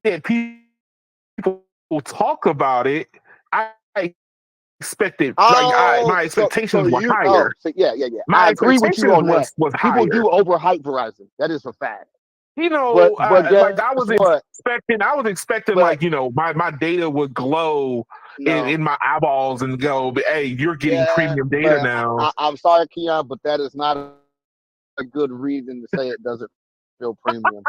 that people talk about it I expected my so expectations were you higher. so yeah. I My agree with you expectations on that. was People higher. do overhype Verizon. That is a fact. You But know, like guess I was what? expecting But like, you know, my data would glow no. in my eyeballs and go, hey, you're getting Yeah, premium data but now. I'm sorry, Keon, but that is not a good reason to say it doesn't feel premium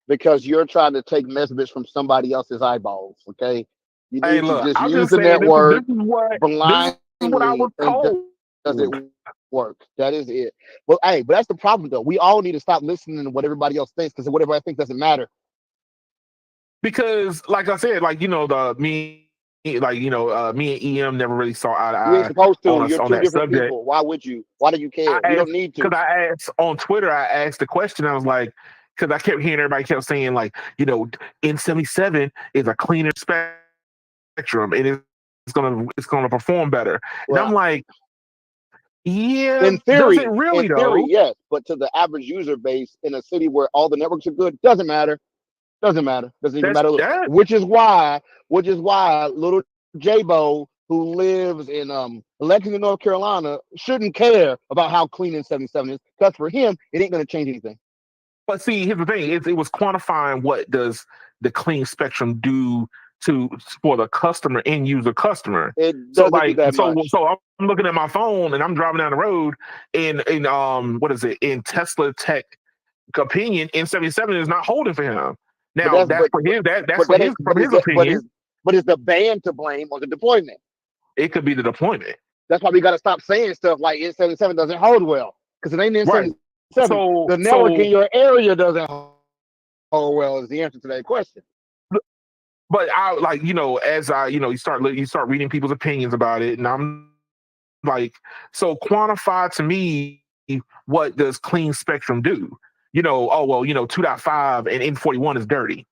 because you're trying to take measurements from somebody else's eyeballs. Okay, you Hey, need to look, just I'm use just the saying network this is what I blindly, was and told. does it work? That is it. But hey, but that's the problem though. We all need to stop listening to what everybody else thinks because what everybody thinks doesn't matter. Because like I said, like, you know, me and EM never really saw eye to We ain't eye supposed to. on us You're on two that different subject. people. Why would you? Why do you care? We don't need to. I asked on Twitter, I asked the question, I was like, because I kept hearing everybody kept saying, like, you know, N77 is a cleaner spectrum and it's gonna perform better. And I'm Well, like, yeah, in does it theory, really though? yes, but to the average user base in a city where all the networks are good, doesn't matter. Doesn't matter. Doesn't even That's matter. that. Which is why little J-Bo who lives in Lexington, North Carolina, shouldn't care about how clean N77 is. Because for him, it ain't gonna change anything. But see, here's the thing: it was quantifying what does the clean spectrum do for the customer, end user customer. It So doesn't do like, that much. so I'm looking at my phone and I'm driving down the road, and what is it, in Tesla Tech opinion, N77 is not holding for him. But Now that's that's for his but that ain't but from is his that opinion. but is the band to blame or the deployment? It could be the deployment, That's why we got to stop saying stuff like N77 doesn't hold well because it ain't right? N77. So The network so, in your area doesn't hold well is the answer to that question. but I, like, you know, as I, you know, you start reading people's opinions about it, and I'm like, so quantify to me, what does clean spectrum do? You know, oh well, you know, 2.5 and N41 is dirty.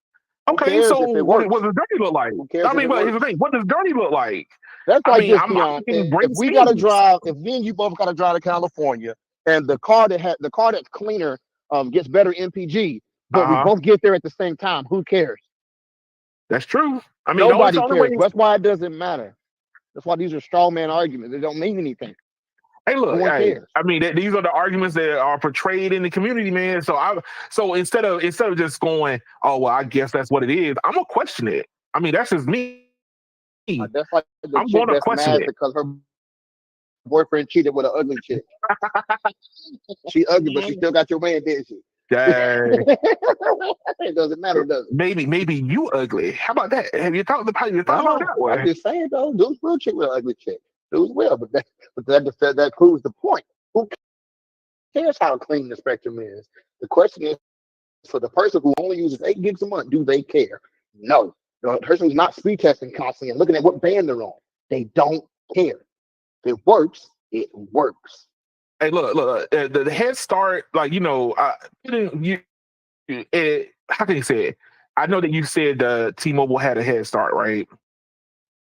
Who Okay, cares so if it what works? does dirty look like? Who cares I if mean, it but here's the works? thing: what does dirty look like? That's I like mean, this, I'm Keon. thinking great If we gotta speeds. drive, if me and you both gotta drive to California, and the car that's cleaner gets better MPG, but we Uh huh. both get there at the same time, who cares? That's true. I mean, it's Nobody the only way. cares. That's why it doesn't matter. That's why these are straw man arguments. They don't mean anything. Hey, No look, one hey, cares. I mean, these are the arguments that are portrayed in the community, man. So instead of just going, oh well, I guess that's what it is, I'm gonna question it. I mean, that's just me. That's like the I'm chick gonna that's question mad it. because her boyfriend cheated with an ugly chick. She ugly, but she still got your man, didn't she? Dang. It doesn't matter, does it? Maybe you ugly. How about that? Have you thought about it No, that I'm way? just saying though, dudes will cheat with an ugly chick. Dudes will, that proves the point. Who cares how clean the spectrum is? The question is for the person who only uses 8 gigs a month, do they care? No. The person who's not speed testing constantly and looking at what band they're on, they don't care. If it works, it works. Hey, look, the head start, like, you know, how can you say it? I know that you said T-Mobile had a head start, right?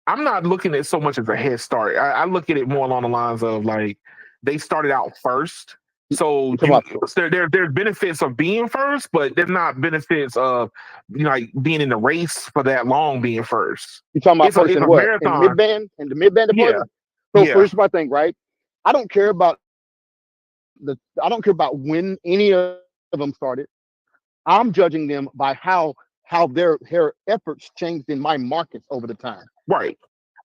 I'm not looking at so much as a head start. I look at it more along the lines of, like, they started out first. So You talking about there's benefits of being first, but there's not benefits of, you know, like, being in the race for that long being first. you talking about first It's in a what? In the marathon. mid band? In the mid band Yeah, deployment? So yeah, here's my thing, right? I don't care about I don't care about when any of them started. I'm judging them by how their efforts changed in my markets over the time. right.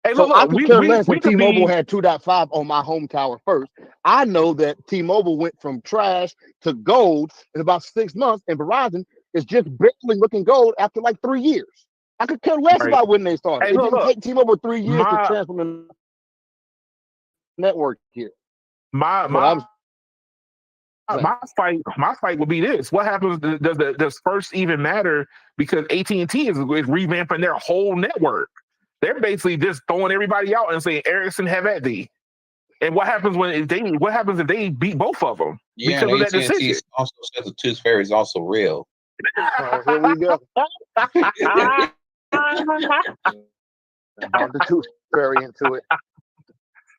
Hey, So I look, could care less we if could T-Mobile be. had 2.5 on my home tower first. I know that T-Mobile went from trash to gold in about 6 months, and Verizon is just barely looking gold after like 3 years. I could care less Right. about when they started. Hey, It didn't look, take T-Mobile 3 years to my transform the network here. my That's what I'm my saying. my fight would be this: what happens? Does first even matter? Because AT&T is revamping their whole network. They're basically just throwing everybody out and saying, Ericsson, have at thee. And what happens what happens if they beat both of them Yeah, and because of that AT&T decision? also says the tooth fairy is also real. Oh, here we go. Brought the tooth fairy into it.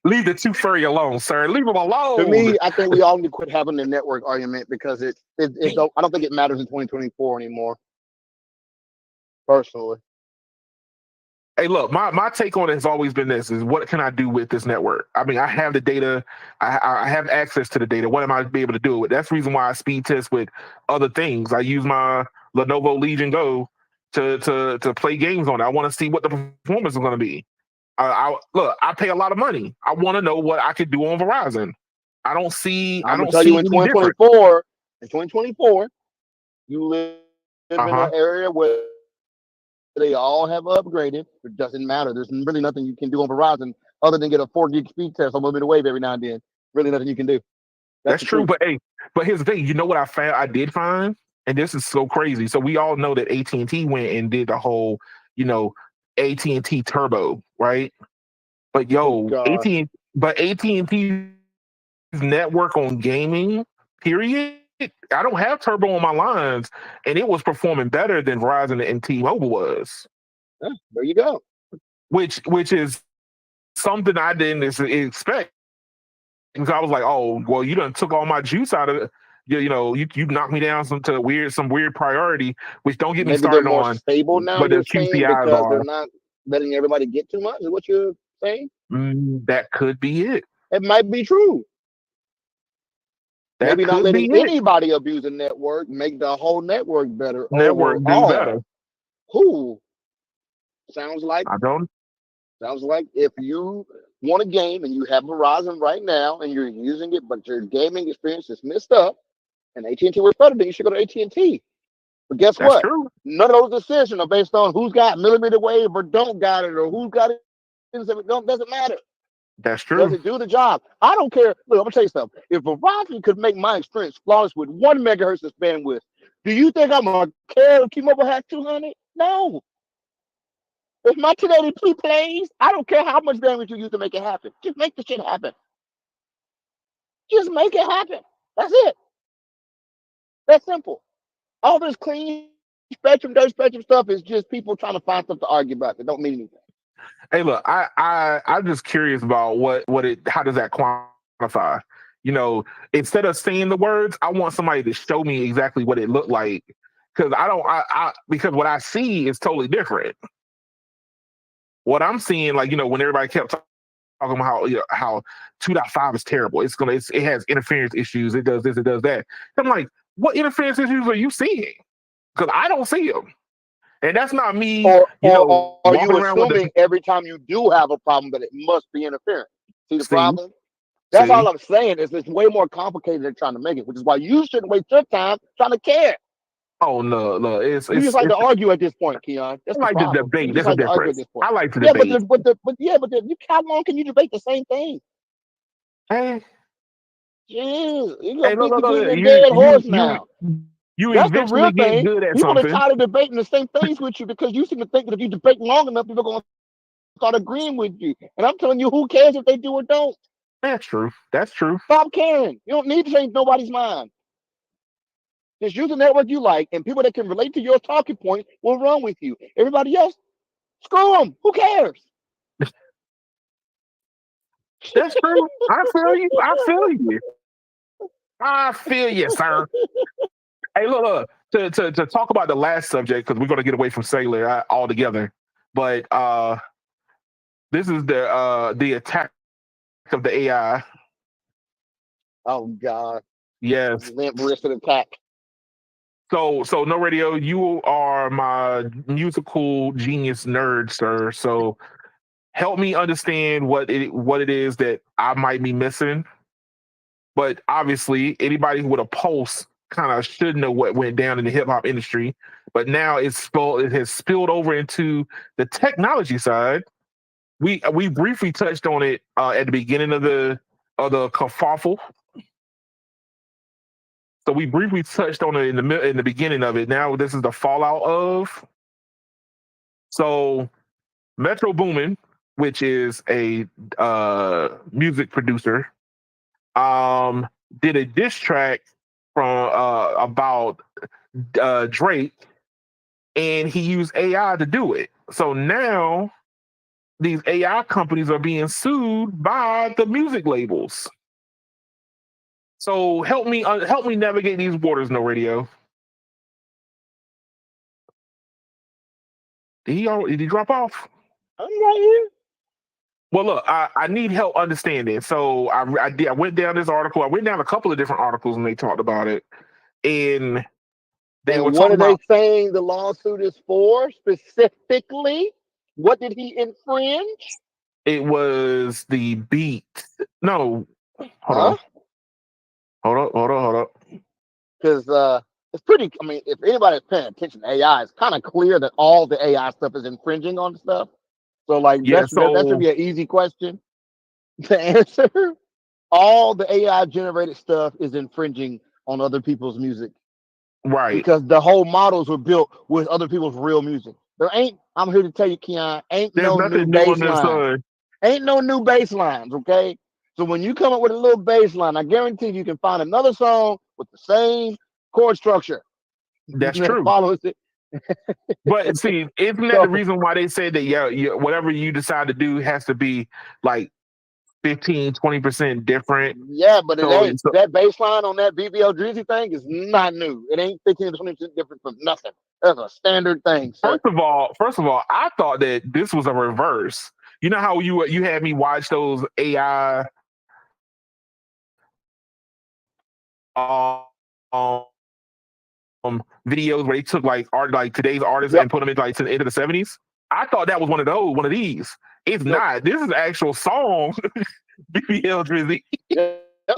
Leave the tooth fairy alone, sir. Leave them To alone. me, I think we all need to quit having the network argument because it don't, I don't think it matters in 2024 anymore. Personally, Hey, look, my take on it has always been this: is what can I do with this network? I mean, I have the data, I have access to the data. What am I be able to do with? That's the reason why I speed test with other things. I use my Lenovo Legion Go to play games on it. I want to see what the performance is going to be. Look, I pay a lot of money. I want to know what I could do on Verizon. I I'm gonna don't tell you see in any different. 2024, you live Uh in an huh. area where they all have upgraded. It doesn't matter. There's really nothing you can do on Verizon other than get a 4 gig speed test on millimeter wave every now and then. Really nothing you can do. That's That's the true. truth. But hey, but here's the thing. You know what I found? I did find, and this is so crazy. So we all know that AT&T went and did the whole, you know, AT&T Turbo, right? But Oh yo, God. AT&T's network on gaming, period. I don't have Turbo on my lines, and it was performing better than Verizon and T-Mobile was, Yeah, there you go. which is something I didn't expect. Because I was like, oh, well, you done took all my juice out of it. You knocked me down some weird priority, which don't get me Maybe they're started more on stable now, what the you're saying, QCIs because they're are. not letting everybody get too much, is what you're saying? That could be it. It might be true. That Maybe not could letting be it. anybody abuse the network make the whole network better Network do better. overall. Who sounds like I don't. sounds like if you want a game and you have Verizon right now and you're using it, but your gaming experience is messed up, and AT&T works better, then you should go to AT&T. But guess That's what? true. None of those decisions are based on who's got millimeter wave or don't got it, or who's got it. It doesn't matter. That's Does true. it do the job? I don't care. Look, I'm gonna tell you something. If Verizon could make my experience flawless with 1 megahertz of bandwidth, do you think I'm gonna care if T-Mobile has 200? No. If my 1080p plays, I don't care how much bandwidth you use to make it happen. Just make the shit happen. Just make it happen. That's it. That's simple. All this clean spectrum, dirt spectrum stuff is just people trying to find stuff to argue about that don't mean anything. Hey, look, I'm just curious about what it how does that quantify? You know, instead of saying the words, I want somebody to show me exactly what it looked like because I don't I because what I see is totally different. What I'm seeing, like when everybody kept talking about how 2.5 is terrible, it has interference issues, it does this, it does that. I'm like, what interference issues are you seeing? Because I don't see them, and that's not me, Or are walking you around with the assuming every time you do have a problem that it must be interference? See the see, problem? That's all see. I'm saying. Is it's way more complicated than trying to make it, which is why you shouldn't waste your time trying to care. Oh no, You just like to argue at this point, Keon. That's I the like the problem. You debate. just There's a like to argue at difference. this point. I like to Yeah, but debate. how long can you debate the same thing? Hey, Jeez, you're hey, gonna look, be look, beating look. a dead horse You now. you That's the real eventually get thing. good at People are something. tired of debating the same things with you because you seem to think that if you debate long enough, people are gonna start agreeing with you. And I'm telling you, who cares if they do or don't? That's true. That's true. Stop caring. You don't need to change nobody's mind. Just use the network you like, and people that can relate to your talking point will run with you. Everybody else, screw them. Who cares? That's true. I feel you. I feel you. I feel you, sir. Hey, look. To talk about the last subject because we're going to get away from cellular altogether, but this is the attack of the AI. Oh God, Yes. limp wristed attack. So no radio. You are my musical genius nerd, sir. So help me understand what it is that I might be missing. But obviously, anybody with a pulse kind of should know what went down in the hip hop industry. But now it has spilled over into the technology side. We briefly touched on it at the beginning of the kerfuffle. So we briefly touched on it in the beginning of it. Now this is the fallout of. So Metro Boomin, which is a music producer, um, did a diss track from about Drake, and he used AI to do it. So now these AI companies are being sued by the music labels. So help me navigate these waters, no radio. Did he drop off? I'm right here. Well, look, I need help understanding. So I went down this article. I went down a couple of different articles and they talked about it. And they were And what talking are they about saying the lawsuit is for specifically? What did he infringe? it was the beat. No, hold Huh? on. Hold up. Because it's pretty. I mean, if anybody's paying attention to AI, it's kind of clear that all the AI stuff is infringing on stuff. So, like, Yeah, that should so be an easy question to answer. All the AI generated stuff is infringing on other people's music right. because the whole models were built with other people's real music. There ain't. I'm here to tell you, Keon, ain't There's no new nothing new on this baseline. Ain't no new bass lines, okay? So when you come up with a little bass line, I guarantee you can find another song with the same chord structure That's that true. follows it. But see, isn't that the So reason why they said that whatever you decide to do has to be like 15-20% different? yeah, but it So, ain't. That bass line on that BBL Drizzy thing is not new. It ain't 15 to 20% different from nothing. That's a standard thing, sir. first of all, I thought that this was a reverse. You know how you had me watch those AI um, videos where they took like today's artists Yep. and put them into the 70s. I thought that was one of these. It's Nope. not. This is an actual song. BBL Drizzy. Yep.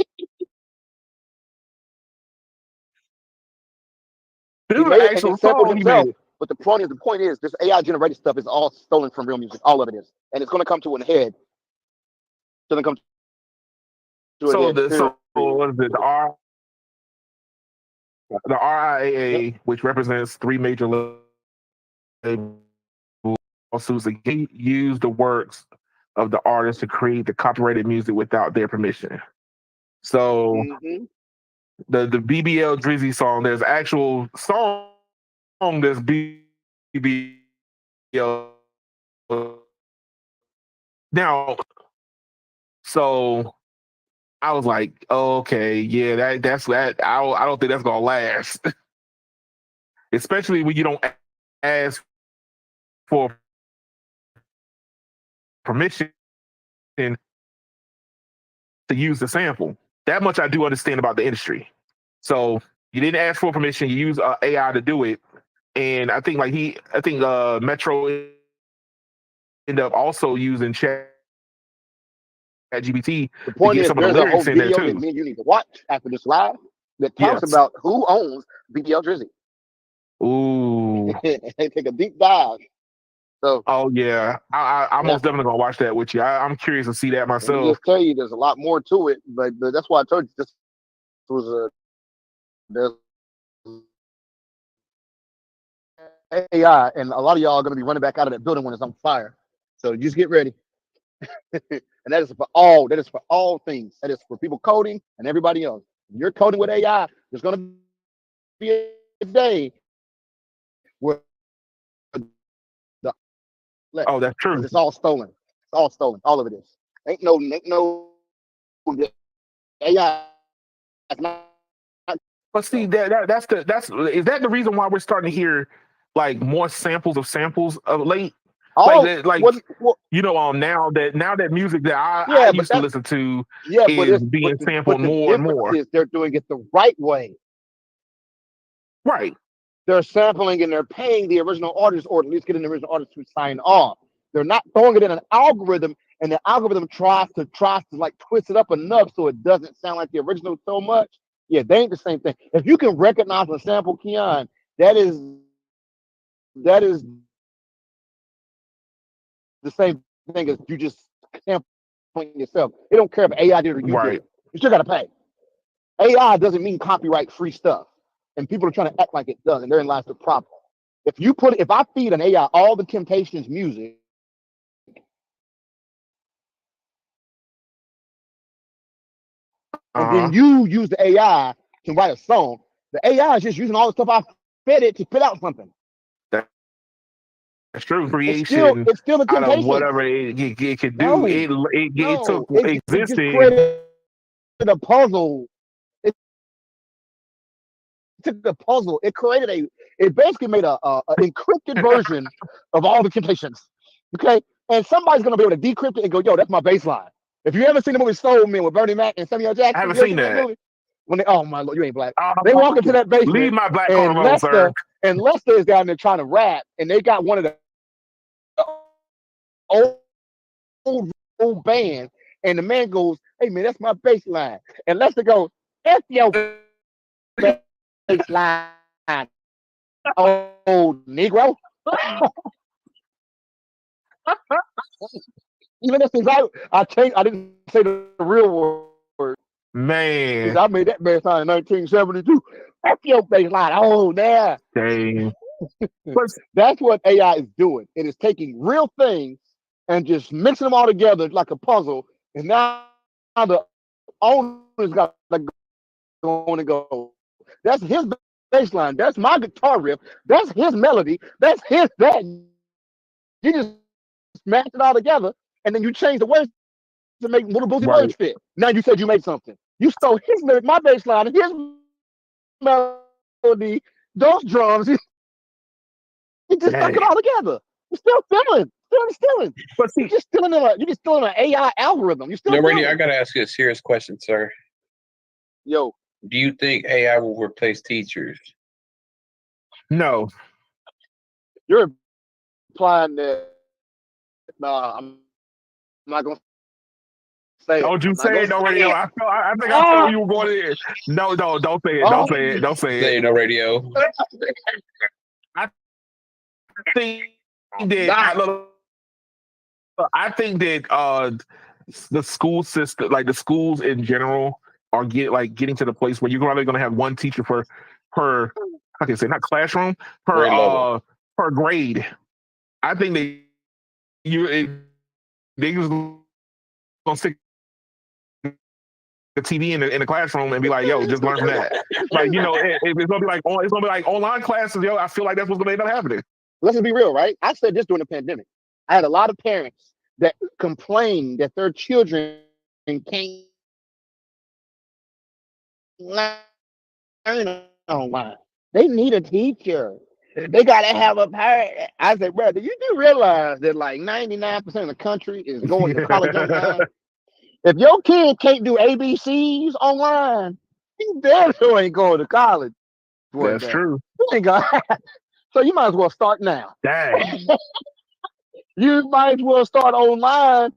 This He is an made it and actual sampled song he made himself. it. But the point is, this AI generated stuff is all stolen from real music. All of it is, and it's going to come to an head. It's going to come to a head. So Period. what is it? The Yep. RIAA, which represents three major labels, lawsuits against use the works of the artist to create the copyrighted music without their permission. So Mm-hmm. the BBL Drizzy song, there's actual song that's BBL. Now, so I was like, oh, okay, yeah, that's that. I don't think that's gonna last, especially when you don't ask for permission to use the sample. That much I do understand about the industry. So you didn't ask for permission. You use AI to do it, and I think Metro ended up also using Chat GPT The to point get is, some of the there's a whole lyrics in there video that too. me and you need to watch after this live that talks Yes. about who owns BBL Drizzy. Ooh. They take a deep dive. So Oh yeah. I'm yeah, most definitely gonna watch that with you. I'm curious to see that let me myself. just tell you, there's a lot more to it, but that's why I told you this was there's AI, and a lot of y'all are going to be running back out of that building when it's on fire. So just get ready. And that is for all. That is for all things. That is for people coding and everybody else. If you're coding with AI, there's going to be a day where the Oh, that's because true. it's all stolen. It's all stolen. All of it is. Ain't no AI. Not, But see so. that's is that the reason why we're starting to hear like more samples of samples of late? All what? Well, Now that music that I yeah, but used to listen to is it's being but sampled the more and difference more. is they're doing it the right way. Right. They're sampling and they're paying the original artist, or at least getting the original artist to sign off. They're not throwing it in an algorithm, and the algorithm tries to like twist it up enough so it doesn't sound like the original so much. Yeah, they ain't the same thing. If you can recognize a sample, Keon, that is the same thing as you just sampling yourself. They don't care if AI did it or you did Right. it. You still gotta pay. AI doesn't mean copyright free stuff, and people are trying to act like it does, and therein lies the problem. If I feed an AI all the Temptations music, and then Uh-huh. you use the AI to write a song, the AI is just using all the stuff I fed it to spit out something. That's true. It's still Creation it's still the out of Temptations. whatever it could do. No, It took no, it just existing. created a puzzle. It took a puzzle. It basically made a encrypted version of all the Temptations. Okay, and somebody's gonna be able to decrypt it and go, yo, that's my baseline. If you ever seen the movie Soul Man with Bernie Mac and Samuel I Jackson, haven't you ever seen seen that that. movie? When they, oh my lord, you ain't black. Oh, They walk into that leave basement, my black card and alone, sir. Lester is down there trying to rap, and they got one of the old old band, and the man goes, "Hey man, that's my bass line," and Lester goes, "F your bass line, old Negro." Even if it's I changed, I didn't say the real word. Man, I made that bass line in 1972. F your bass line, oh yeah. dang. But That's what AI is doing. It is taking real things and just mixing them all together like a puzzle. And now the owner's got to go and go. That's his bass line. That's my guitar riff. That's his melody. That's his that. You just smash it all together, and then you change the words to make little boozy right, words fit. Now you said you made something. You stole his my bass line, his melody, those drums. You just stuck it dang. all together. You're still stealing. But You're see, just stealing an AI algorithm. You're still No, Randy, I stealing. gotta ask you a serious question, sir. Yo, Do you think AI will replace teachers? no. you're implying that I'm not gonna say it. Don't you I'm not say gonna it no say radio. it. I think I felt Ah, you were going in. No, don't say it. oh, Don't say it. Don't say Say it. no radio. I think that nah. I think that the school system, like the schools in general, are getting to the place where you're probably going to have one teacher per how can I say, not classroom, per Grade level. per grade. I think that they just gonna stick the TV in the classroom and be like, "Yo, just learn from that." Like it's gonna be like online classes. Yo, I feel like that's what's gonna end up happening. Let's just be real, right? I said this during the pandemic. I had a lot of parents that complained that their children can't learn online. They need a teacher. They gotta have a parent. I said, brother, you do realize that like 99% of the country is going to college online? If your kid can't do ABCs online, he damn sure ain't going to college one That's day. true. You ain't got so you might as well start now. Dang. You might as well start online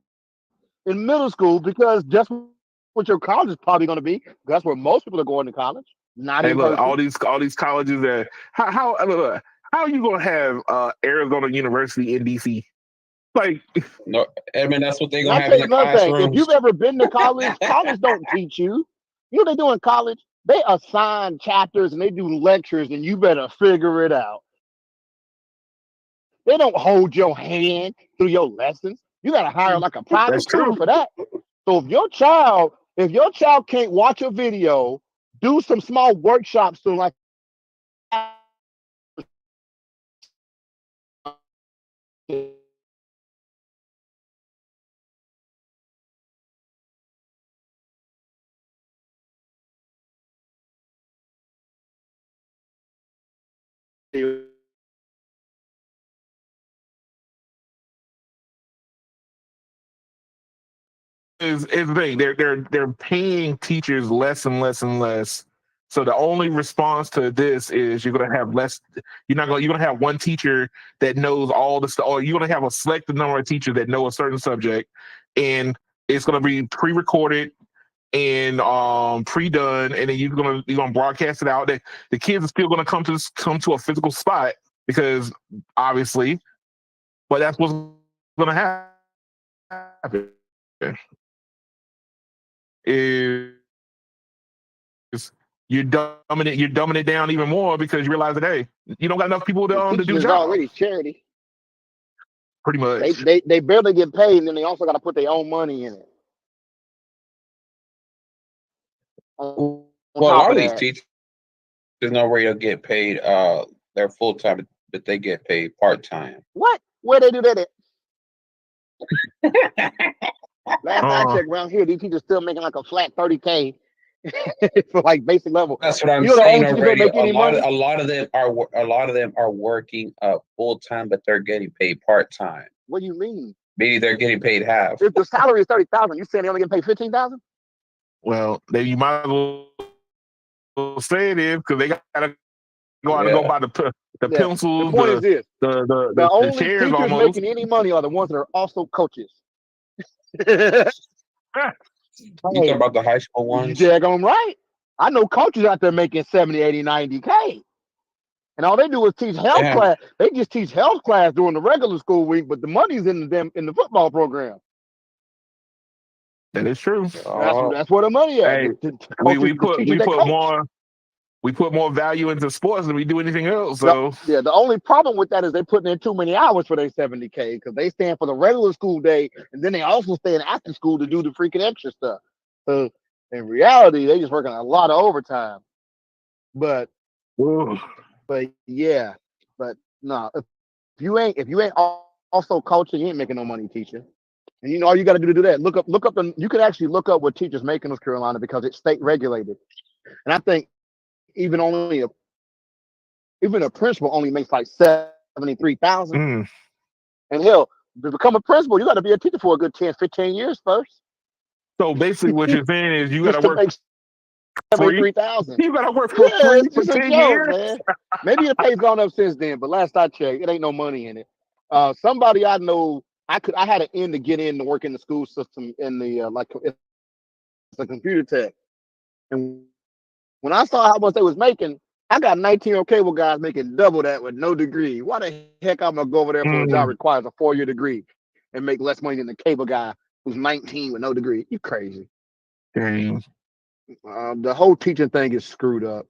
in middle school because just what your college is probably going to be. That's where most people are going to college, not Hey, in look, person. all these colleges that how are you gonna have Arizona University in DC? Like, No, I mean that's what they're And gonna I have tell in you the another thing: if classrooms. you've ever been to college, college don't teach you. You know what they do in college? They assign chapters and they do lectures, and you better figure it out. They don't hold your hand through your lessons. You got to hire like a that's private tutor true. for that. So if your child can't watch a video, do some small workshops to like Is the thing. They're paying teachers less and less and less. So the only response to this is you're gonna have less. You're gonna have one teacher that knows all the stuff, or you're gonna have a selected number of teachers that know a certain subject, and it's gonna be pre-recorded and pre-done, and then you're gonna broadcast it out. The kids are still gonna come to a physical spot because obviously, but that's what's gonna happen. Is you're dumbing it down even more because you realize that hey, you don't got enough people the to do the teaching is job. already charity. Pretty They much. they they barely get paid, and then they also got to put their own money in it. On Well, a top lot of of these that, teachers know where you'll get paid. They're full time, but they get paid part time. what? Where they do that at? Last I Uh, checked, around here, these teachers still making like a flat 30K for like basic level. That's what I'm You know the saying only teachers that already. make any money? A lot of them are working full time, but they're getting paid part time. What do you mean? Maybe they're getting paid half. If the salary is 30,000, you saying they only get paid 15,000? Well, then you might as well say it is because they got to go out and go Yeah. buy the The pencils, point is this: the the only chairs teachers almost. making any money are the ones that are also coaches. You talking about the high school You ones? daggone right. I know coaches out there making 70, 80, 90K. And all they do is teach health Yeah. class. They just teach health class during the regular school week, but the money's in the football program. That is true. That's where the money at. Hey, The coaches, we the teachers that coach. put more value into sports than we do anything else. So The only problem with that is they're putting in too many hours for their 70K because they stand for the regular school day and then they also stay after school to do the freaking extra stuff. So in reality, they just working a lot of overtime. But ugh. yeah, but no, if you ain't also coaching, you ain't making no money teaching. And you know all you got to do that. Look up you can actually look up what teachers make in North Carolina because it's state regulated. And I think even a principal only makes like 73,000. Mm. And hell, to become a principal, you got to be a teacher for a good 10, 15 years first. So basically, what you're saying is you got Just to to work make free. 73,000. You got to work for Yeah, free it's for just a 10 joke, years. man. Maybe the pay's gone up since then, but last I checked, it ain't no money in it. Somebody I know, I had an in to get in to work in the school system in the it's a computer tech. And when I saw how much they was making, I got 19-year-old cable guys making double that with no degree. Why the heck I'm gonna go over there for a job Mm. requires a 4-year degree and make less money than the cable guy who's 19 with no degree? You crazy? Dang. The whole teaching thing is screwed up.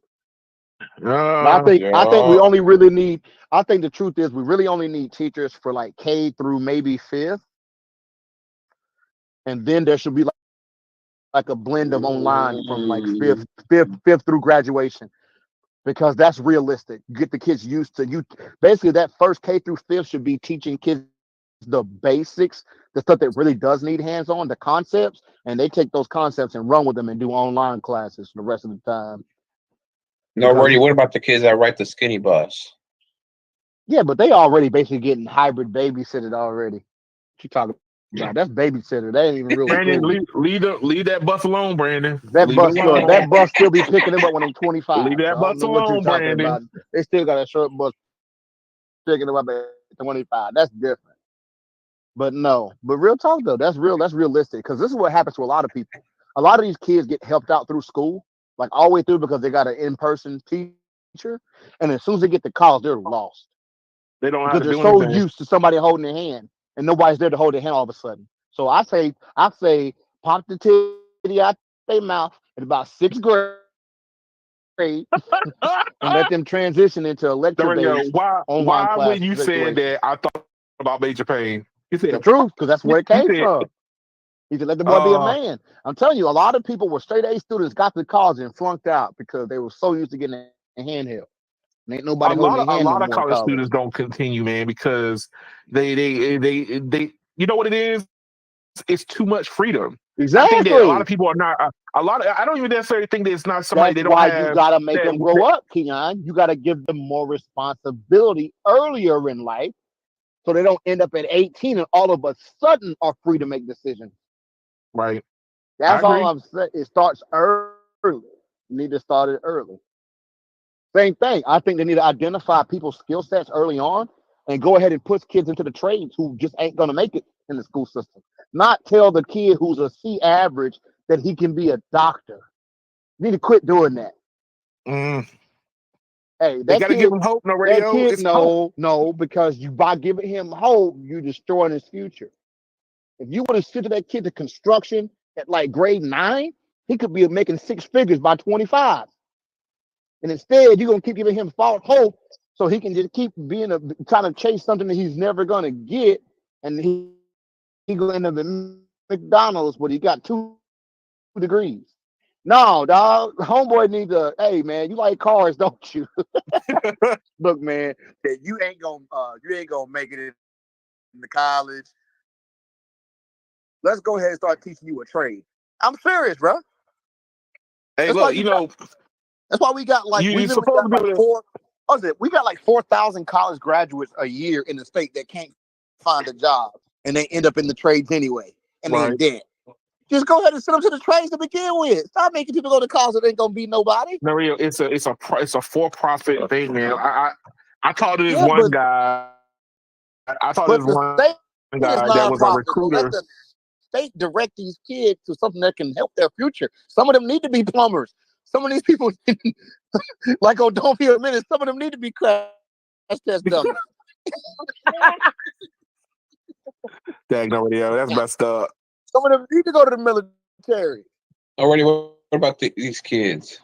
But I think we Yeah. only really need. I think the truth is we really only need teachers for like K through maybe 5th, and then there should be like a blend of online from like fifth through graduation. Because that's realistic. Get the kids used to you. Basically, that first K through 5th should be teaching kids the basics, the stuff that really does need hands-on, the concepts, and they take those concepts and run with them and do online classes the rest of the time. No, Roddy, what about the kids that ride the skinny bus? Yeah, but they already basically getting hybrid babysitted already. What you talking about? That's babysitter. They ain't even real Brandon, school. leave that bus alone, Brandon. That Leave it alone. that bus still be picking them up when they're 25. Leave So that I bus don't know what you're alone, talking Brandon. about. They still got a short bus picking them up at 25. That's different. But no, but real talk though, that's realistic because this is what happens to a lot of people. A lot of these kids get helped out through school, like all the way through because they got an in-person teacher, and as soon as they get to college, they're lost They don't have because to they're do so anything. used to somebody holding their hand, and nobody's there to hold their hand all of a sudden. So I say, pop the titty out their mouth at about 6th grade and let them transition into a lecture-based online Why class when you said situation. that I thought about Major Payne? You The said truth, because that's where it you came said from. He said, let the boy be a man. I'm telling you, a lot of people were straight A students, got to college and flunked out because they were so used to getting a handheld. And ain't nobody holding their a hand no lot of more in college college. students don't continue, man, because they you know what it is? It's too much freedom. I think that a lot Exactly. of people are not I don't even necessarily think that it's not somebody That's they don't why you have got to make them grow that up, Keon. You got to give them more responsibility earlier in life so they don't end up at 18 and all of a sudden are free to make decisions. right. I That's all agree. I'm saying. It starts early. You need to start it early. Same thing. I think they need to identify people's skill sets early on and go ahead and push kids into the trades who just ain't going to make it in the school system. Not tell the kid who's a C average that he can be a doctor. You need to quit doing that. Mm. Hey, They got to give them hope, no radio. It's hope. no, because by giving him hope, you're destroying his future. If you want to send that kid to construction at like grade 9, he could be making 6 figures by 25. And instead, you're gonna keep giving him false hope so he can just keep trying to chase something that he's never gonna get, and he gonna end up at McDonald's, but he got 2 degrees. No, dog, homeboy needs a. Hey, man, you like cars, don't you? Look, man, you ain't gonna make it in the college. Let's go ahead and start teaching you a trade. I'm serious, bro. Hey, That's why look, you know, That's why we got like we you're literally supposed got to be like able to. four. What was it? We got like 4,000 college graduates a year in the state that can't find a job. and they end up in the trades anyway, and they in Right. debt. Just go ahead and send them to the trades to begin with. Stop making people go to college that ain't gonna be nobody. No, real. It's a for profit thing, man. I talked to this Yeah, one guy. I talked to but this the one state is guy that was a nonprofit, so let recruiter. the state direct these kids to something that can help their future. Some of them need to be plumbers. Some of these people, like oh, don't be a minute. Some of them need to be crash test dummies. Dang, no, yeah, that's messed up. Some of them need to go to the military. Already, what about these kids?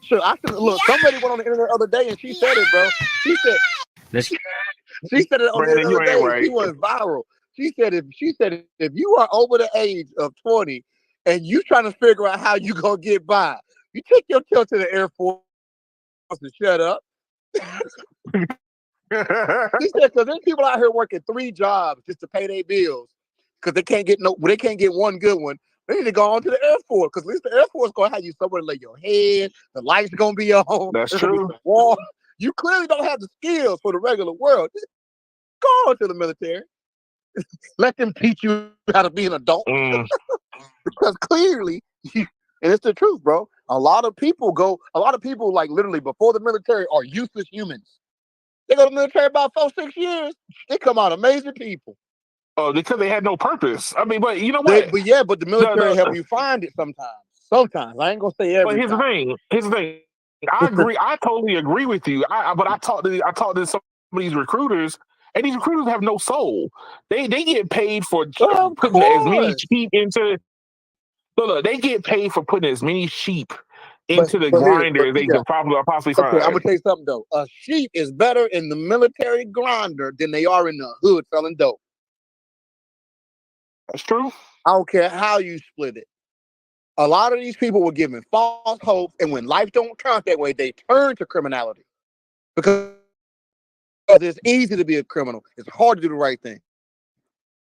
Sure, I can look. Somebody went on the internet the other day and she said it, bro. She said This she said it on the Brandon, you other ain't day. right. She went viral. She said if you are over the age of 20 and you trying to figure out how you gonna get by, you take your tail to the Air Force and shut up. She said because there's people out here working 3 jobs just to pay their bills because they can't get one good one. They need to go on to the Air Force because at least the Air Force gonna have you somewhere to lay your head. The lights gonna be on. That's There's gonna be true. some water. You clearly don't have the skills for the regular world. Just go on to the military. Let them teach you how to be an adult Mm. because clearly, and it's the truth, bro. A lot of people like literally before the military are useless humans. They go to the military about 4-6 years. They come out amazing people. Oh, because they had no purpose. I mean, but you know But what? the military help you find it sometimes. Sometimes I ain't gonna say But every here's the time. thing. Here's the thing. I agree. I totally agree with you. But I talked to some of these recruiters, and these recruiters have no soul. They get paid for Of putting as many course. sheep into. Look, they get paid for putting as many sheep But into the here, grinder as they yeah. can possibly Okay, I'm find. gonna tell you something though. A sheep is better in the military grinder than they are in the hood selling dope. That's true. I don't care how you split it. A lot of these people were given false hopes, and when life don't turn out that way, they turn to criminality because it's easy to be a criminal. It's hard to do the right thing.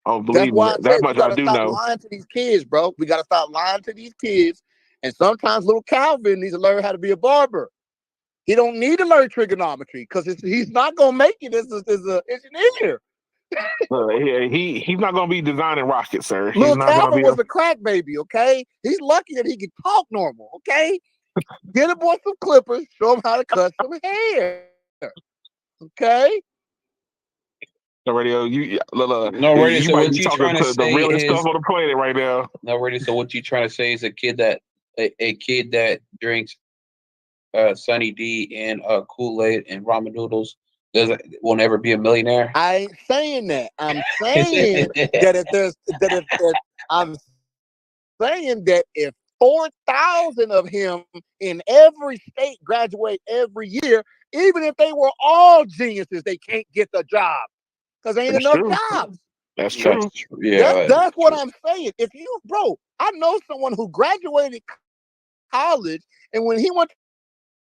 Oh, That's believe me, why I say that we much I gotta do stop know. lying to these kids, bro. We gotta stop lying to these kids. And sometimes little Calvin needs to learn how to be a barber. He don't need to learn trigonometry because he's not gonna make it as an engineer. He's not going to be designing rockets, sir. He's Little not going to Calvin be a. was a crack baby, okay? He's lucky that he can talk normal, okay? Get a boy some clippers, show him how to cut some hair, okay? No radio, No, Reddy. you So might what be you talking trying to to the say realest stuff is on the planet right now. no, Reddy. So what you trying to say is a kid that drinks Sunny D and Kool-Aid and ramen noodles will never be a millionaire. I ain't saying that. I'm saying that I'm saying that if 4,000 of him in every state graduate every year, even if they were all geniuses, they can't get the job because there ain't That's enough true. jobs. That's true. That's what I'm saying. If you, bro, I know someone who graduated college, and when he went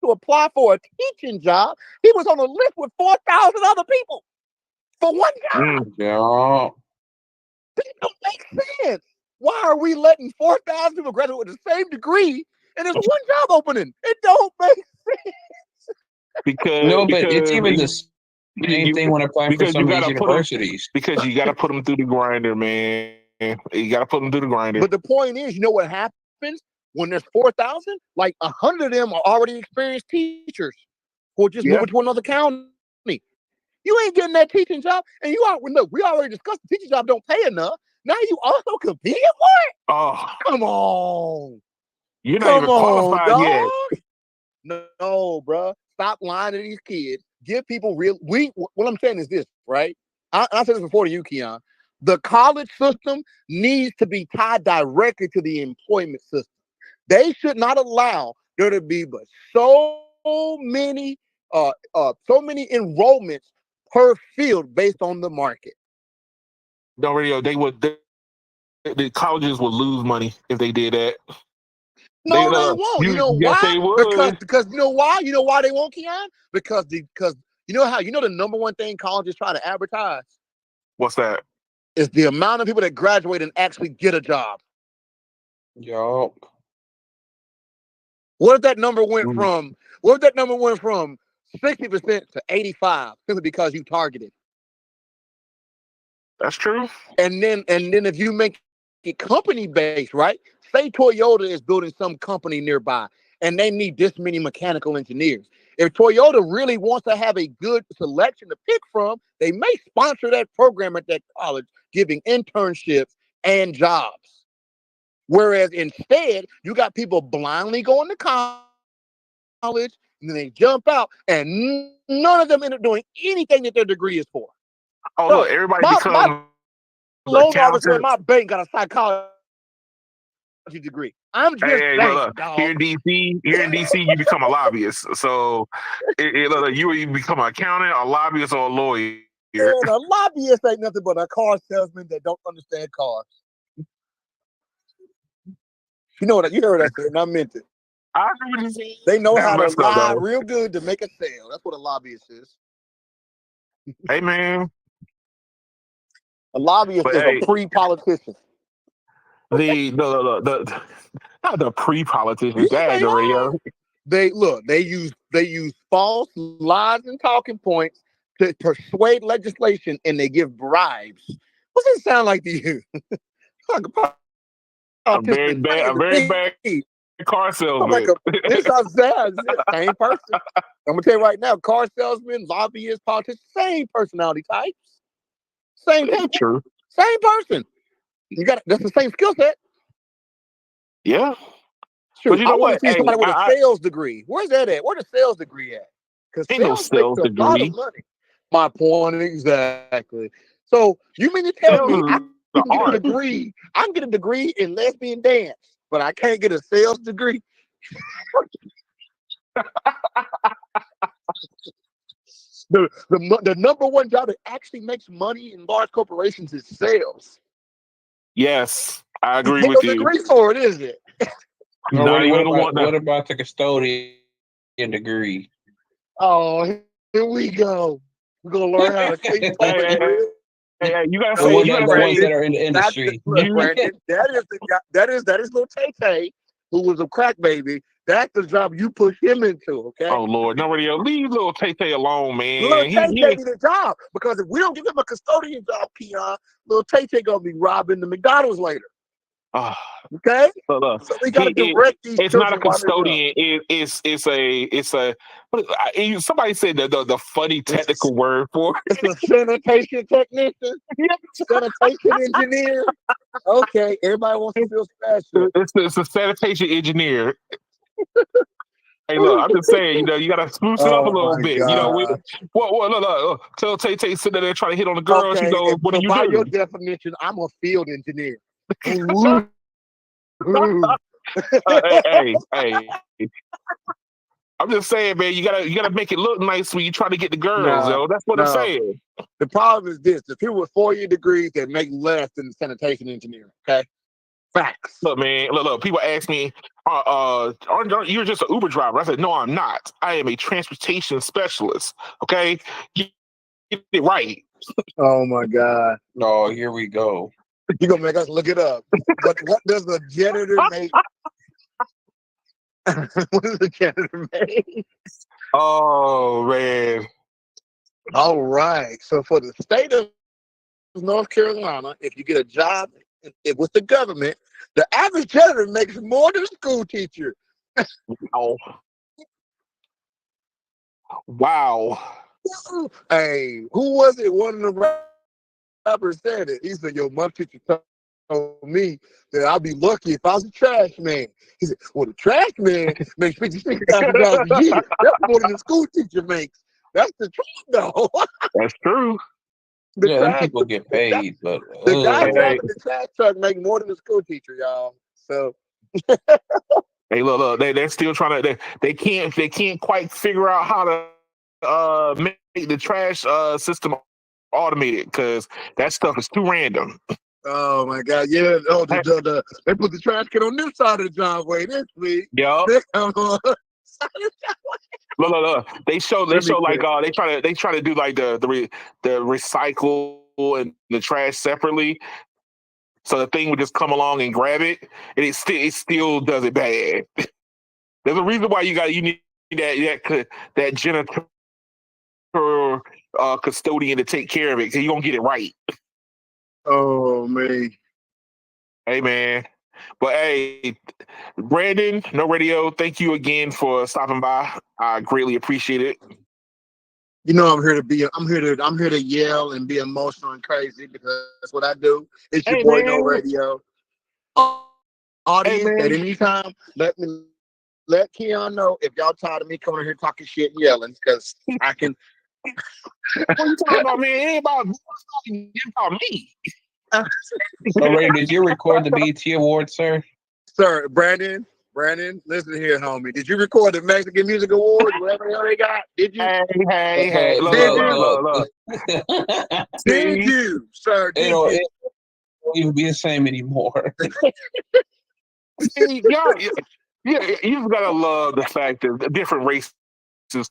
to apply for a teaching job, he was on a list with 4,000 other people for one job. Yeah. That don't make sense. Why are we letting 4,000 people graduate with the same degree and there's one job opening? It don't make sense. No, but it's because even the same thing when applying for because some you of these gotta put them universities. because you gotta put them through the grinder, man. You gotta put them through the grinder. But the point is, you know what happens when there's 4,000? Like 100 of them are already experienced teachers who are just Yeah, moving to another county. You ain't getting that teaching job, and you are look. We already discussed the teaching job don't pay enough. Now you also competing for it? oh, Come on, you're not come even on, qualified yet. dog. No, bro. Stop lying to these kids. Give people real. What I'm saying is this, right? I said this before to you, Keon. The college system needs to be tied directly to the employment system. They should not allow there to be but many so many enrollments per field based on the market. No radio, the colleges would lose money if they did that. No, they won't. You know Yes, why? they Because would. you know why? You know why they won't, Keon? Because you know how the number one thing colleges try to advertise What's that? is the amount of people that graduate and actually get a job. Yup. What if that number went Mm. from 60% to 85 simply because you targeted? That's true. And then if you make it company based, right? Say Toyota is building some company nearby and they need this many mechanical engineers. If Toyota really wants to have a good selection to pick from, they may sponsor that program at that college, giving internships and jobs. Whereas instead, you got people blindly going to college and then they jump out and none of them end up doing anything that their degree is for. Oh, So look, everybody my becomes loan officer in accountants. my bank got a psychology degree. I'm just Hey, saying, look, dog. here in DC, you become a lobbyist. So look, you become an accountant, a lobbyist, or a lawyer. And a lobbyist ain't nothing but a car salesman that don't understand cars. You know what? You heard what I said, and I meant it. I agree with you saying. They know That's how to messed up, lie though. real good to make a sale. That's what a lobbyist is. Hey, man. A lobbyist But is hey, a pre-politician. the pre-politicians, Yeah, that they the are. radio. They use false lies and talking points to persuade legislation, and they give bribes. What's it sound like to you? Like a politician. A very bad car Like salesman. this outside, same person. I'm gonna tell you right now, car salesman, lobbyist, politician, same personality types, same That's people, true. same person. You got that's the same skill set. Yeah. Shoot, But you I know want to what? see Hey, somebody with a sales degree. Where's that at? Where's the sales degree at? Because ain't no sales makes sales a lot of degree. money. My point exactly. So you mean to tell Sales me I is the can get a art. degree? I can get a degree in lesbian dance, but I can't get a sales degree. The number one job that actually makes money in large corporations is sales. Yes, I agree No with you. degree for it, is it? No, Not even the one. what about the custodian degree? Oh, here we go. We're gonna learn how to keep Hey, talking hey, real. you gotta The say, ones you gotta the ones say, that are in the That's industry. look, you. Brandon. That is little Tay Tay, who was a crack baby. That's the job you push him into, okay? Oh Lord, no radio. Leave little Tay Tay alone, Little man. Tay Tay need a job because if we don't give him a custodian job, Keon, little Tay Tay gonna be robbing the McDonald's later. Uh, Okay? look, So we gotta direct these it's not a children while they're young. custodian. It's a. Somebody said the funny technical word for It's a sanitation technician, sanitation engineer. Okay, everybody wants to feel special. it's a sanitation engineer. Hey, look, I'm just saying, you gotta spruce it up a Oh little my bit. God. Look, tell Tay Tay sitting there trying to hit on the girls. Okay, What do so you by your do? definition, I'm a field engineer. Hey. I'm just saying, man, you gotta make it look nice when you try to get the girls, No, yo. That's what I'm no. saying. The problem is this: the people with 4-year degrees that make less than the sanitation engineer. Okay, facts. Look, man, look. People ask me, aren't you're just an Uber driver? I said, no, I'm not. I am a transportation specialist. Okay, get it right. Oh my God! Oh, here we go. You're gonna make us look it up. What does a janitor make? What does a janitor make? Oh man. All right. So for the state of North Carolina, if you get a job with the government, the average janitor makes more than a school teacher. Oh. Wow. Hey, who was it? One of the rappers said it. He said, "Yo, my teacher told me that I'd be lucky if I was a trash man." He said, "Well, the trash man makes $56,000 a year. That's more than the school teacher makes. That's the truth, though." That's true. The Yeah, them trash, people get paid, but the guy Hey, driving the trash truck make more than the school teacher, y'all. So hey, look, they're still trying to. They can't quite figure out how to make the trash system automated because that stuff is too random. oh my God, yeah. Oh, they put the trash can on this side of the driveway this week. Yup. They come on. Look. They show Let me like quit. they try to do like the recycle and the trash separately. So the thing would just come along and grab it, and it still does it bad. There's a reason why you need that janitor custodian to take care of it because you're gonna get it right. Oh man. Hey man. But hey, Brandon, No Radio, thank you again for stopping by. I greatly appreciate it. You know I'm here to yell and be emotional and crazy because that's what I do. It's your Hey boy No man. Radio. Hey Audience at man. any time, let Keon know if y'all tired of me coming in here talking shit and yelling, because I can. What are you talking about, man? It ain't about it's about me. So, Ray, did you record the BET Awards, sir? Sir, Brandon, listen here, homie. Did you record the Mexican Music Awards, whatever the hell they got? Did you? Hey. Okay, Look, Did look, you? look, look, look. Did See? you, sir? it Did don't, you? it won't even be the same anymore. See, y'all, you just gotta love the fact that the different races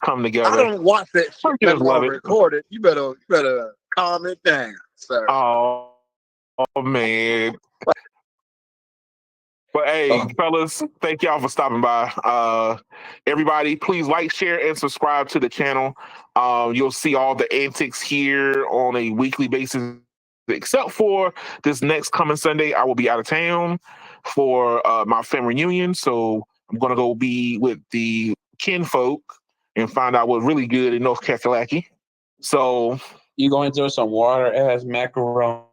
come I together. don't watch that shit, I let just love alone it. record it. You better calm it down, sir. Oh man. But hey, Oh, fellas, thank y'all for stopping by. Everybody, please like, share, and subscribe to the channel. You'll see all the antics here on a weekly basis, except for this next coming Sunday. I will be out of town for my family reunion, so I'm gonna go be with the kinfolk and find out what's really good in North Kakalaki. So you going through some water ass macaroni?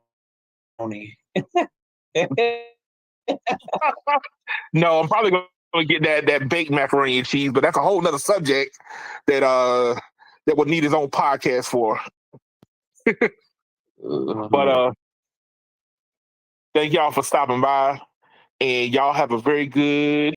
no, I'm probably gonna get that baked macaroni and cheese, but that's a whole nother subject that would need his own podcast for. But thank y'all for stopping by, and y'all have a very good